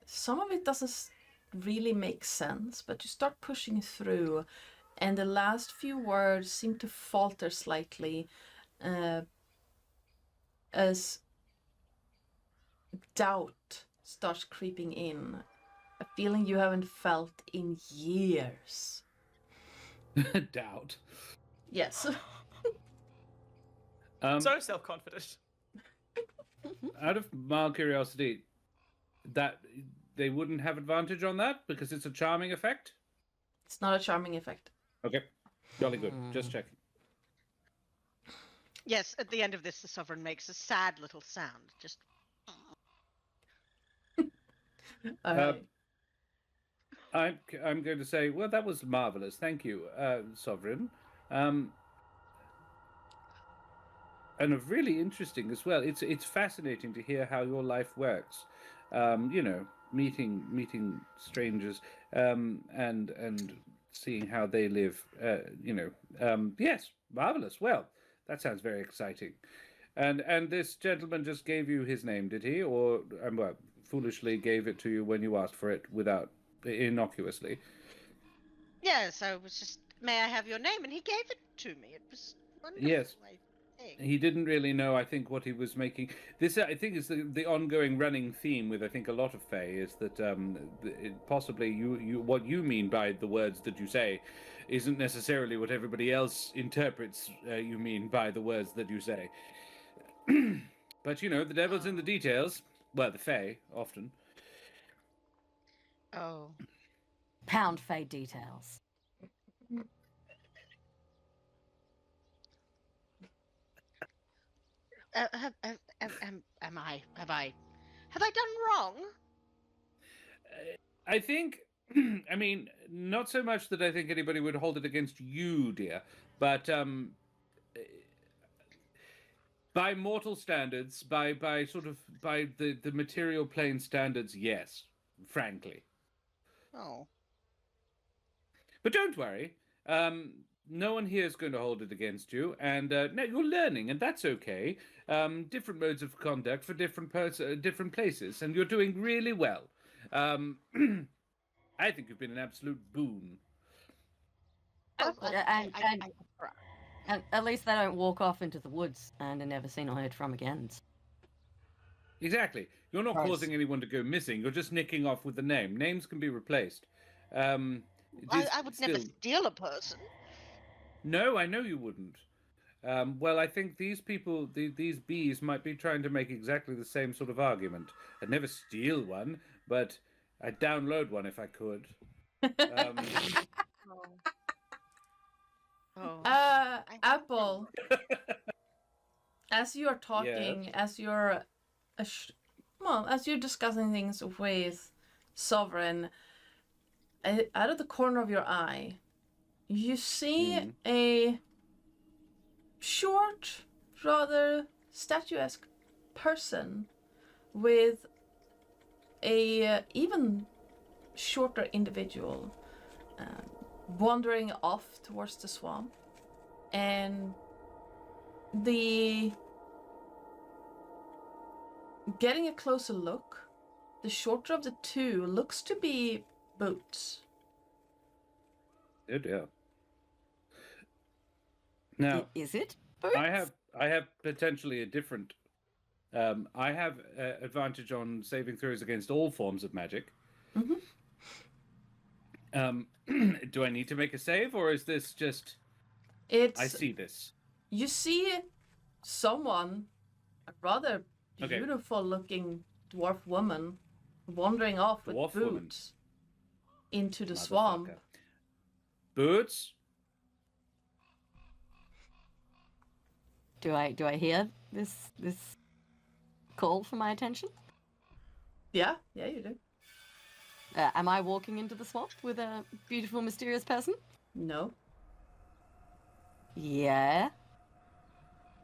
some of it doesn't really make sense, but you start pushing through, and the last few words seem to falter slightly as doubt starts creeping in, a feeling you haven't felt in years. Doubt. Yes. So self-confident. Out of mild curiosity, that they wouldn't have advantage on that because it's a charming effect? It's not a charming effect. Okay. Jolly good. Just checking. Yes, at the end of this, the Sovereign makes a sad little sound. Just. Alright. I'm going to say, well, that was marvelous. Thank you, Sovereign. And really interesting as well. It's fascinating to hear how your life works. Meeting strangers, and seeing how they live. Yes, marvelous. Well, that sounds very exciting. And this gentleman just gave you his name, did he, or foolishly gave it to you when you asked for it without innocuously? Yes, I was just. May I have your name? And he gave it to me. It was wonderful. Yes. I think. He didn't really know, I think, what he was making. This, I think, is the ongoing running theme with, I think, a lot of Fae, is that possibly you what you mean by the words that you say isn't necessarily what everybody else interprets you mean by the words that you say. But, the devil's in the details. Well, the Fae, often. Oh. Pound Fey details. Have I done wrong? I think, I mean, not so much that I think anybody would hold it against you, dear, but by mortal standards, by the material plane standards, yes, frankly. Oh. But don't worry. No one here is going to hold it against you, and no, you're learning, and that's okay. Different modes of conduct for different places, and you're doing really well. I think you've been an absolute boon. Oh, And at least they don't walk off into the woods and are never seen or heard from again. Exactly. You're not Nice. causing anyone to go missing. You're just nicking off with the name. Names can be replaced. I would never still... steal a person. No, I know you wouldn't. Well, I think these people, these bees, might be trying to make exactly the same sort of argument. I'd never steal one, but I'd download one if I could. Apple, as you're talking, Yes. as you're discussing things with Sovereign, out of the corner of your eye, you see a short, rather statuesque person with a even shorter individual wandering off towards the swamp, and getting a closer look, the shorter of the two looks to be Boots. Oh dear. Now, Is it? Boots? I have potentially a different. I have advantage on saving throws against all forms of magic. Do I need to make a save, or is this just? I see this. You see someone, a rather Okay. beautiful-looking dwarf woman, wandering off with Dwarf Boots woman. into the swamp. Motherfucker. Boots. Do I hear this call for my attention? Yeah, you do. Am I walking into the swamp with a beautiful, mysterious person? No. Yeah.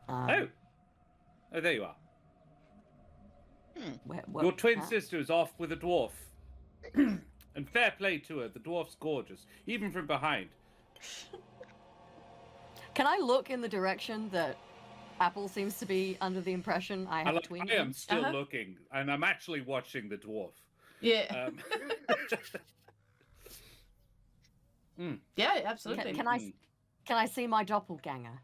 Oh, there you are. What, Your twin huh? sister is off with a dwarf. And fair play to her. The dwarf's gorgeous, even from behind. Can I look in the direction that Apple seems to be under the impression I have a twin? I am still Uh-huh. looking, and I'm actually watching the dwarf. Yeah. Yeah, absolutely. Can I see my doppelganger?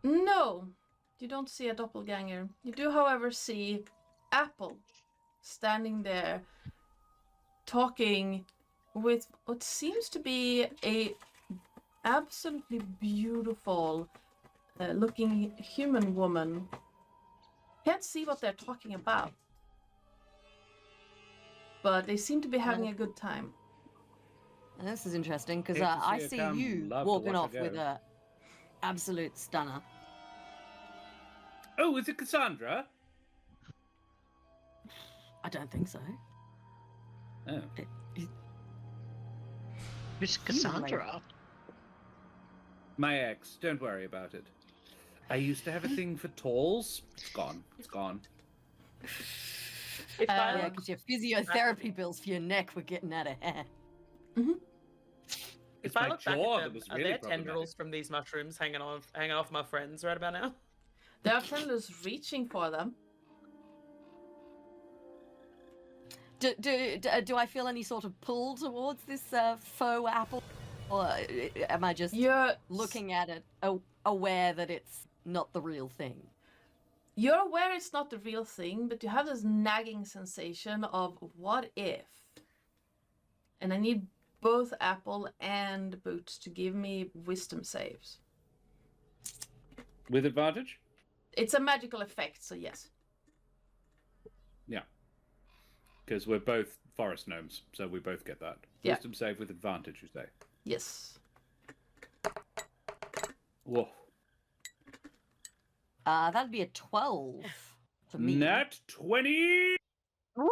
No, you don't see a doppelganger. You do, however, see Apple standing there talking with what seems to be a absolutely beautiful looking human woman. Can't see what they're talking about, but they seem to be having a good time. And this is interesting because Hate to I see her see come, you love to walking watch off her with go. a absolute stunner. Oh, is it Cassandra? I don't think so. Oh. Who's Cassandra? My ex. Don't worry about it. I used to have a thing for talls. It's gone. It's gone. If I Yeah, look, because your physiotherapy bills for your neck were getting out of hand. It's if I my look back jaw at that them, was are really there problematic. tendrils from these mushrooms hanging off my friends right about now? There are tendrils reaching for them. Do I feel any sort of pull towards this faux apple? Or am I just You're looking at it aware that it's not the real thing? You're aware it's not the real thing, but you have this nagging sensation of what if? And I need both Apple and Boots to give me wisdom saves. With advantage? It's a magical effect, so yes. Yeah. Because we're both forest gnomes, so we both get that. Yeah. Wisdom save with advantage, you say? Yes. Whoa. That'd be a 12 for me. Nat 20! Woo!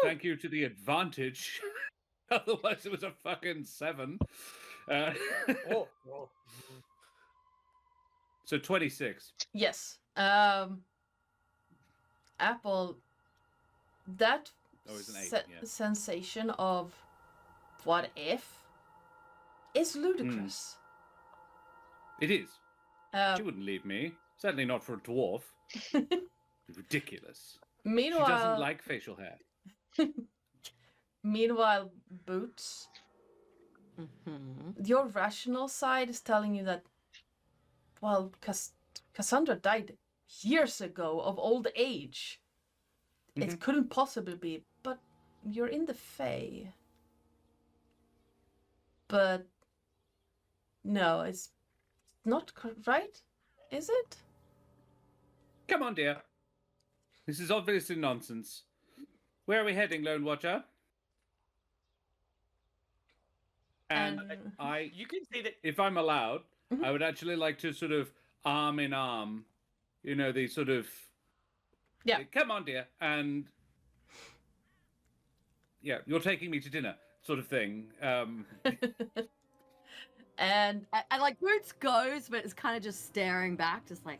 Thank you to the advantage. Otherwise, it was a fucking 7. Oh. So 26. Yes. Apple, that Oh, it's an 8, yeah. sensation of what if is ludicrous. It is. Um, She wouldn't leave me. Certainly not for a dwarf. Ridiculous. meanwhile, She doesn't like facial hair. Meanwhile, Boots, Mm-hmm. your rational side is telling you that, well, Cassandra died years ago of old age. It couldn't possibly be, but you're in the Fae. But no, it's not right, is it? Come on, dear. This is obviously nonsense. Where are we heading, Lone Watcher? And I, You can see that. if I'm allowed, I would actually like to sort of arm in arm, you know, the sort of, Yeah. come on, dear, and yeah, you're taking me to dinner, sort of thing. And And like Boots goes, but it's kind of just staring back, just like,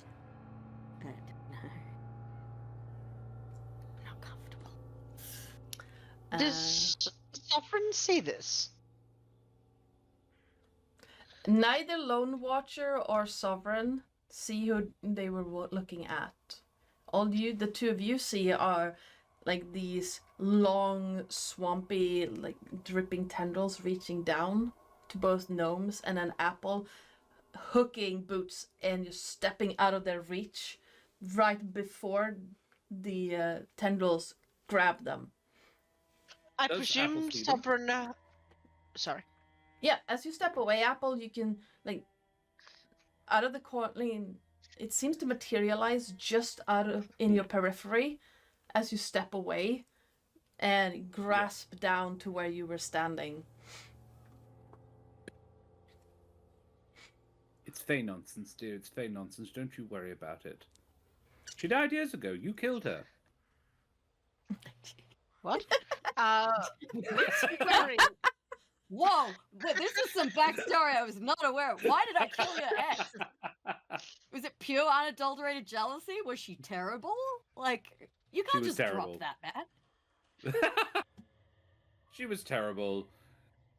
but no. Does Sovereign see this? Neither Lone Watcher or Sovereign see who they were looking at. All you, the two of you, see are like these long, swampy, like dripping tendrils reaching down to both gnomes, and an apple hooking Boots and just stepping out of their reach right before the tendrils grab them. I Does presume Apple see them? Sovereign. Sorry. Yeah, as you step away, Apple, you can, like, out of the corner, it seems to materialize just in your periphery as you step away and grasp down to where you were standing. It's Fey nonsense, dear. It's Fey nonsense. Don't you worry about it. She died years ago. You killed her. What? Very. Whoa! But this is some backstory I was not aware of. Why did I kill your ex? Was it pure unadulterated jealousy? Was she terrible? Like, you can't was just terrible. drop that, man. She was terrible.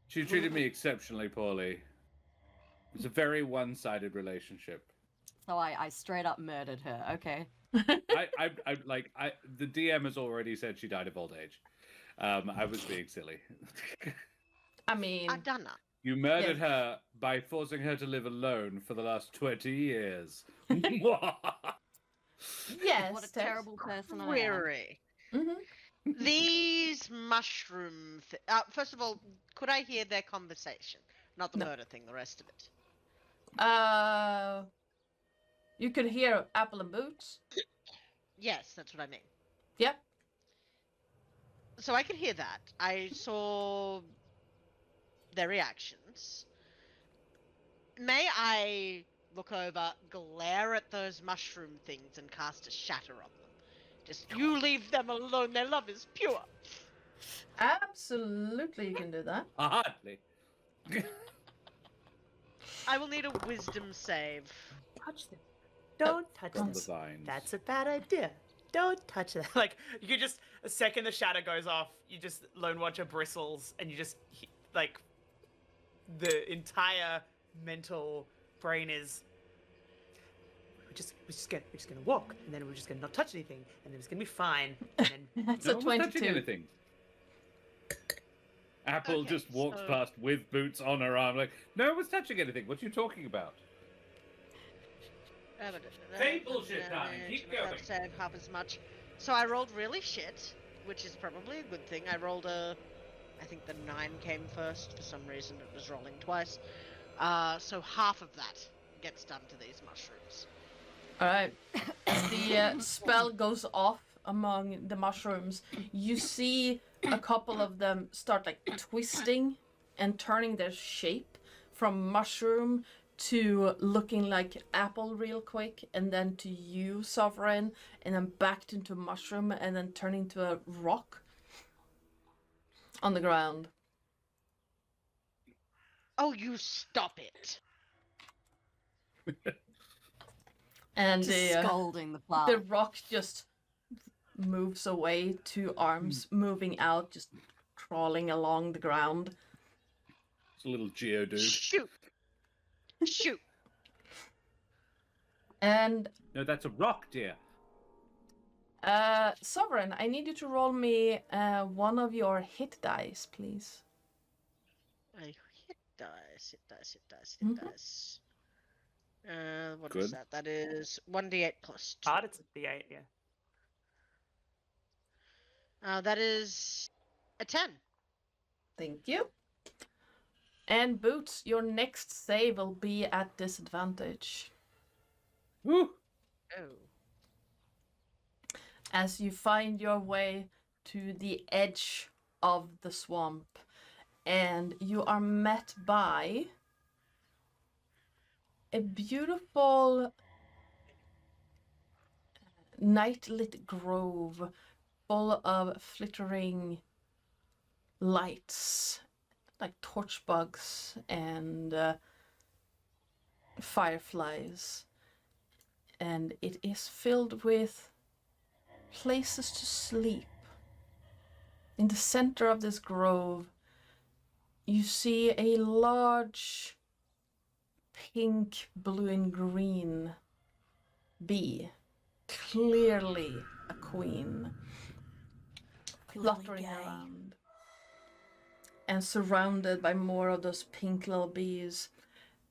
She treated me exceptionally poorly. It was a very one-sided relationship. So I straight up murdered her. Okay. The DM has already said she died of old age. I was being silly. I mean, I've done that. You murdered her by forcing her to live alone for the last 20 years. yes. What a terrible person I am. Query. Mm-hmm. These mushroom. First of all, could I hear their conversation? Not the No. murder thing. The rest of it. You could hear Apple and Boots. Yes, that's what I mean. Yep. So I could hear that. I saw their reactions. May I look over, glare at those mushroom things, and cast a shatter on them? Just, you leave them alone. Their love is pure. Absolutely, you can do that. Hardly. I will need a wisdom save. Touch them. Don't touch From them. the vines. That's a bad idea. Don't touch that. Like, you could just, a second the shadow goes off, you just, Lone Watcher bristles, and you just, like, the entire mental brain is, we're just gonna walk, and then we're just gonna not touch anything, and then it's gonna be fine, and then... That's No a one was touching 22. anything. Apple Okay, just walks so- past with Boots on her arm, like, no one was touching anything. What are you talking about? Say bullshit, darling. Keep going. Save half as much. So I rolled really shit, which is probably a good thing. I rolled I think the 9 came first. For some reason it was rolling twice. So half of that gets done to these mushrooms. Alright. The spell goes off among the mushrooms. You see a couple of them start like twisting and turning their shape from mushroom to looking like apple real quick, and then to you, Sovereign, and then back into mushroom, and then turning to a rock on the ground. Oh, you stop it! And Just scolding the plant. the rock just moves away, two arms moving out, just crawling along the ground. It's a little Geodude. Shoot! Shoot! And No, that's a rock, dear. Sovereign, I need you to roll me one of your hit dice, please. I hit dice, hit dice, hit dice, Mhm. hit dice. What Good. is that? That is 1d8 plus 2. Hard, it's a D8, yeah. That is a 10. Thank you. And Boots, your next save will be at disadvantage Woo! Oh. as you find your way to the edge of the swamp, and you are met by a beautiful night-lit grove full of flickering lights, like torch bugs and fireflies. And it is filled with places to sleep. in the center of this grove, you see a large pink, blue, and green bee. Clearly a queen. Fluttering around. And surrounded by more of those pink little bees.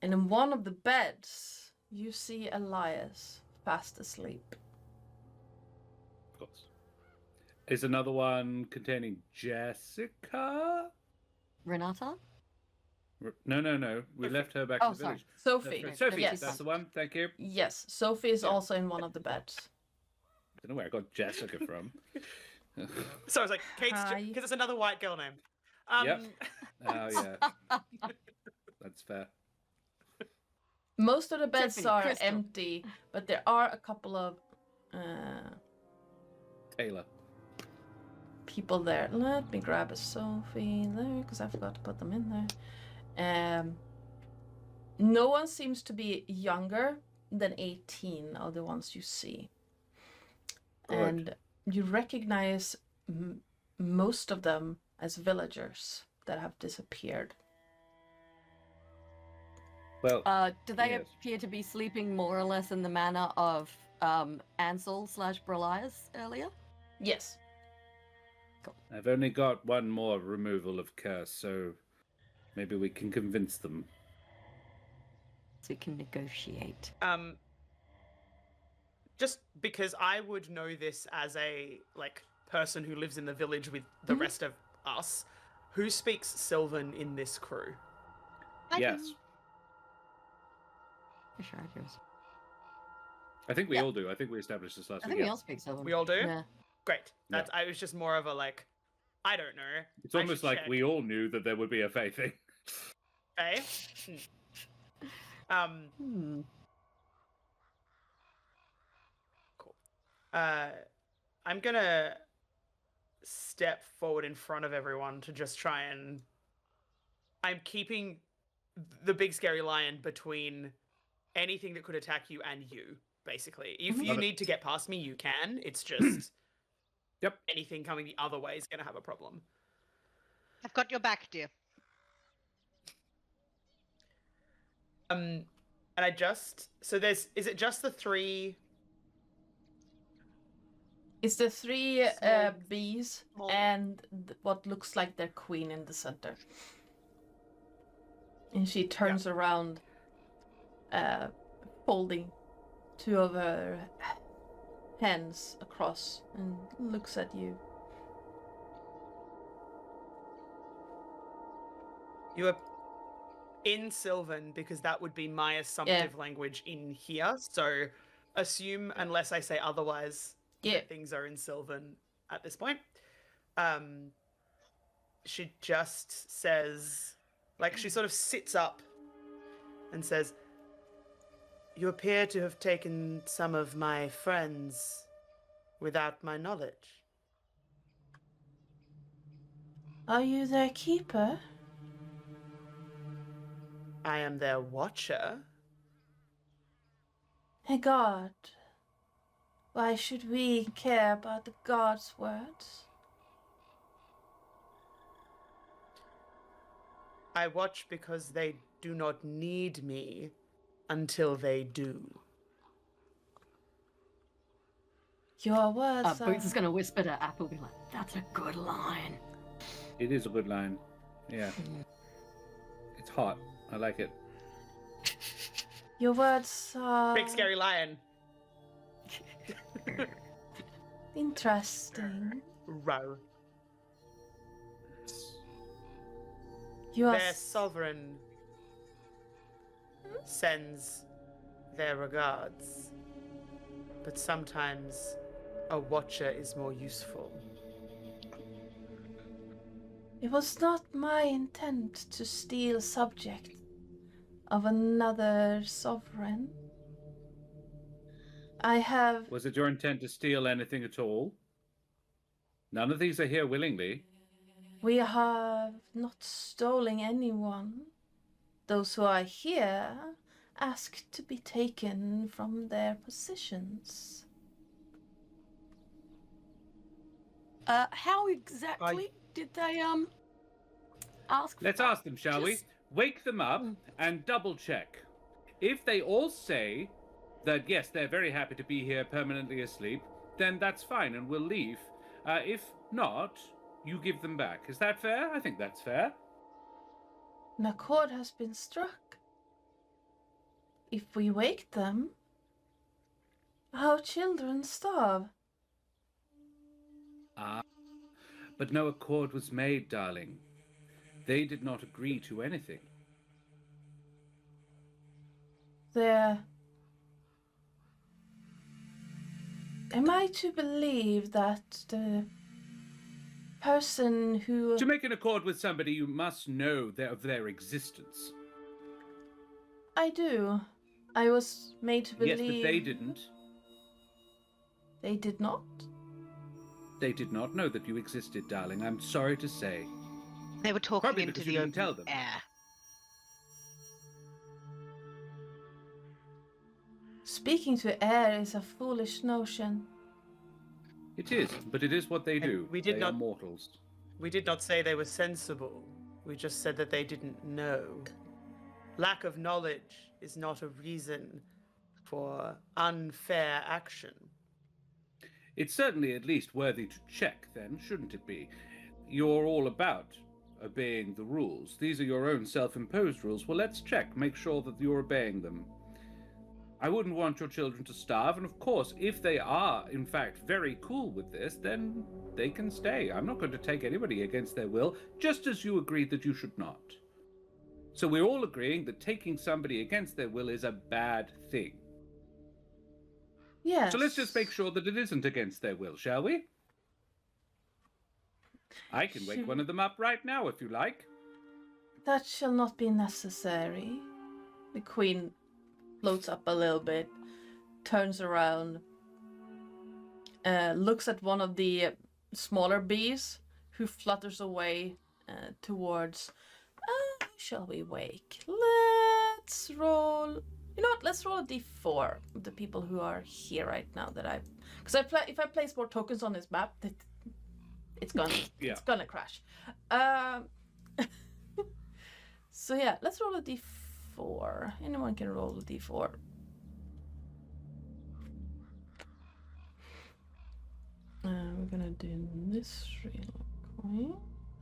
And in one of the beds, you see Elias fast asleep. Of course. Is another one containing Jessica? Renata? No. We left her back Oh, in the sorry. village. Sophie. Sophie, Yes. that's the one. Thank you. Yes, Sophie is Yeah. also in one of the beds. I don't know where I got Jessica from. So I was like, Kate's Hi. because it's another white girl name. Yep. Oh, yeah. That's fair. Most of the beds Tiffany, are Crystal. empty, but there are a couple of Taylor. people there. Let me grab a Sophie there, because I forgot to put them in there. No one seems to be younger than 18 of the ones you see. Good. And you recognize most of them as villagers that have disappeared. Well, Do they Yes. appear to be sleeping more or less in the manner of Ansel/Brelias earlier? Yes. I've only got one more removal of curse, so maybe we can convince them. So we can negotiate. Just because I would know this as a person who lives in the village with the rest of us, who speaks Sylvan in this crew? Yes. Sure, I guess. I think we Yeah. all do. I think we established this last I week. think we all speak Sylvan. We all do? Yeah. Great. That's I was just more of a I don't know. It's I almost should like check. we all knew that there would be a Fae thing. Okay. Cool. I'm gonna step forward in front of everyone to just try and. I'm keeping the big scary lion between anything that could attack you and you, basically. If you Love it. need to get past me, you can. It's just. Yep. Anything coming the other way is gonna have a problem. I've got your back, dear. And is it just the three? It's the three Small- bees small- and what looks like their queen in the center. And she turns around, folding two of her hands across and looks at you. You are in Sylvan because that would be my assumptive language in here. So assume, unless I say otherwise, that things are in Sylvan at this point. She just says, she sort of sits up and says, "You appear to have taken some of my friends without my knowledge." Are you their keeper? I am their watcher. A god. Why should we care about the god's words? I watch because they do not need me until they do. Your words are... Boots is going to whisper to Apple, be like, "That's a good line." It is a good line. Yeah. It's hot. I like it. Your words are... Big scary lion. interesting. Row. You are... Their sovereign sends their regards, but sometimes a watcher is more useful. It was not my intent to steal subject of another sovereign. I have... Was it your intent to steal anything at all? None of these are here willingly. We have not stolen anyone. Those who are here ask to be taken from their positions. How exactly did they ask? Let's ask them, shall we? Just- Wake them up and double check. If they all say that yes, they're very happy to be here permanently asleep, then that's fine and we'll leave. If not, you give them back. Is that fair? I think that's fair. An accord has been struck. If we wake them, our children starve. But no accord was made, darling. They did not agree to anything. Am I to believe that the person who... To make an accord with somebody, you must know of their existence. I do. I was made to believe... Yes, but they didn't. They did not? They did not know that you existed, darling. I'm sorry to say. They were talking Probably into because the you didn't open tell them. air. Speaking to air is a foolish notion. It is, but it is what they do. we did they not- are mortals. We did not say they were sensible. We just said that they didn't know. Lack of knowledge is not a reason for unfair action. It's certainly at least worthy to check, then, shouldn't it be? You're all about obeying the rules. These are your own self-imposed rules. Well, let's check, make sure that you're obeying them. I wouldn't want your children to starve, and of course, if they are, in fact, very cool with this, then they can stay. I'm not going to take anybody against their will, just as you agreed that you should not. So we're all agreeing that taking somebody against their will is a bad thing. Yes. So let's just make sure that it isn't against their will, shall we? I can wake one of them up right now, if you like. That shall not be necessary. The queen floats up a little bit, turns around, looks at one of the smaller bees who flutters away towards... shall we wake? Let's roll... You know what? Let's roll a d4 of the people who are here right now that I... Because if I place more tokens on this map, it's gonna Yeah. it's gonna crash. So yeah, let's roll a d4. Anyone can roll a d4. We're gonna do this real quick.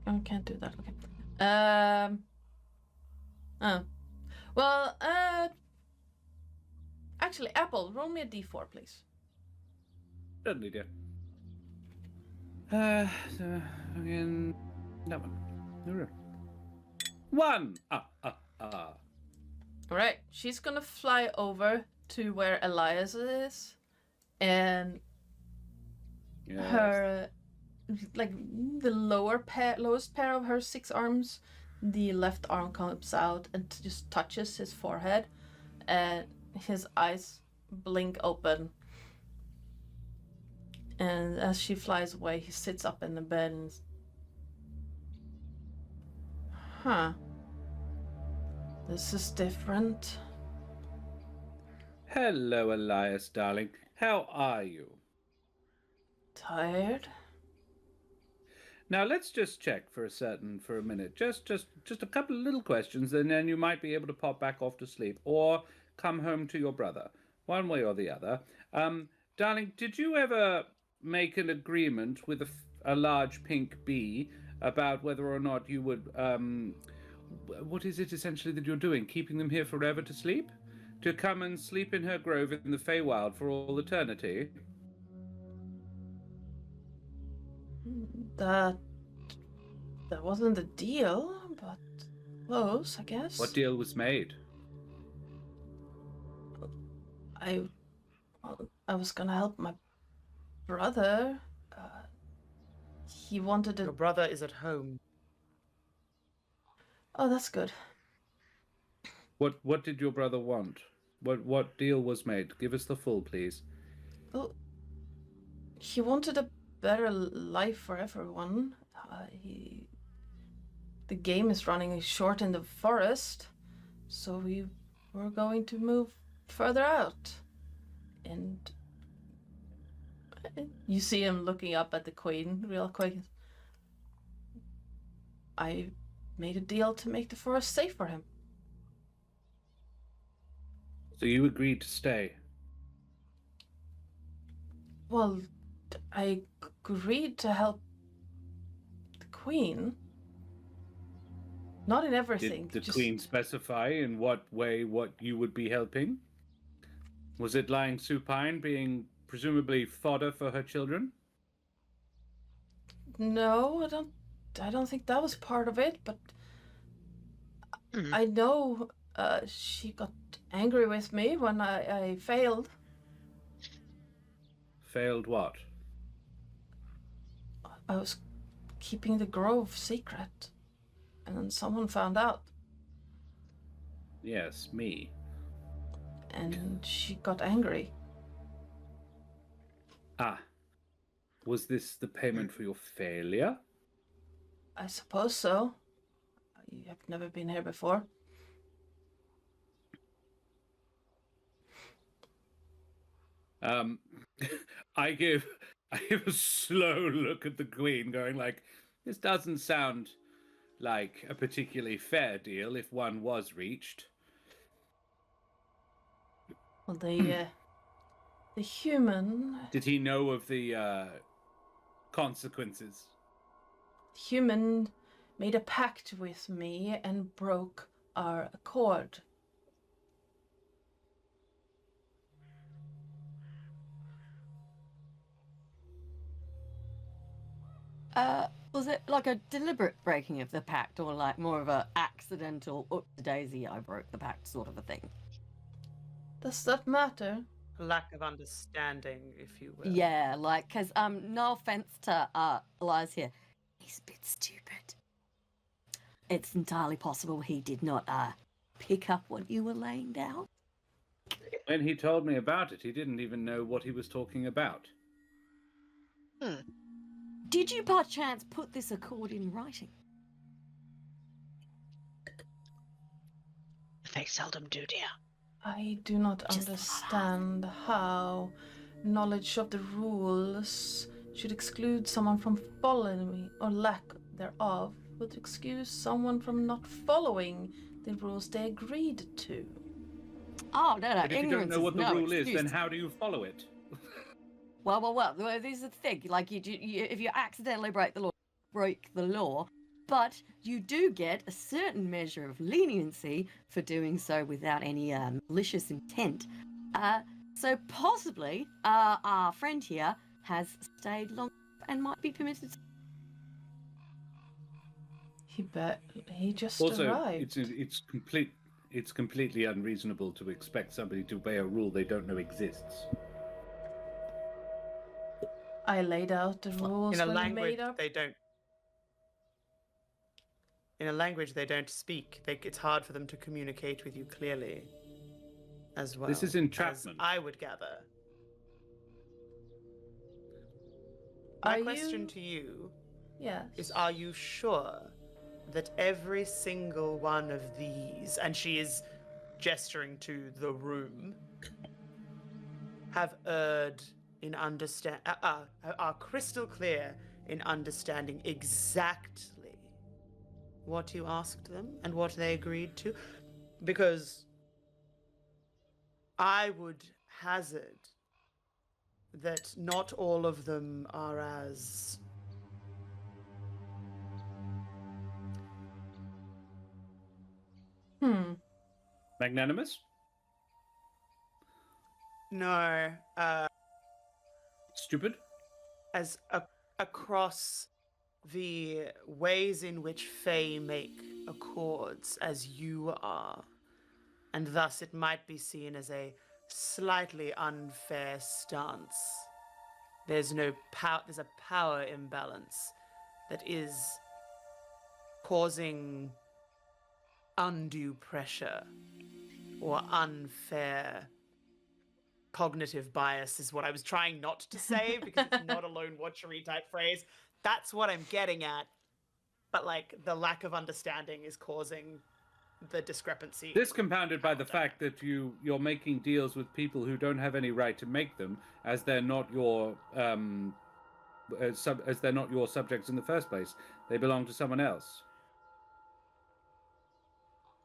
Oh, can't do that. Okay. Oh. Well, actually, Apple, roll me a d4, please. Certainly, dear. So, again, that one. Hooray. 1! All right, she's gonna fly over to where Elias is, and Yes. her, like the lowest pair of her 6 arms, the left arm comes out and just touches his forehead, and his eyes blink open. And as she flies away, he sits up in the bed and... Huh. This is different. Hello, Elias, darling. How are you? Tired? Now let's just check for a minute. Just a couple of little questions, and then you might be able to pop back off to sleep or come home to your brother, one way or the other. Darling, did you ever make an agreement with a large pink bee about whether or not you would what is it essentially that you're doing? Keeping them here forever to sleep? To come and sleep in her grove in the Feywild for all eternity? That wasn't the deal, but close, I guess. What deal was made? I was gonna help my brother. He wanted Your to... brother is at home. Oh, that's good. What did your brother want? What deal was made? Give us the full, please. Well, he wanted a better life for everyone. The game is running short in the forest, so we were going to move further out. And You see him looking up at the queen real quick. I made a deal to make the forest safe for him. So you agreed to stay. Well, I agreed to help the queen. Not in everything. Did the queen specify in what way what you would be helping? Was it lying supine, being presumably fodder for her children? No, I don't think that was part of it, but I know she got angry with me when I failed. Failed what? I was keeping the grove secret, and then someone found out, Yes, me. and she got angry. Ah. Was this the payment for your failure? I suppose so. You have never been here before. I give a slow look at the queen, going like, this doesn't sound like a particularly fair deal if one was reached. Well, the human Did he know of the consequences? made a pact with me and broke our accord. Was it like a deliberate breaking of the pact, or like more of a accidental oopsie-daisy, I broke the pact sort of a thing? Does that matter? Lack of understanding, if you will. Yeah, like, because, no offense to Elias here, he's a bit stupid. It's entirely possible he did not pick up what you were laying down. When he told me about it, he didn't even know what he was talking about. Did you by chance put this accord in writing? They seldom do, dear. I do not Just understand how knowledge of the rules should exclude someone from following, or lack thereof would excuse someone from not following the rules they agreed to. Oh, no, But if you don't ignorance know what the is no rule is, excuse. then how do you follow it? Well, this is the thing. Like, you if you accidentally break the law, but you do get a certain measure of leniency for doing so without any malicious intent. So possibly our friend here has stayed long and might be permitted to... He just Also, arrived. it's completely unreasonable to expect somebody to obey a rule they don't know exists. I laid out the rules In a when we language made up. they don't. In a language they don't speak, it's hard for them to communicate with you clearly, as well. This is entrapment. As I would gather. Are My question you- to you Yes. is: are you sure that every single one of these, and she is gesturing to the room, have erred in are crystal clear in understanding exactly what you asked them and what they agreed to? Because I would hazard that not all of them are as Magnanimous? no Stupid? as across the ways in which Fae make accords as you are, and thus it might be seen as a slightly unfair stance. There's a power imbalance that is causing undue pressure or unfair cognitive bias is what I was trying not to say because it's not a lone watchery type phrase. That's what I'm getting at. But like the lack of understanding is causing the discrepancy. This compounded by the fact that you're making deals with people who don't have any right to make them, as they're not your as they're not your subjects in the first place. They belong to someone else.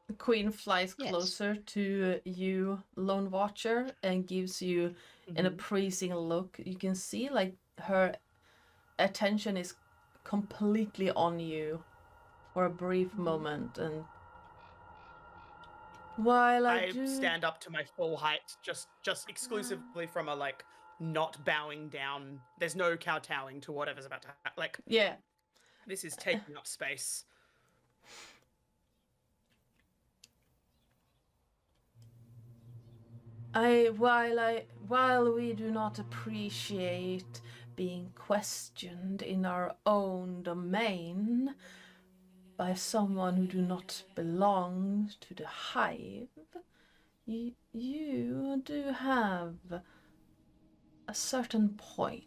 The queen flies Yes. closer to you, Lone Watcher, and gives you an appraising look. You can see like her attention is completely on you for a brief moment, and while I do stand up to my full height, just exclusively from a like not bowing down. There's no kowtowing to whatever's about to happen. Like, yeah, this is taking up space. while we do not appreciate being questioned in our own domain by someone who do not belong to the hive, you do have a certain point.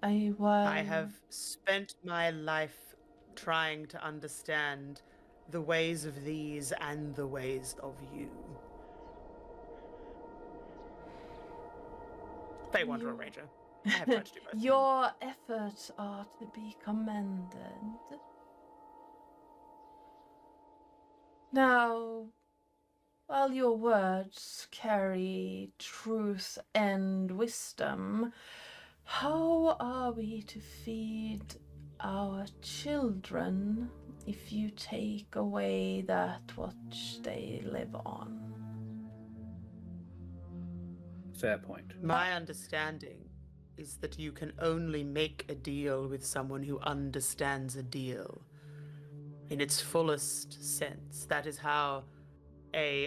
I have spent my life trying to understand the ways of these and the ways of you. Fey Wanderer Ranger. I have tried to do both. Your efforts are to be commended. Now, while your words carry truth and wisdom, how are we to feed our children if you take away that which they live on? Fair point. My understanding is that you can only make a deal with someone who understands a deal in its fullest sense. That is how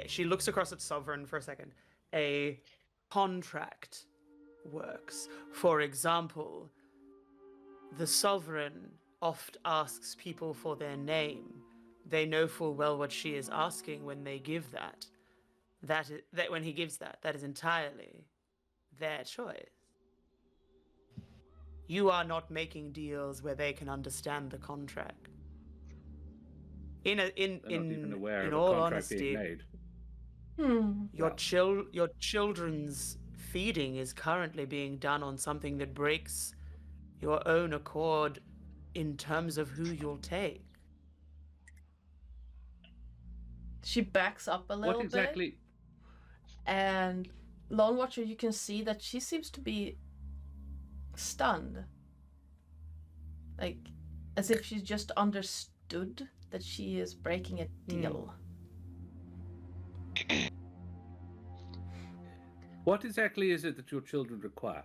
she looks across at Sovereign for a second, a contract works. For example, the Sovereign oft asks people for their name. They know full well what she is asking when they give that. That when he gives that is entirely their choice. You are not making deals where they can understand the contract. They're not even aware in of a all contract being honesty, made. your children's feeding is currently being done on something that breaks your own accord in terms of who you'll take. She backs up a little What exactly? bit, and Lone Watcher, you can see that she seems to be stunned. Like, as if she just understood that she is breaking a deal. What exactly is it that your children require?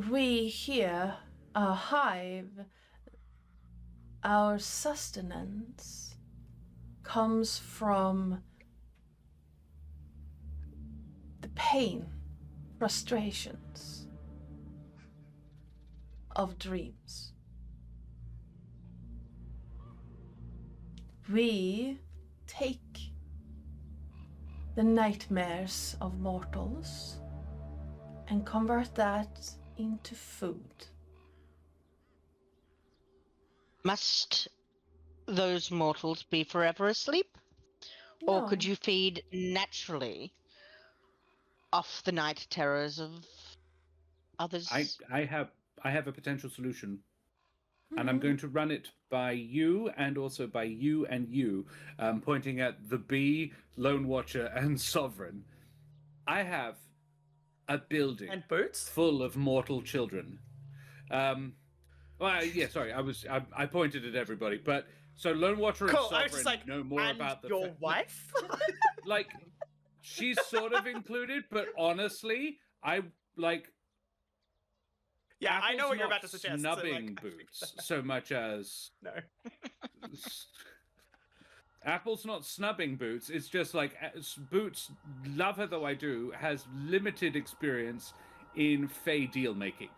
We here, our hive, our sustenance comes from the pain, frustrations of dreams. We take the nightmares of mortals and convert that into food. Must those mortals be forever asleep? Or No. could you feed naturally off the night terrors of others? I have a potential solution, and I'm going to run it by you and also by you and you, pointing at the bee, Lone Watcher, and Sovereign. I have a building And Boots? full of mortal children. Well, yeah, sorry, I pointed at everybody, but so Lone Watcher and Cool. I was Sovereign just like, know more and about the your wife? like she's sort of included, but honestly, I like. Yeah, I know Apple's what you're not about to suggest. Snubbing so, like, Boots so much as No. Apple's not snubbing Boots. It's just like Boots, love her though I do, has limited experience in Fey deal making.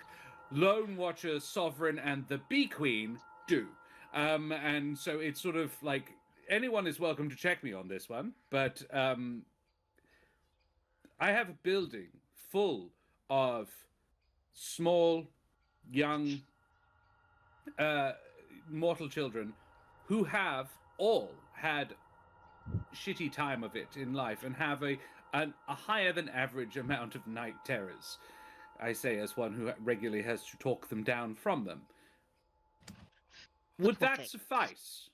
Lone Watcher, Sovereign, and the Bee Queen do. And so it's sort of like anyone is welcome to check me on this one, but I have a building full of small, young mortal children who have all had shitty time of it in life and have a higher than average amount of night terrors. I say as one who regularly has to talk them down from them. Would poor that thing. suffice?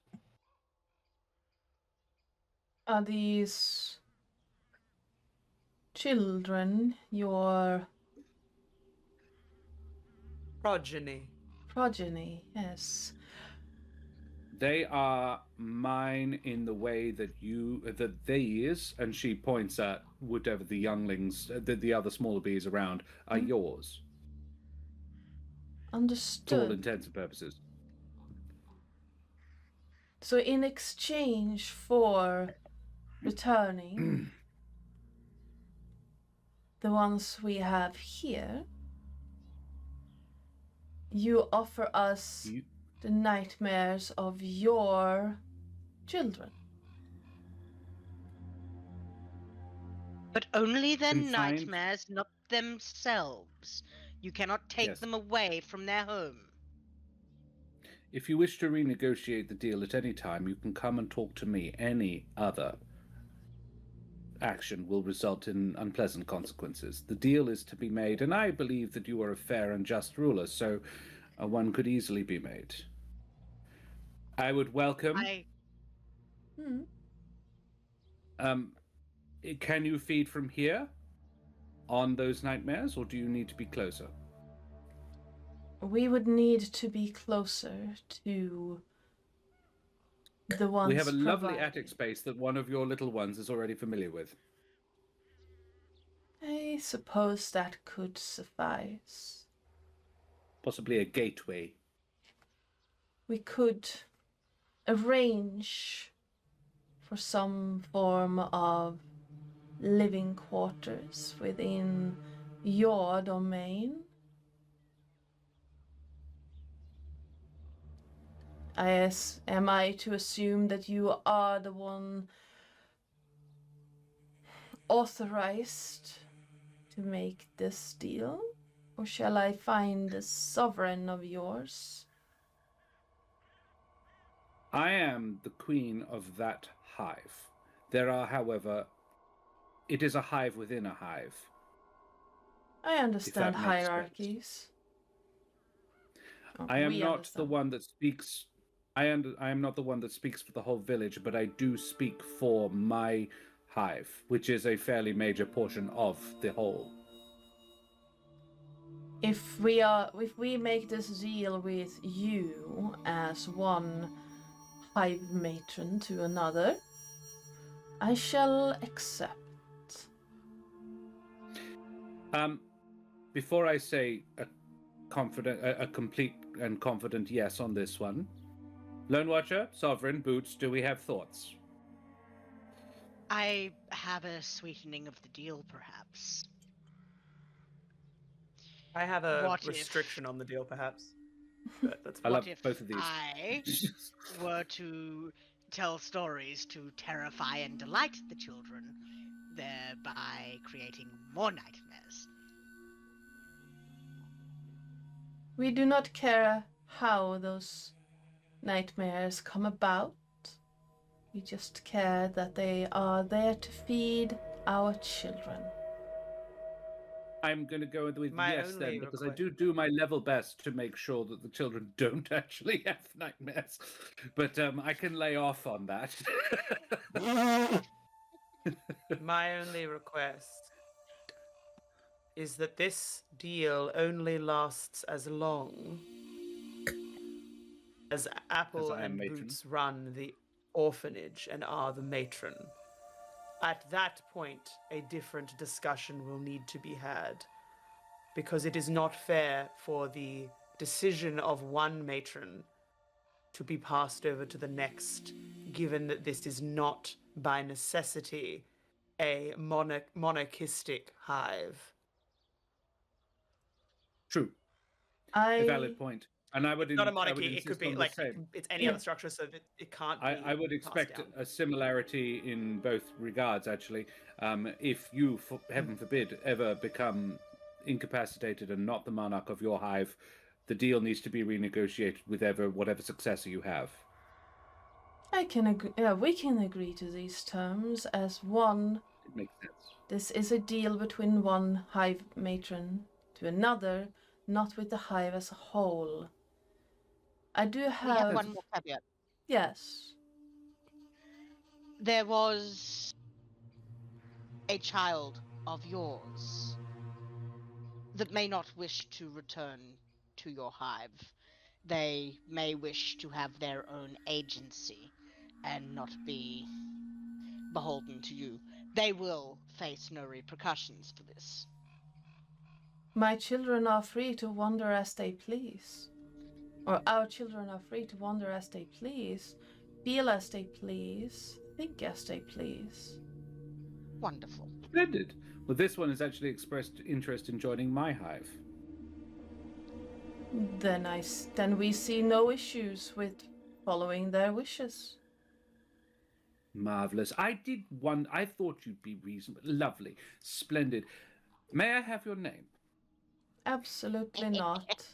Are these children your Progeny. progeny? Yes. They are mine in the way that these, and she points at whatever the younglings, the other smaller bees around, are yours. To all Understood. intents and purposes. So in exchange for returning the ones we have here, you offer us the nightmares of your children. But only their Confined- nightmares, not themselves. You cannot take Yes. them away from their home. If you wish to renegotiate the deal at any time, you can come and talk to me. Any other action will result in unpleasant consequences. The deal is to be made, and I believe that you are a fair and just ruler, so one could easily be made. I would welcome. Can you feed from here on those nightmares, or do you need to be closer? We would need to be closer to the ones We have a lovely provided. attic space that one of your little ones is already familiar with. I suppose that could suffice. Possibly a gateway. We could arrange for some form of living quarters within your domain. Am I to assume that you are the one authorized to make this deal? Or shall I find a sovereign of yours? I am the queen of that hive. There are, however, it is a hive within a hive. I understand makes sense. hierarchies. I am We not understand. the one that speaks. I am not the one that speaks for the whole village, but I do speak for my hive, which is a fairly major portion of the whole. If we make this deal with you as one hive matron to another, I shall accept. Before I say a complete and confident yes on this one, Lone Watcher, Sovereign, Boots, do we have thoughts? I have a sweetening of the deal, perhaps. I have a What if- restriction on the deal, perhaps. But that's I What love if both of these. I were to tell stories to terrify and delight the children, thereby creating more nightmares? We do not care how those nightmares come about. We just care that they are there to feed our children. I'm going to go with My yes then, only because I request- do my level best to make sure that the children don't actually have nightmares. But I can lay off on that. My only request is that this deal only lasts as long as Apple As I am and matron. Boots run the orphanage and are the matron. At that point, a different discussion will need to be had, because it is not fair for the decision of one matron to be passed over to the next, given that this is not by necessity a monarchistic hive. True, I a valid point. And I would Not a I would monarchy, it could insist be on the like same. it's any Yeah. other structure, so that it can't be. I would passed expect down. a similarity in both regards, actually. If you, heaven forbid, ever become incapacitated and not the monarch of your hive, the deal needs to be renegotiated with whatever successor you have. I can agree. Yeah, we can agree to these terms as one. It makes sense. This is a deal between one hive matron to another, not with the hive as a whole. I do We have have. one more caveat. Yes. There was a child of yours that may not wish to return to your hive. They may wish to have their own agency and not be beholden to you. They will face no repercussions for this. My children are free to wander as they please. Or our children are free to wander as they please, feel as they please, think as they please. Wonderful. Splendid. Well, this one has actually expressed interest in joining my hive. Then we see no issues with following their wishes. Marvelous. I thought you'd be reasonable. Lovely. Splendid. May I have your name? Absolutely not.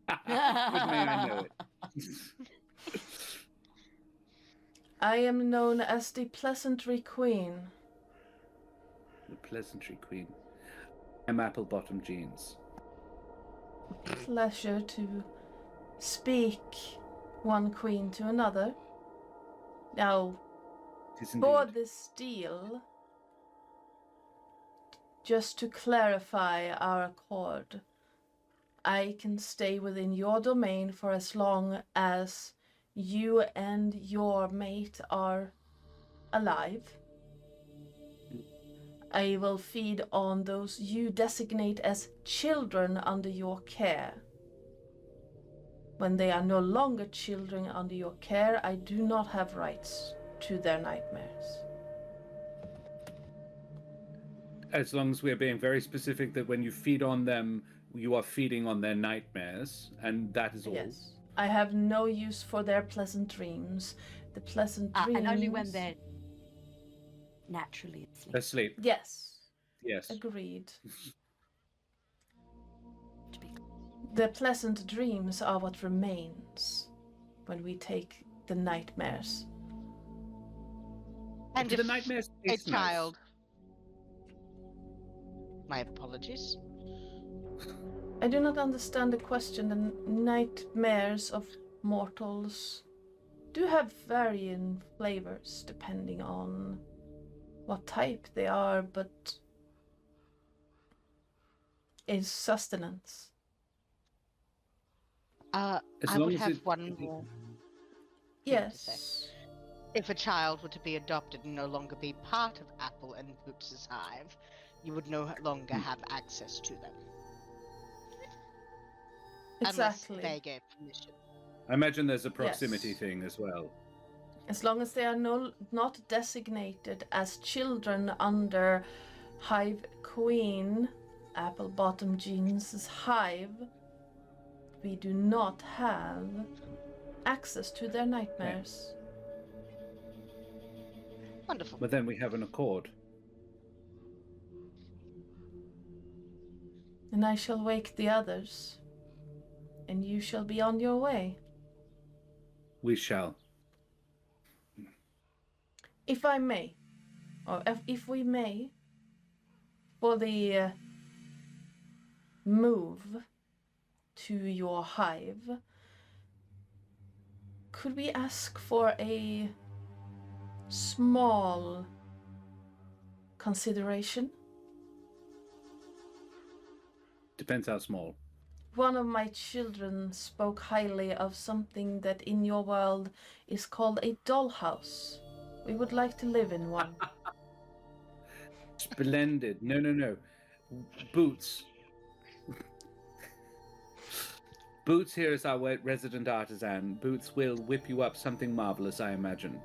But may I know it? I am known as the Pleasantry Queen. The Pleasantry Queen. I'm Apple Bottom Jeans. Pleasure to speak one queen to another. Now, It is for indeed. this deal, just to clarify our accord, I can stay within your domain for as long as you and your mate are alive. I will feed on those you designate as children under your care. When they are no longer children under your care, I do not have rights to their nightmares. As long as we're being very specific that when you feed on them, you are feeding on their nightmares, and that is all. Yes. I have no use for their pleasant dreams. The pleasant dreams... And only when they're naturally asleep. Asleep. Yes. Yes. Agreed. The pleasant dreams are what remains when we take the nightmares. And Do if the nightmares a taste nice? child... My apologies. I do not understand the question. The nightmares of mortals do have varying flavors depending on what type they are, but is sustenance. I As would long as have it- one more. Yes. If a child were to be adopted and no longer be part of Apple and Boots' hive, you would no longer have access to them. Exactly. Unless they gave permission. I imagine there's a proximity Yes. thing as well. As long as they are not designated as children under Hive Queen, Apple Bottom Jeans' hive, we do not have access to their nightmares. Wonderful. But then we have an accord. And I shall wake the others, and you shall be on your way. We shall. If I may, or if we may, for the move to your hive, could we ask for a small consideration? Depends how small. One of my children spoke highly of something that in your world is called a dollhouse. We would like to live in one. Splendid. No. Boots. Boots here is our resident artisan. Boots will whip you up something marvelous, I imagine.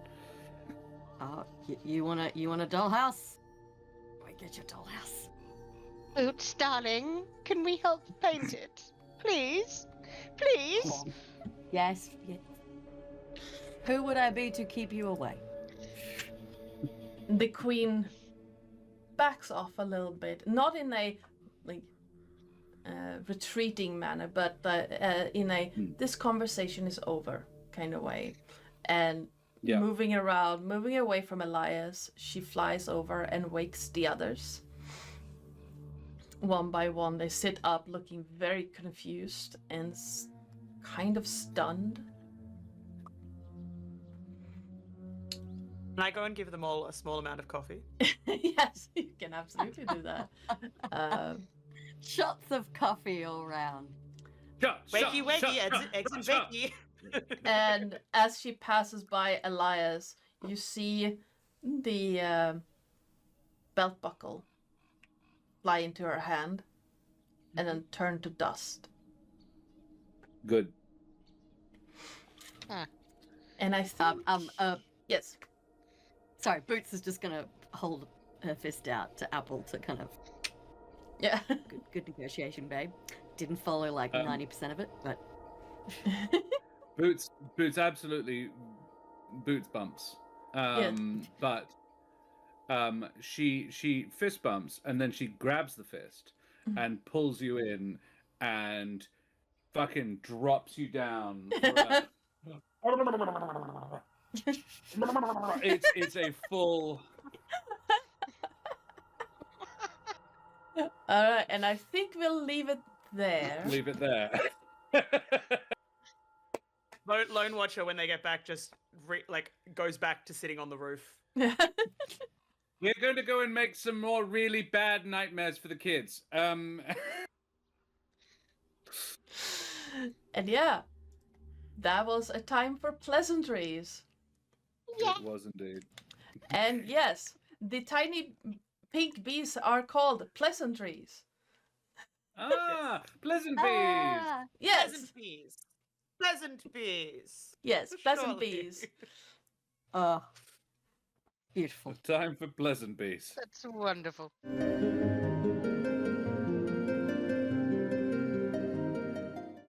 You want a dollhouse? We get your dollhouse. Boots, darling, can we help paint it? Please? Please? Yes. Who would I be to keep you away? The queen backs off a little bit, not in a retreating manner, but in a this conversation is over kind of way. And moving around, moving away from Elias, she flies over and wakes the others. One by one, they sit up looking very confused and kind of stunned. Can I go and give them all a small amount of coffee? Yes, you can absolutely do that. Shots of coffee all round. Wakey, wakey, eggs and bakey. And as she passes by Elias, you see the belt buckle fly into her hand and then turn to dust. Good. And I think... yes. Sorry, Boots is just gonna hold her fist out to Apple to kind of... Yeah. Good negotiation, babe. Didn't follow like 90% of it, but... Boots absolutely Boots bumps. But she fist bumps and then she grabs the fist and pulls you in and fucking drops you down. It's a full. All right, and I think we'll leave it there. Leave it there. Lone Watcher, when they get back, just goes back to sitting on the roof. We're going to go and make some more really bad nightmares for the kids. And yeah, that was a time for pleasantries. Yeah. It was indeed. And yes, the tiny pink bees are called pleasantries. Pleasant bees. Yes. Pleasant bees. Pleasant bees. Yes, pleasant Surely. bees. Beautiful. Time for pleasant bees. That's wonderful.